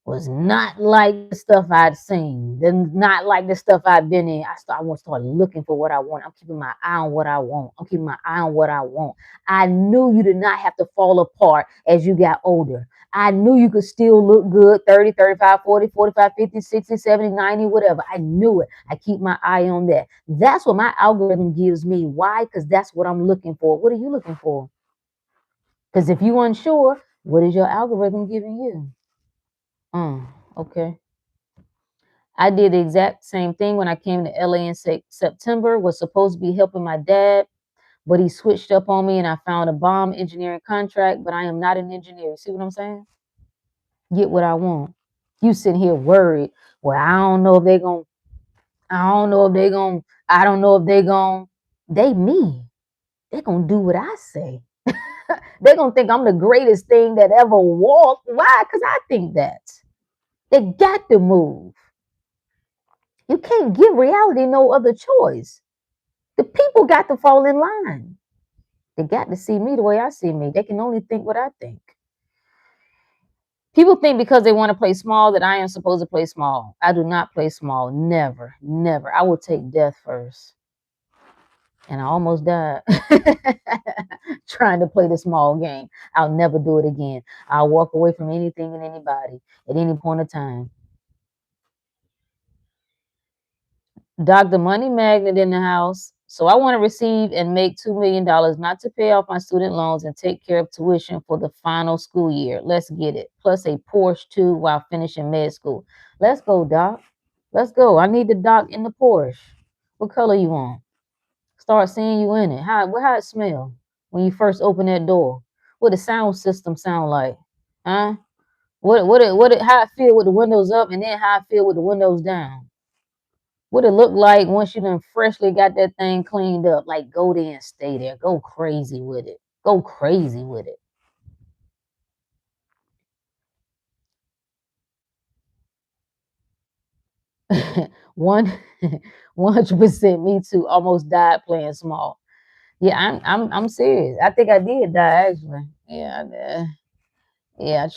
was not like the stuff I'd seen, then not like the stuff I've been in. I want to start looking for what I want. I'm keeping my eye on what I want. I'm keeping my eye on what I want. I knew you did not have to fall apart as you got older. I knew you could still look good 30, 35, 40, 45, 50, 60, 70, 90, whatever. I knew it. I keep my eye on that. That's what my algorithm gives me. Why? Because that's what I'm looking for. What are you looking for? Because if you're unsure, what is your algorithm giving you? Okay. I did the exact same thing when I came to LA in September. Was supposed to be helping my dad, but he switched up on me and I found a bomb engineering contract, but I am not an engineer. See what I'm saying? Get what I want. You sitting here worried. Well, I don't know if they're going to, I don't know if they're going to, I don't know if they're going to, they me. They're going to do what I say. They're gonna think I'm the greatest thing that ever walked. Why? Because I think that. They got to move. You can't give reality no other choice. The people got to fall in line. They got to see me the way I see me. They can only think what I think. People think because they want to play small that I am supposed to play small. I do not play small. Never, never. I will take death first. And I almost died trying to play the small game. I'll never do it again. I'll walk away from anything and anybody at any point of time. Dr. Money Magnet in the house. So I want to receive and make $2 million, not to pay off my student loans and take care of tuition for the final school year. Let's get it. Plus a Porsche too while finishing med school. Let's go, Doc. Let's go. I need the Doc in the Porsche. What color you want? Start seeing you in it. How it smell when you first open that door? What the sound system sound like? Huh? How it feel with the windows up and then how it feel with the windows down? What it look like once you done freshly got that thing cleaned up? Like go there and stay there. Go crazy with it. Go crazy with it. 100% me too. Almost died playing small. Yeah, I'm serious. I think I did die actually. Yeah, yeah. I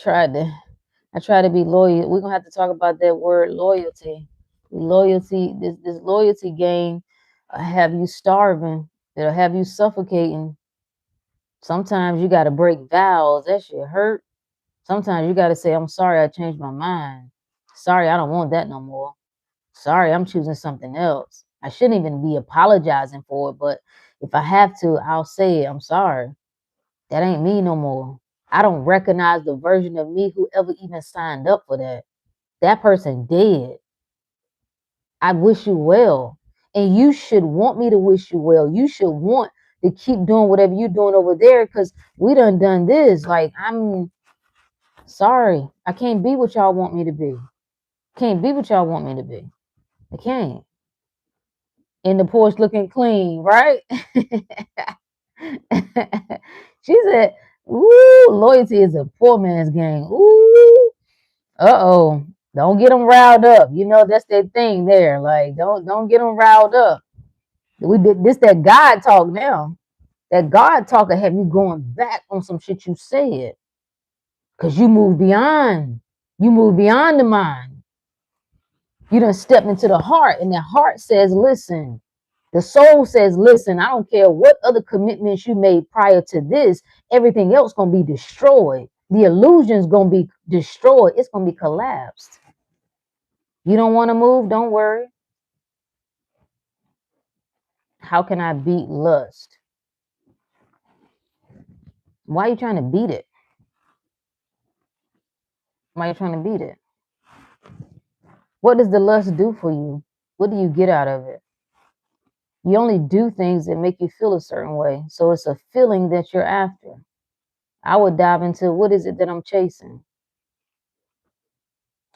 try to be loyal. We're gonna have to talk about that word loyalty. Loyalty. This loyalty game have you starving. It'll have you suffocating. Sometimes you got to break vows. That shit hurt. Sometimes you got to say, I'm sorry, I changed my mind. Sorry, I don't want that no more. Sorry, I'm choosing something else. I shouldn't even be apologizing for it, but if I have to, I'll say it. I'm sorry. That ain't me no more. I don't recognize the version of me who ever even signed up for that. That person dead. I wish you well. And you should want me to wish you well. You should want to keep doing whatever you're doing over there because we done this. Like, I'm sorry. I can't be what y'all want me to be. Can't be what y'all want me to be. I can't. In the porch looking clean, right? She said, ooh, loyalty is a poor man's game. Ooh, uh-oh. Don't get them riled up. You know, that's their thing there. Like, don't get them riled up. We did this that God talk now. That God talk will have you going back on some shit you said. Cause you move beyond. You move beyond the mind. You done step into the heart, and the heart says, listen. The soul says, listen, I don't care what other commitments you made prior to this, everything else gonna be destroyed. The illusion's gonna be destroyed. It's gonna be collapsed. You don't want to move, don't worry. How can I beat lust? Why are you trying to beat it? Why are you trying to beat it? What does the lust do for you? What do you get out of it? You only do things that make you feel a certain way. So it's a feeling that you're after. I would dive into what is it that I'm chasing?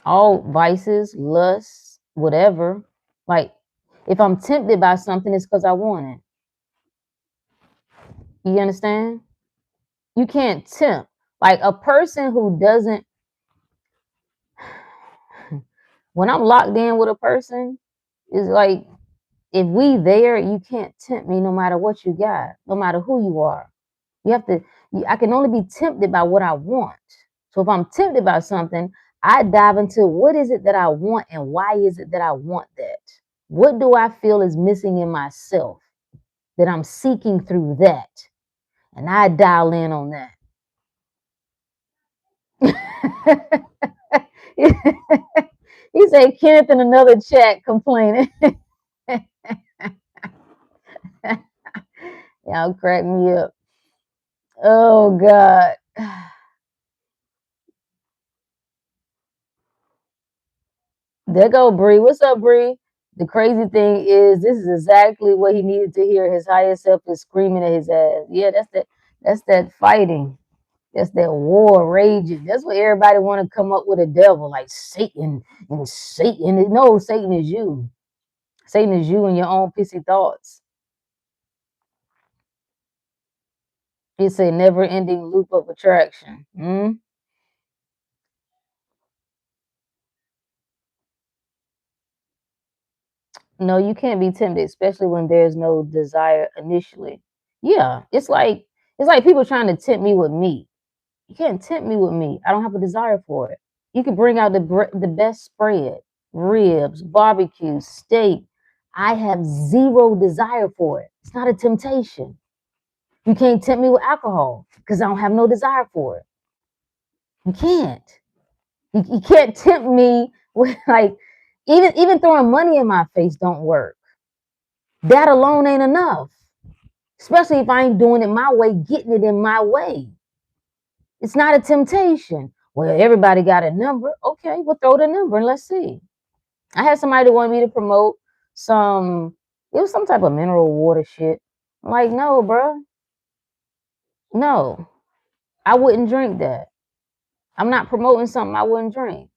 All vices, lusts, whatever. Like if I'm tempted by something, it's because I want it. You understand? You can't tempt. Like a person who doesn't, when I'm locked in with a person, it's like if we there, you can't tempt me no matter what you got, no matter who you are. You have to, I can only be tempted by what I want. So if I'm tempted by something, I dive into what is it that I want and why is it that I want that? What do I feel is missing in myself that I'm seeking through that? And I dial in on that. He said, Kenneth in another chat complaining. Y'all crack me up. Oh, God. There go Bree. What's up, Bree? The crazy thing is, this is exactly what he needed to hear. His higher self is screaming at his ass. Yeah, that's that. That's that fighting. That's that war raging. That's what everybody want to come up with a devil like Satan and Satan. No, Satan is you. Satan is you and your own pissy thoughts. It's a never-ending loop of attraction. Mm? No, you can't be tempted, especially when there's no desire initially. Yeah, it's like people trying to tempt me with meat. You can't tempt me with meat. I don't have a desire for it. You can bring out the best spread, ribs, barbecue, steak. I have zero desire for it. It's not a temptation. You can't tempt me with alcohol because I don't have no desire for it. You can't. You can't tempt me with like even throwing money in my face don't work. That alone ain't enough. Especially if I ain't doing it my way, getting it in my way. It's not a temptation. Well, everybody got a number. Okay, we'll throw the number and let's see. I had somebody that wanted me to promote some, it was some type of mineral water shit. I'm like, no, bro. No, I wouldn't drink that. I'm not promoting something I wouldn't drink.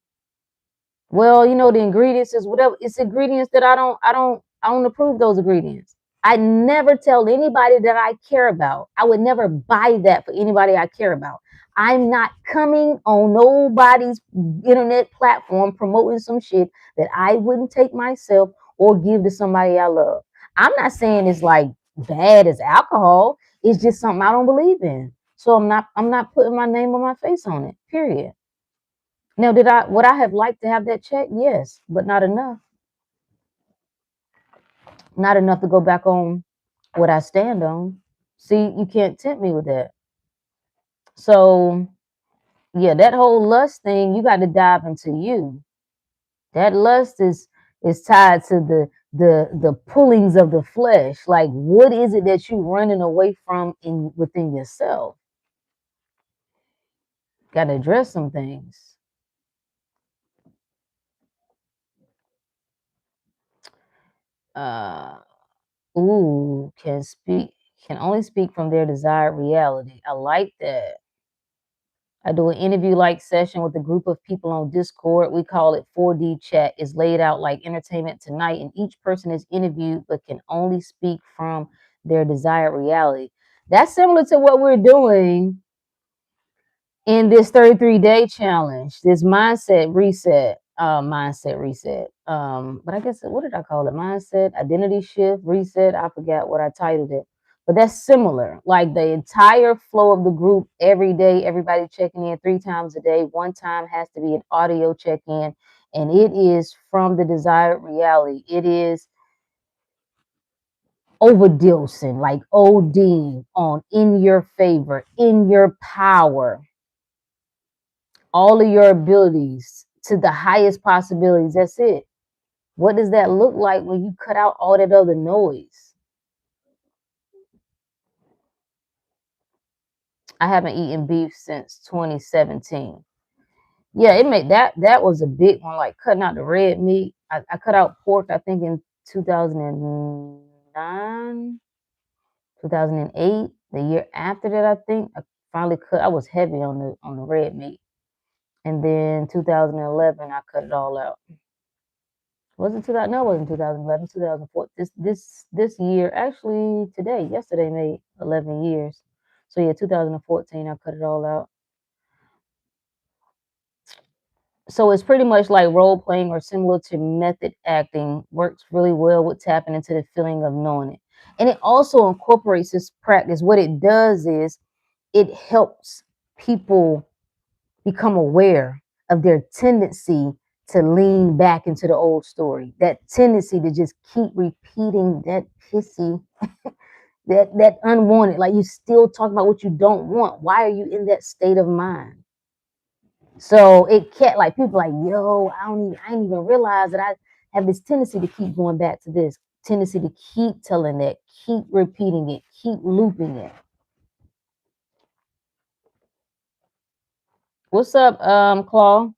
Well, the ingredients is whatever. It's ingredients that I don't approve those ingredients. I never tell anybody that I care about. I would never buy that for anybody I care about. I'm not coming on nobody's internet platform promoting some shit that I wouldn't take myself or give to somebody I love. I'm not saying it's like bad as alcohol. It's just something I don't believe in. So I'm not putting my name or my face on it. Period. Now, would I have liked to have that check? Yes, but not enough. Not enough to go back on what I stand on. See, you can't tempt me with that. So, yeah, that whole lust thing, you got to dive into you. That lust is tied to the pullings of the flesh. Like, what is it that you running away from within yourself? Got to address some things. Uh, ooh, can only speak from their desired reality. I like that. I do an interview like session with a group of people on Discord. We call it 4D chat. It's laid out like Entertainment Tonight, and each person is interviewed but can only speak from their desired reality. That's similar to what we're doing in this 33-day challenge, this mindset reset. But I guess, what did I call it? Mindset, identity shift, reset. I forgot what I titled it. But that's similar. Like the entire flow of the group every day, everybody checking in 3 times a day. One time has to be an audio check-in. And it is from the desired reality. It is overdosing, like ODing on in your favor, in your power, all of your abilities to the highest possibilities. That's it. What does that look like when you cut out all that other noise? I haven't eaten beef since 2017. Yeah, it made that was a big one, like cutting out the red meat. I cut out pork, I think in 2009, 2008. The year after that, I think I finally cut. I was heavy on the red meat, and then 2011, I cut it all out. Was it 2000? No, it wasn't 2011. 2004. This year, actually, yesterday made 11 years. So yeah, 2014, I cut it all out. So it's pretty much like role playing or similar to method acting. Works really well with tapping into the feeling of knowing it, and it also incorporates this practice. What it does is it helps people become aware of their tendency to lean back into the old story, that tendency to just keep repeating that pissy, that unwanted, like you still talking about what you don't want. Why are you in that state of mind? So it can't, like, people like, yo, I didn't even realize that I have this tendency to keep going back to this, tendency to keep telling that, keep repeating it, keep looping it. What's up, Claw?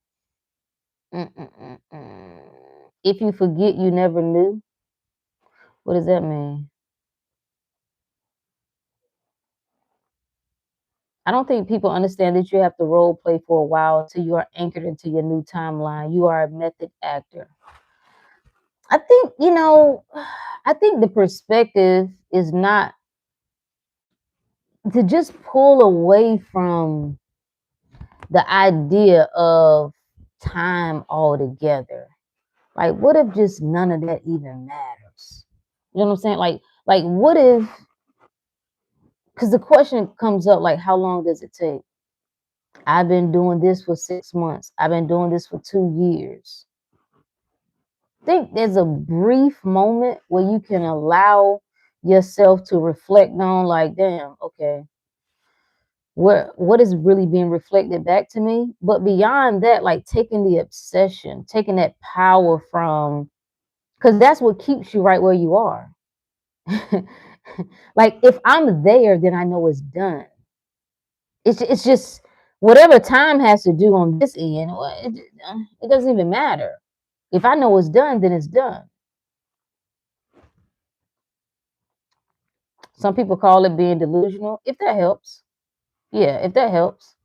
Mm-mm-mm-mm. If you forget, you never knew. What does that mean? I don't think people understand that you have to role play for a while until you are anchored into your new timeline. You are a method actor. I think, I think the perspective is not to just pull away from the idea of time altogether. Like, what if just none of that even matters? You know what I'm saying? Like what if? Because the question comes up, like, how long does it take? I've been doing this for 6 months. I've been doing this for 2 years. Think there's a brief moment where you can allow yourself to reflect on, like, damn, okay, what is really being reflected back to me? But beyond that, like taking the obsession, taking that power from, because that's what keeps you right where you are. Like, if I'm there, then I know it's done. It's just whatever time has to do on this end, it doesn't even matter. If I know it's done, then it's done. Some people call it being delusional. If that helps, yeah, if that helps.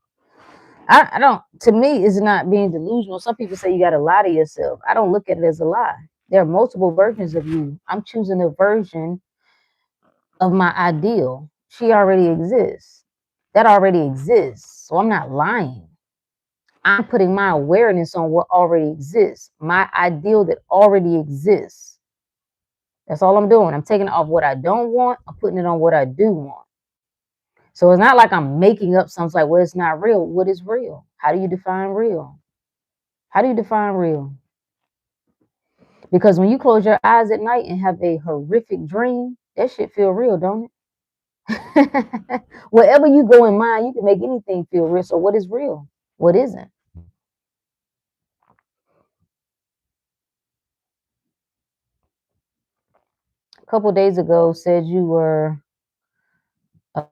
I don't. To me, it's not being delusional. Some people say you got to lie to yourself. I don't look at it as a lie. There are multiple versions of you. I'm choosing a version of my ideal. She already exists. That already exists. So I'm not lying. I'm putting my awareness on what already exists, my ideal that already exists. That's all I'm doing. I'm taking off what I don't want. I'm putting it on what I do want. So it's not like I'm making up something like, well, it's not real. What is real? How do you define real? How do you define real? Because when you close your eyes at night and have a horrific dream, that shit feel real, don't it? Wherever you go in mind, you can make anything feel real. So what is real? What isn't? A couple days ago said you were,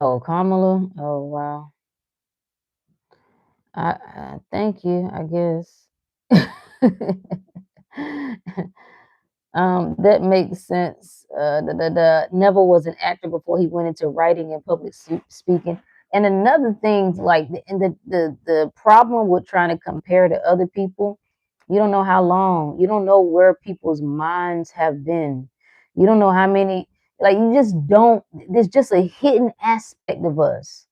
oh, Kamala. Oh, wow. I thank you, I guess. That makes sense. Neville was an actor before he went into writing and public speaking. And another thing, like, the problem with trying to compare to other people, you don't know how long, you don't know where people's minds have been. You don't know how many, like, you just don't, there's just a hidden aspect of us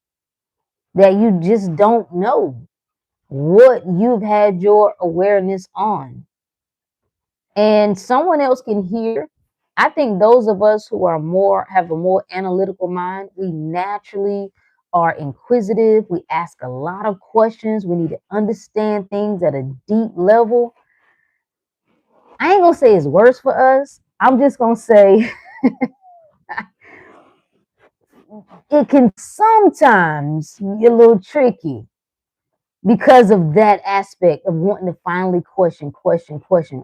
that you just don't know what you've had your awareness on. And someone else can hear. I think those of us who are more, have a more analytical mind, we naturally are inquisitive. We ask a lot of questions. We need to understand things at a deep level. I ain't gonna say it's worse for us. I'm just gonna say it can sometimes be a little tricky because of that aspect of wanting to finally question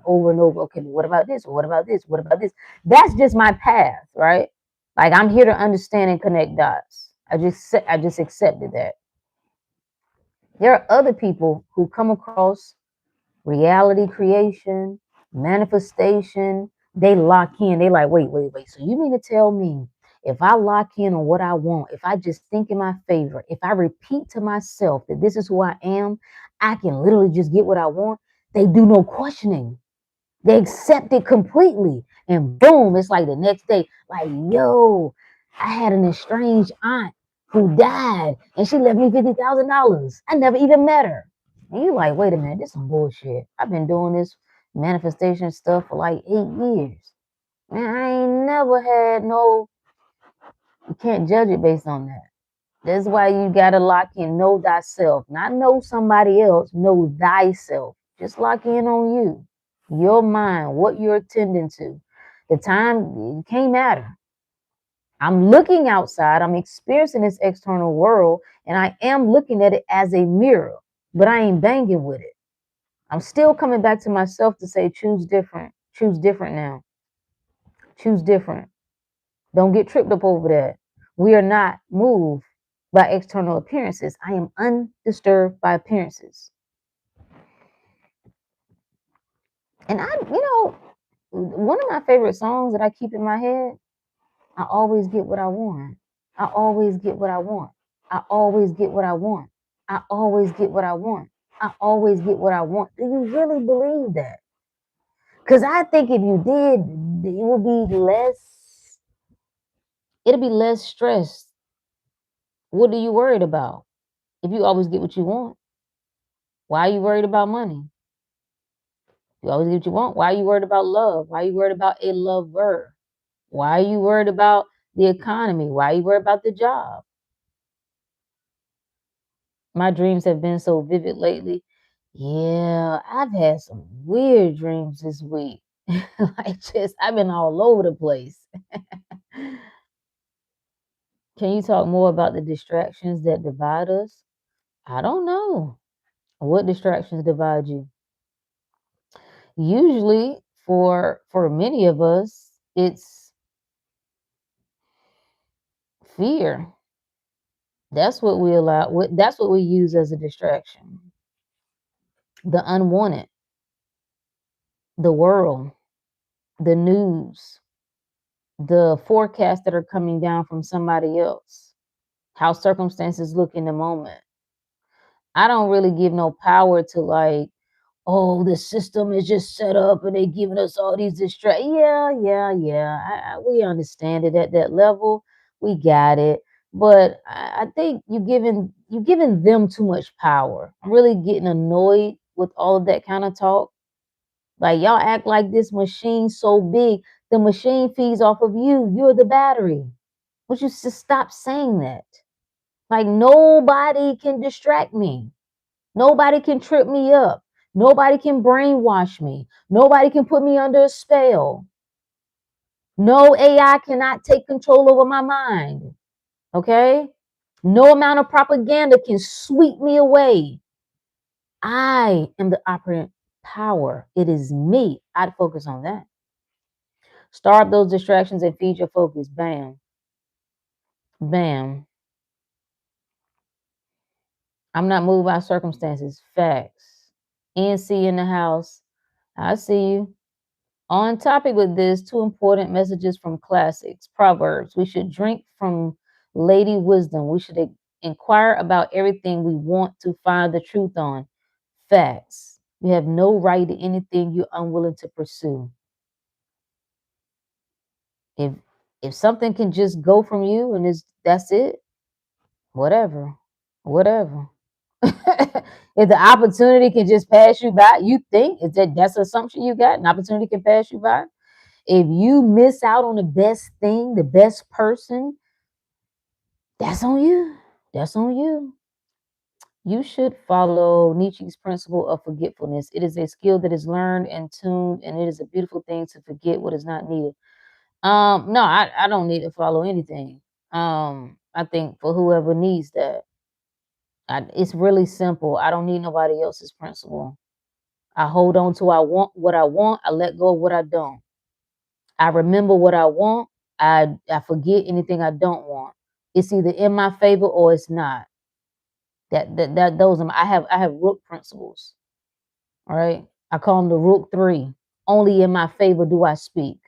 over and over. Okay, what about this? What about this? What about this? That's just my path, right? Like, I'm here to understand and connect dots. I just accepted that. There are other people who come across reality creation, manifestation. They lock in. They like, wait. So you mean to tell me if I lock in on what I want, if I just think in my favor, if I repeat to myself that this is who I am, I can literally just get what I want? They do no questioning. They accept it completely. And boom, it's like the next day, like, yo, I had an estranged aunt who died and she left me $50,000. I never even met her. And you like, wait a minute, this is bullshit. I've been doing this manifestation stuff for like 8 years. Man, I ain't never had no, you can't judge it based on that. That's why you gotta lock in, know thyself. Not know somebody else, know thyself. Just lock in on you, your mind, what you're attending to. The time, it can't matter. I'm looking outside, I'm experiencing this external world, and I am looking at it as a mirror, but I ain't banging with it. I'm still coming back to myself to say, choose different. Choose different now. Choose different. Don't get tripped up over that. We are not moved by external appearances. I am undisturbed by appearances. And one of my favorite songs that I keep in my head, I always get what I want. I always get what I want. I always get what I want. I always get what I want. I always get what I want. Do you really believe that? Because I think if you did, it would be less, it'll be less stress. What are you worried about? If you always get what you want, why are you worried about money? You always get what you want. Why are you worried about love? Why are you worried about a lover? Why are you worried about the economy? Why are you worried about the job? My dreams have been so vivid lately. Yeah, I've had some weird dreams this week. Like just I've been all over the place. Can you talk more about the distractions that divide us? I don't know. What distractions divide you? Usually for many of us, it's fear. That's what we allow that's what we use as a distraction. The unwanted, the world, the news, the forecasts that are coming down from somebody else, how circumstances look in the moment. I don't really give no power to like, oh, the system is just set up and they giving us all these distractions. Yeah. We understand it at that level. We got it. But I think you giving them too much power. I'm really getting annoyed with all of that kind of talk. Like y'all act like this machine so big. The machine feeds off of you. You're the battery. Would you just stop saying that? Like nobody can distract me. Nobody can trip me up. Nobody can brainwash me. Nobody can put me under a spell. No AI cannot take control over my mind. Okay? No amount of propaganda can sweep me away. I am the operant power. It is me. I'd focus on that. Starve those distractions and feed your focus. Bam. Bam. I'm not moved by circumstances. Facts. NC in the house. I see you. On topic with this, two important messages from classics. Proverbs. We should drink from lady wisdom. We should inquire about everything we want to find the truth on. Facts. You have no right to anything you're unwilling to pursue. If if something can just go from you and that's it, whatever. Whatever. If the opportunity can just pass you by, you think is that's an assumption you got? An opportunity can pass you by. If you miss out on the best thing, the best person, that's on you. That's on you. You should follow Nietzsche's principle of forgetfulness. It is a skill that is learned and tuned, and it is a beautiful thing to forget what is not needed. No, I don't need to follow anything. I think for whoever needs that, it's really simple. I don't need nobody else's principle. I hold on to I want what I want. I let go of what I don't. I remember what I want. I forget anything I don't want. It's either in my favor or it's not. That those are I have rook principles. All right. I call them the rook three. Only in my favor do I speak.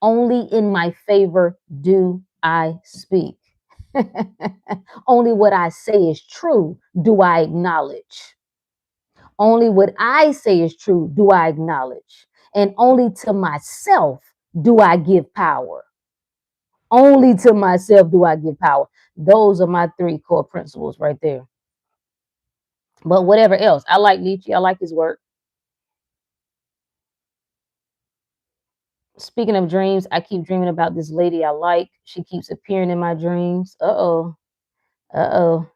Only in my favor do I speak. Only what I say is true do I acknowledge. Only what I say is true do I acknowledge. And only to myself do I give power. Only to myself do I give power. Those are my three core principles right there. But whatever else, I like Nietzsche. I like his work. Speaking of dreams, I keep dreaming about this lady I like. She keeps appearing in my dreams. Uh-oh. Uh-oh.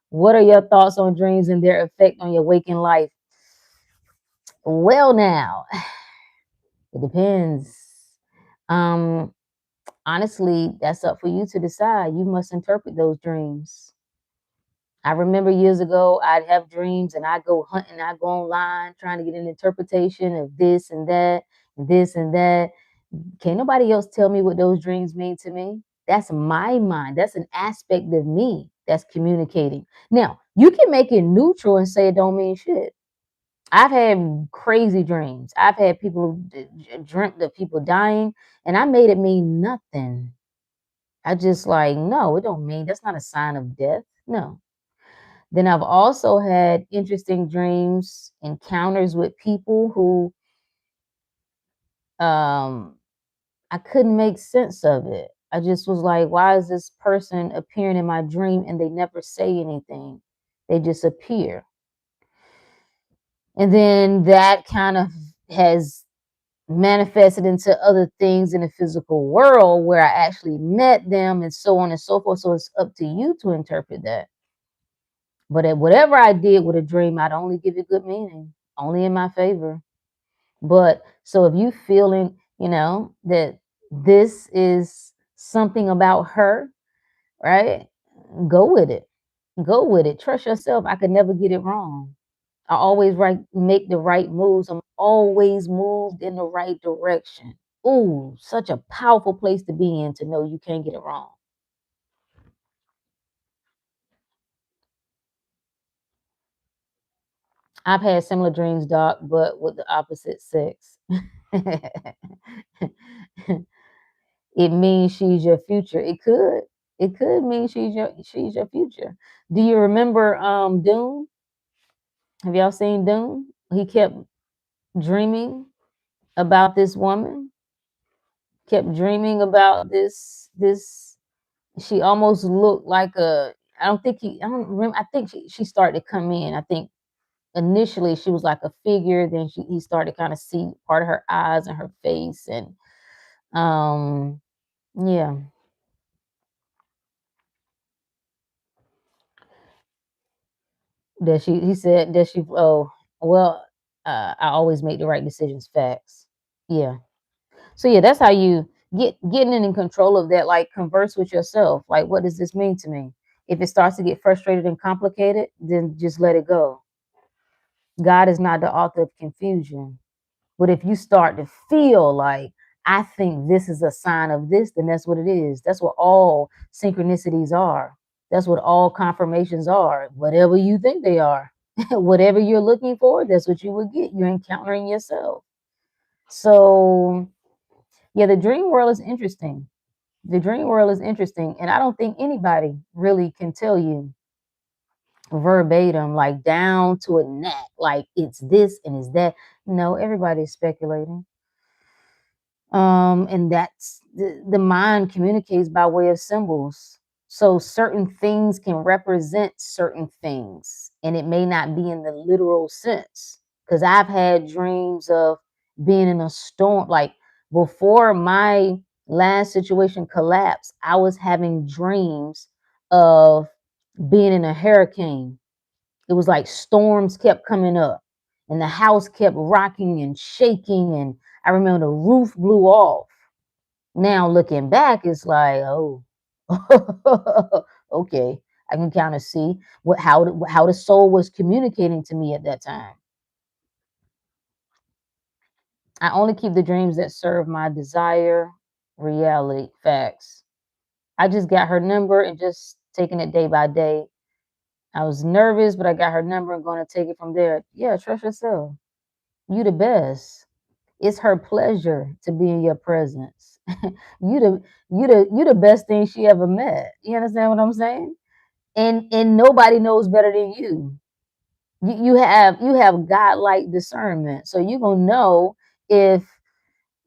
What are your thoughts on dreams and their effect on your waking life? Well, now, it depends. Um, Honestly, that's up for you to decide. You must interpret those dreams. I remember years ago, I'd have dreams and I'd go hunting, I'd go online trying to get an interpretation of this and that, and this and that. Can't nobody else tell me what those dreams mean to me. That's my mind. That's an aspect of me that's communicating. Now, you can make it neutral and say it don't mean shit. I've had crazy dreams. I've had people dreamt of people dying, and I made it mean nothing. I just like, no, it don't mean that's not a sign of death. No. Then I've also had interesting dreams, encounters with people who I couldn't make sense of it. I just was like, why is this person appearing in my dream and they never say anything? They just appear. And then that kind of has manifested into other things in the physical world where I actually met them and so on and so forth. So it's up to you to interpret that. But at whatever I did with a dream, I'd only give it good meaning, only in my favor. But so if you feeling, that this is something about her, right? Go with it. Go with it. Trust yourself. I could never get it wrong. I always make the right moves. I'm always moved in the right direction. Ooh, such a powerful place to be in to know you can't get it wrong. I've had similar dreams, Doc, but with the opposite sex. It means she's your future. It could. It could mean she's your future. Do you remember Dune? Have y'all seen Dune? He kept dreaming about this woman, kept dreaming about this she almost looked like a I don't remember. I think she started to come in. I think initially she was like a figure, then he started to kind of see part of her eyes and her face and um yeah. That she he said that she oh well I always make the right decisions, facts. Yeah. So yeah, that's how you getting in control of that, like converse with yourself. Like, what does this mean to me? If it starts to get frustrated and complicated, then just let it go. God is not the author of confusion. But if you start to feel like, I think this is a sign of this, then that's what it is. That's what all synchronicities are. That's what all confirmations are. Whatever you think they are, whatever you're looking for, that's what you would get. You're encountering yourself. So, yeah, the dream world is interesting. The dream world is interesting. And I don't think anybody really can tell you verbatim, like down to a net, like it's this and it's that. No, everybody's speculating. And that's the mind communicates by way of symbols. So certain things can represent certain things, and it may not be in the literal sense. Because I've had dreams of being in a storm. Like before my last situation collapsed, I was having dreams of being in a hurricane. It was like storms kept coming up and the house kept rocking and shaking. And I remember the roof blew off. Now looking back, it's like, oh, okay. I can kind of see how the soul was communicating to me at that time. I only keep the dreams that serve my desire, reality, facts. I just got her number and just taking it day by day. I was nervous, but I got her number and going to take it from there. Yeah, trust yourself. You the best. It's her pleasure to be in your presence. You the best thing she ever met. You understand what I'm saying? And nobody knows better than you. You have godlike discernment. So you're gonna know if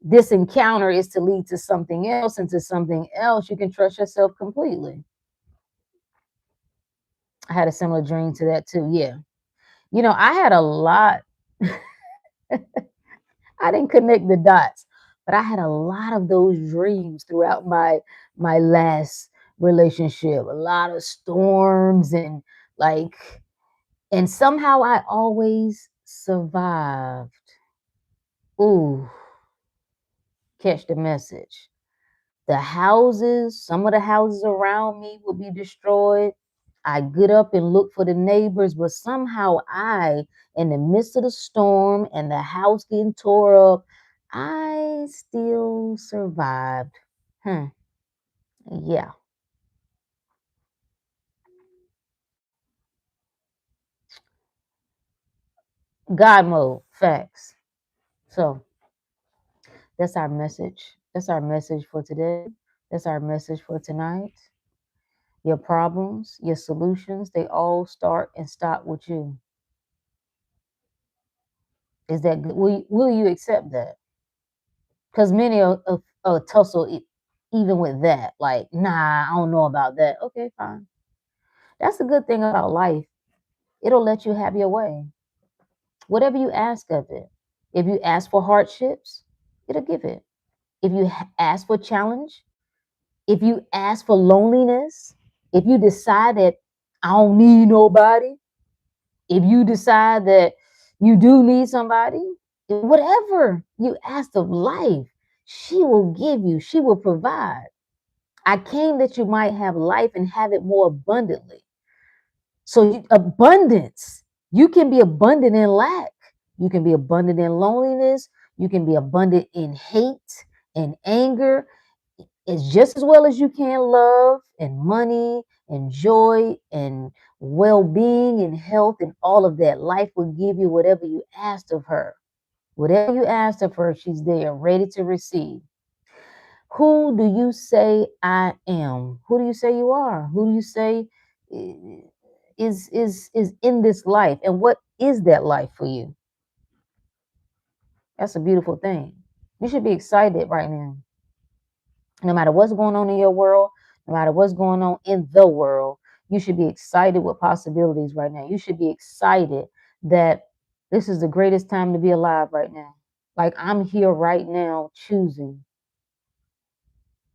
this encounter is to lead to something else, and to something else, you can trust yourself completely. I had a similar dream to that too. Yeah. I had a lot. I didn't connect the dots, but I had a lot of those dreams throughout my last relationship. A lot of storms and like, and somehow I always survived. Ooh, catch the message. Some of the houses around me will be destroyed. I get up and look for the neighbors, but somehow in the midst of the storm and the house getting tore up, I still survived. Hmm. Yeah. God mode. Facts. So that's our message. That's our message for today. That's our message for tonight. Your problems, your solutions, they all start and stop with you. Is that good? Will you accept that? Because many are tussle. even with that. Like, nah, I don't know about that. Okay, fine. That's a good thing about life. It'll let you have your way. Whatever you ask of it. If you ask for hardships, it'll give it. If you ask for challenge, if you ask for loneliness, if you decide that I don't need nobody, if you decide that you do need somebody, whatever you ask of life, she will give you, she will provide. I came that you might have life and have it more abundantly. So, abundance, you can be abundant in lack. You can be abundant in loneliness. You can be abundant in hate and anger. It's just as well as you can love and money and joy and well-being and health and all of that. Life will give you whatever you asked of her. Whatever you asked of her, she's there, ready to receive. Who do you say I am? Who do you say you are? Who do you say is in this life? And what is that life for you? That's a beautiful thing. You should be excited right now. No matter what's going on in your world, no matter what's going on in the world, you should be excited with possibilities right now. You should be excited that this is the greatest time to be alive right now. Like, I'm here right now choosing.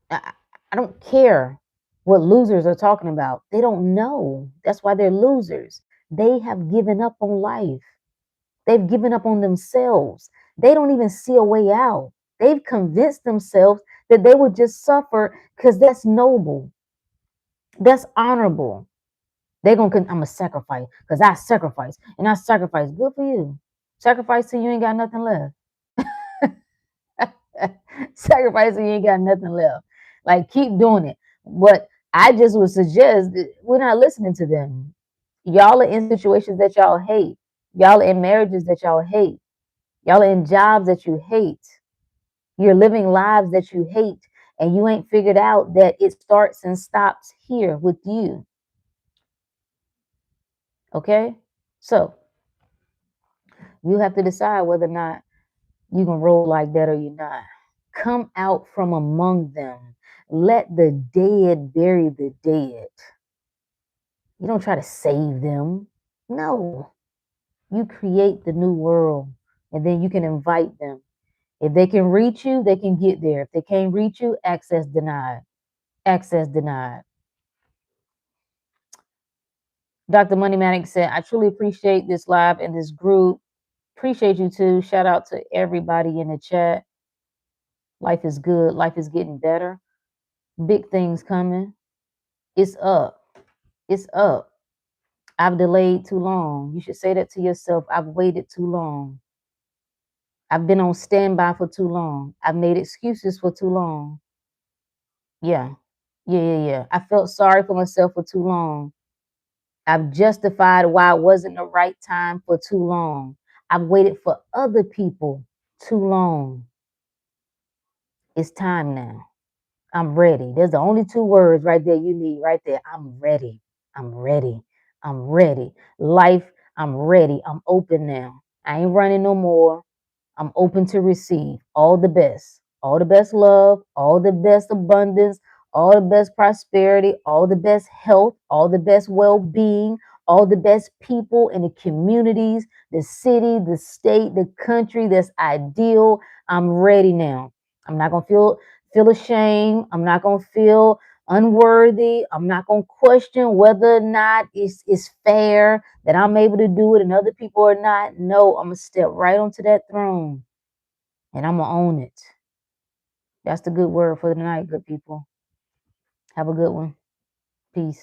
I, I don't care what losers are talking about. They don't know. That's why they're losers. They have given up on life. They've given up on themselves. They don't even see a way out. They've convinced themselves that they would just suffer because that's noble. That's honorable. They're gonna, I'm gonna sacrifice because I sacrifice and I sacrifice. Good for you. Sacrifice till you ain't got nothing left. Sacrifice till you ain't got nothing left. Like, keep doing it. But I just would suggest that we're not listening to them. Y'all are in situations that y'all hate. Y'all are in marriages that y'all hate. Y'all are in jobs that you hate. You're living lives that you hate. And you ain't figured out that it starts and stops here with you. Okay? So you have to decide whether or not you're going to roll like that or you're not. Come out from among them. Let the dead bury the dead. You don't try to save them. No. You create the new world and then you can invite them. If they can reach you, they can get there. If they can't reach you, access denied. Access denied. Dr. Moneymatic said, I truly appreciate this live and this group. Appreciate you too. Shout out to everybody in the chat. Life is good. Life is getting better. Big things coming. It's up. It's up. I've delayed too long. You should say that to yourself. I've waited too long. I've been on standby for too long. I've made excuses for too long. Yeah. Yeah. I felt sorry for myself for too long. I've justified why it wasn't the right time for too long. I've waited for other people too long. It's time now. I'm ready. There's the only two words right there you need right there. I'm ready. I'm ready. I'm ready. Life, I'm ready. I'm open now. I ain't running no more. I'm open to receive all the best. All the best love, all the best abundance, all the best prosperity, all the best health, all the best well-being, all the best people in the communities, the city, the state, the country that's ideal. I'm ready now. I'm not going to feel ashamed. I'm not going to feel unworthy. I'm not going to question whether or not it's fair that I'm able to do it and other people are not. No, I'm going to step right onto that throne and I'm going to own it. That's the good word for the night, good people. Have a good one. Peace.